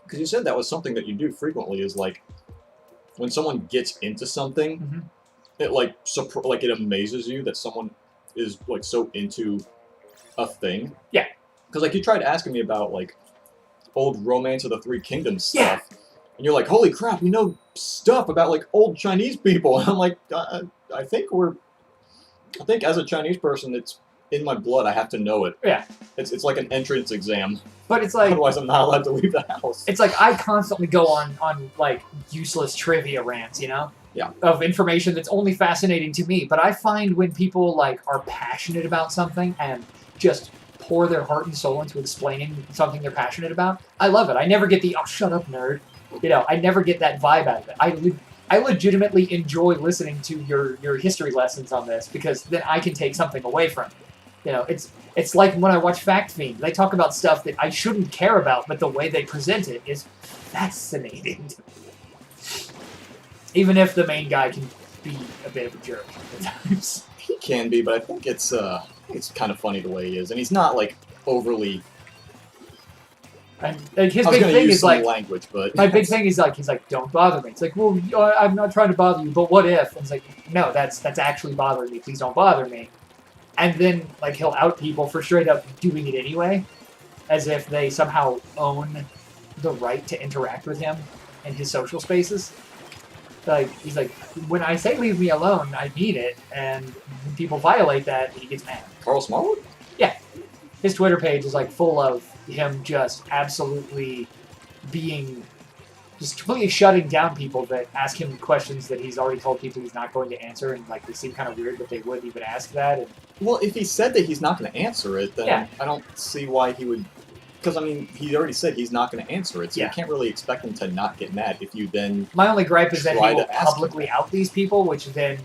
Because you said that was something that you do frequently is like when someone gets into something, it like it amazes you that someone is like so into a thing. Yeah. Because like you tried asking me about like old Romance of the Three Kingdoms stuff. And you're like, holy crap, you know stuff about, like, old Chinese people. And I'm like, I think as a Chinese person, it's in my blood. I have to know it. Yeah. It's like an entrance exam. But it's like... Otherwise, I'm not allowed to leave the house. It's like I constantly go on like, useless trivia rants, you know? Yeah. Of information that's only fascinating to me. But I find when people, like, are passionate about something and just pour their heart and soul into explaining something they're passionate about, I love it. I never get the, oh, shut up, nerd. You know, I never get that vibe out of it. I legitimately enjoy listening to your history lessons on this because then I can take something away from it. You know, it's like when I watch Fact Fiend. They talk about stuff that I shouldn't care about, but the way they present it is fascinating. Even if the main guy can be a bit of a jerk at times. He can be, but I think it's kind of funny the way he is, and he's not like overly. And his big thing is like language, but my big thing is like he's like, don't bother me. It's like, well, I'm not trying to bother you, but what if? And it's like, no, that's actually bothering me. Please don't bother me. And then like he'll out people for straight up doing it anyway, as if they somehow own the right to interact with him in his social spaces. Like he's like, when I say leave me alone, I mean it, and when people violate that, he gets mad. Carl Smallwood? Yeah, his Twitter page is like full of him just absolutely just completely shutting down people that ask him questions that he's already told people he's not going to answer, and like they seem kind of weird that they would even ask that. And well, if he said that he's not going to answer it, then yeah. I don't see why he would. Because I mean, he already said he's not going to answer it, so you can't really expect him to not get mad if you then. My only gripe is that he will ask publicly out these people, which then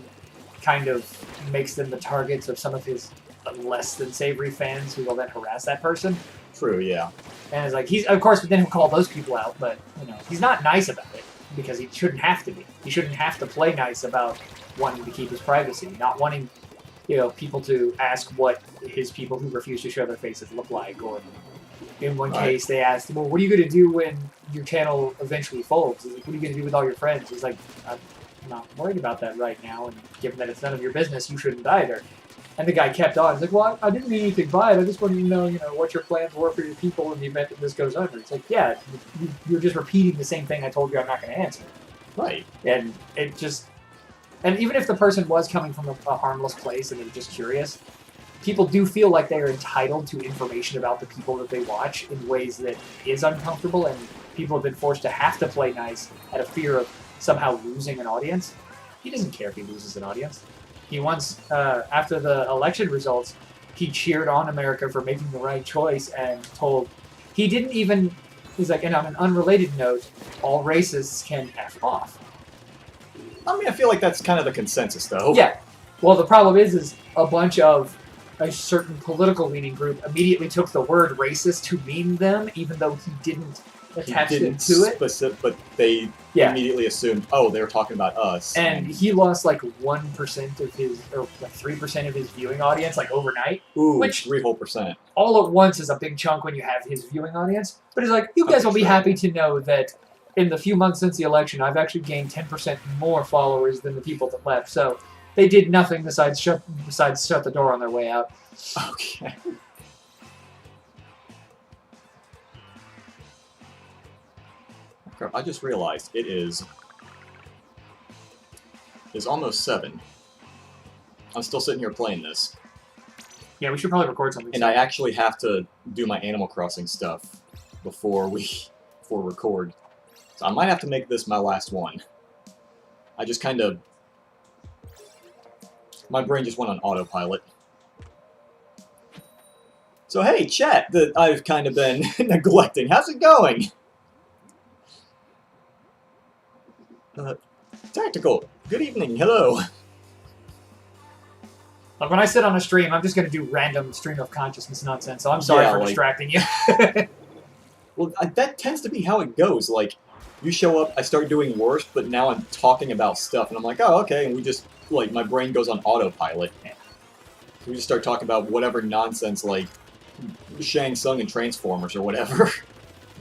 kind of makes them the targets of some of his less than savory fans who will then harass that person. True, yeah. And it's like of course, but then he'll call those people out. But you know, he's not nice about it because he shouldn't have to be. He shouldn't have to play nice about wanting to keep his privacy, not wanting, you know, people to ask what his people who refuse to show their faces look like. Or in one case, they asked, "Well, what are you going to do when your channel eventually folds? He's like, what are you going to do with all your friends?" He's like, "I'm not worried about that right now, and given that it's none of your business, you shouldn't either." And the guy kept on. He's like, well, I didn't mean anything by it. I just wanted to know, you know, what your plans were for your people in the event that this goes under. It's like, yeah, you're just repeating the same thing I told you I'm not going to answer. Right. And it just... And even if the person was coming from a harmless place and they're just curious, people do feel like they are entitled to information about the people that they watch in ways that is uncomfortable, and people have been forced to have to play nice out of fear of somehow losing an audience. He doesn't care if he loses an audience. He once, after the election results, he cheered on America for making the right choice and told... He didn't even... He's like, and on an unrelated note, all racists can F off. I mean, I feel like that's kind of the consensus, though. Yeah. Well, the problem is a bunch of a certain political leaning group immediately took the word racist to mean them, even though he didn't attach it to it. But they immediately assumed, oh, they were talking about us. And he lost like 1% of his, or like 3% of his viewing audience, like overnight. Ooh, which 3 whole percent. All at once is a big chunk when you have his viewing audience. But he's like, you guys will be happy to know that in the few months since the election, I've actually gained 10% more followers than the people that left. So they did nothing besides shut the door on their way out. Okay. Crap, I just realized it's almost 7. I'm still sitting here playing this. Yeah, we should probably record something. And I actually have to do my Animal Crossing stuff before record. So I might have to make this my last one. I just kind of... My brain just went on autopilot. So hey, chat that I've kind of been neglecting. How's it going? Tactical, good evening, hello. Like when I sit on a stream, I'm just going to do random stream of consciousness nonsense, so I'm sorry for distracting you. Well, that tends to be how it goes. Like, you show up, I start doing worse, but now I'm talking about stuff, and I'm like, oh, okay, and we just, like, my brain goes on autopilot. Yeah. So we just start talking about whatever nonsense, like Shang Tsung and Transformers or whatever.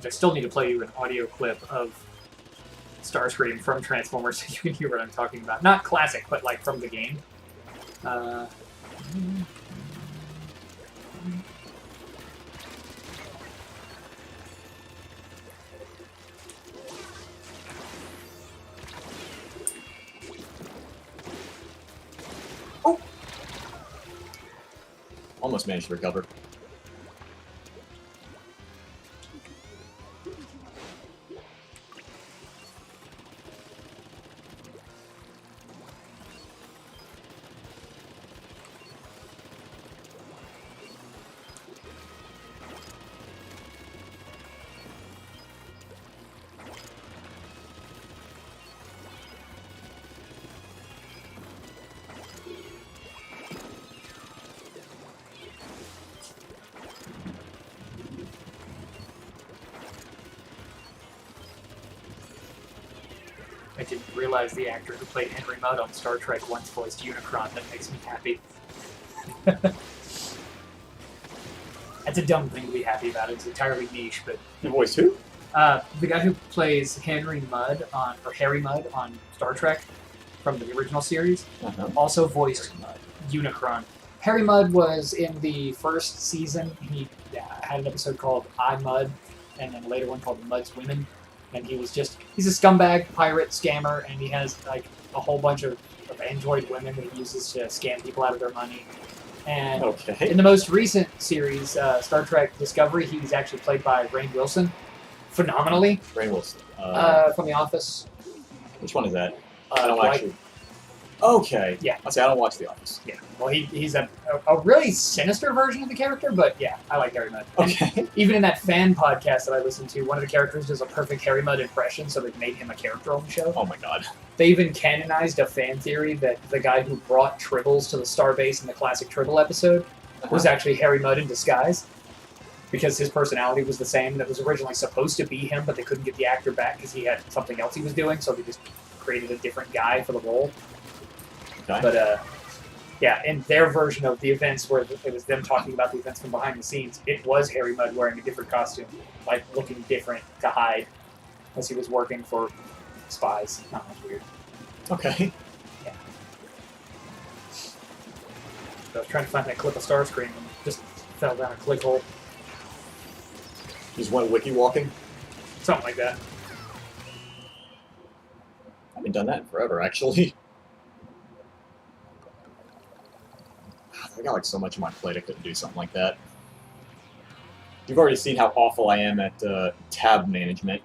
I still need to play you an audio clip of Starscream from Transformers so you can hear what I'm talking about. Not classic, but like from the game. almost managed to recover. I didn't realize the actor who played Henry Mudd on Star Trek once voiced Unicron. That makes me happy. That's a dumb thing to be happy about. It's entirely niche, but... You voiced who? The guy who plays Harry Mudd on Star Trek from the original series also voiced Unicron. Harry Mudd was in the first season. He had an episode called I, Mudd, and then a later one called Mudd's Women. And he's a scumbag, pirate, scammer, and he has like a whole bunch of android women that he uses to scam people out of their money. And in the most recent series, Star Trek Discovery, he was actually played by Rainn Wilson, phenomenally. Rainn Wilson. From The Office. Which one is that? I don't Dwight. actually... Okay. Yeah. I don't watch The Office. Yeah. Well, he's a really sinister version of the character, but yeah, I like Harry Mudd. Okay. Even in that fan podcast that I listened to, one of the characters does a perfect Harry Mudd impression, so they made him a character on the show. Oh my god. They even canonized a fan theory that the guy who brought Tribbles to the Starbase in the classic Tribble episode was actually Harry Mudd in disguise, because his personality was the same that was originally supposed to be him, but they couldn't get the actor back because he had something else he was doing, so they just created a different guy for the role. Okay. But, yeah, in their version of the events where it was them talking about the events from behind the scenes, it was Harry Mudd wearing a different costume, like looking different to hide, as he was working for spies. Not much weird. Okay. Yeah. So I was trying to find that clip of Starscream and just fell down a click hole. Just went wiki walking? Something like that. I haven't done that in forever, actually. I got like so much on my plate I couldn't do something like that. You've already seen how awful I am at tab management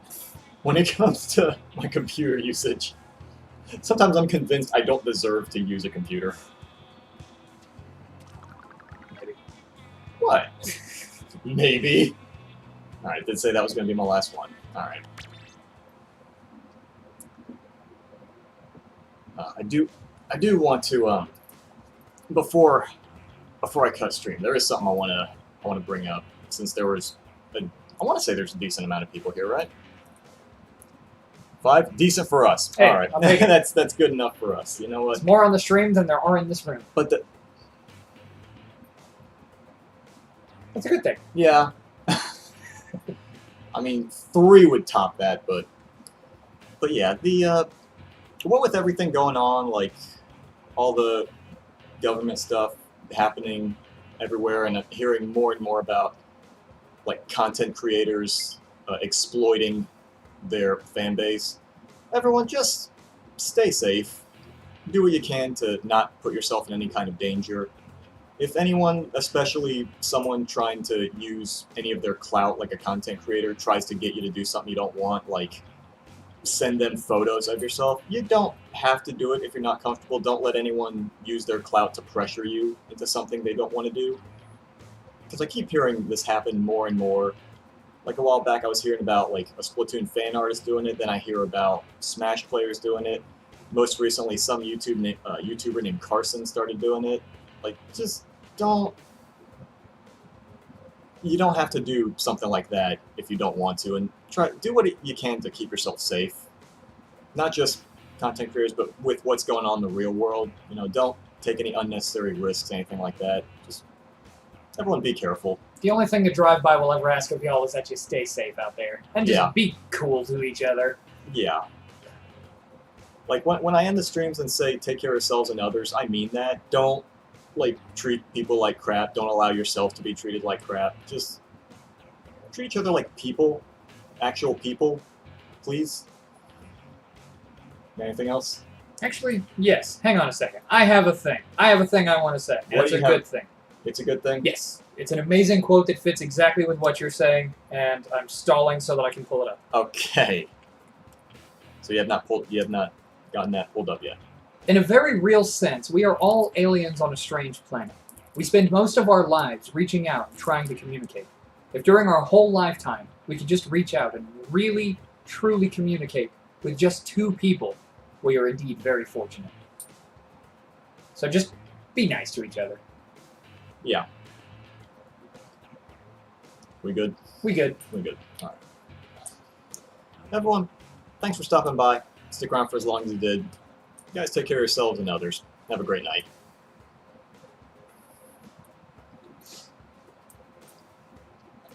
when it comes to my computer usage. Sometimes I'm convinced I don't deserve to use a computer. Maybe. What? Maybe. Alright, did say that was going to be my last one. Alright. I do want to, before I cut stream, there is something I want to bring up, since there was, I want to say there's a decent amount of people here, right? 5? Decent for us. Hey, all right, I'll take it. that's good enough for us. You know what? There's more on the stream than there are in this room. But That's a good thing. yeah. I mean, 3 would top that, but yeah, what with everything going on, like all the government stuff happening everywhere, and hearing more and more about like content creators exploiting their fan base. Everyone just stay safe. Do what you can to not put yourself in any kind of danger. If anyone, especially someone trying to use any of their clout, like a content creator, tries to get you to do something you don't want, like send them photos of yourself, you don't have to do it if you're not comfortable. Don't let anyone use their clout to pressure you into something they don't want to do. Because I keep hearing this happen more and more. Like a while back I was hearing about like a Splatoon fan artist doing it, then I hear about Smash players doing it. Most recently some YouTuber named Carson started doing it. Like, just don't... You don't have to do something like that if you don't want to, and do what you can to keep yourself safe. Not just content creators, but with what's going on in the real world. You know, don't take any unnecessary risks, anything like that. Just everyone be careful. The only thing a drive-by will ever ask of y'all is that you stay safe out there. And just be cool to each other. Yeah. Like, when I end the streams and say, take care of yourselves and others, I mean that. Don't, like, treat people like crap. Don't allow yourself to be treated like crap. Just treat each other like people. Actual people. Please. Anything else? Actually, yes. Hang on a second. I have a thing. I have a thing I want to say. It's a good thing. It's a good thing? Yes. It's an amazing quote that fits exactly with what you're saying, and I'm stalling so that I can pull it up. Okay. So you have not gotten that pulled up yet. In a very real sense, we are all aliens on a strange planet. We spend most of our lives reaching out and trying to communicate. If during our whole lifetime we could just reach out and really, truly communicate with just 2 people, we are indeed very fortunate. So just be nice to each other. Yeah. We good? We good. We good. All right. Everyone, thanks for stopping by. Stick around for as long as you did. You guys take care of yourselves and others. Have a great night.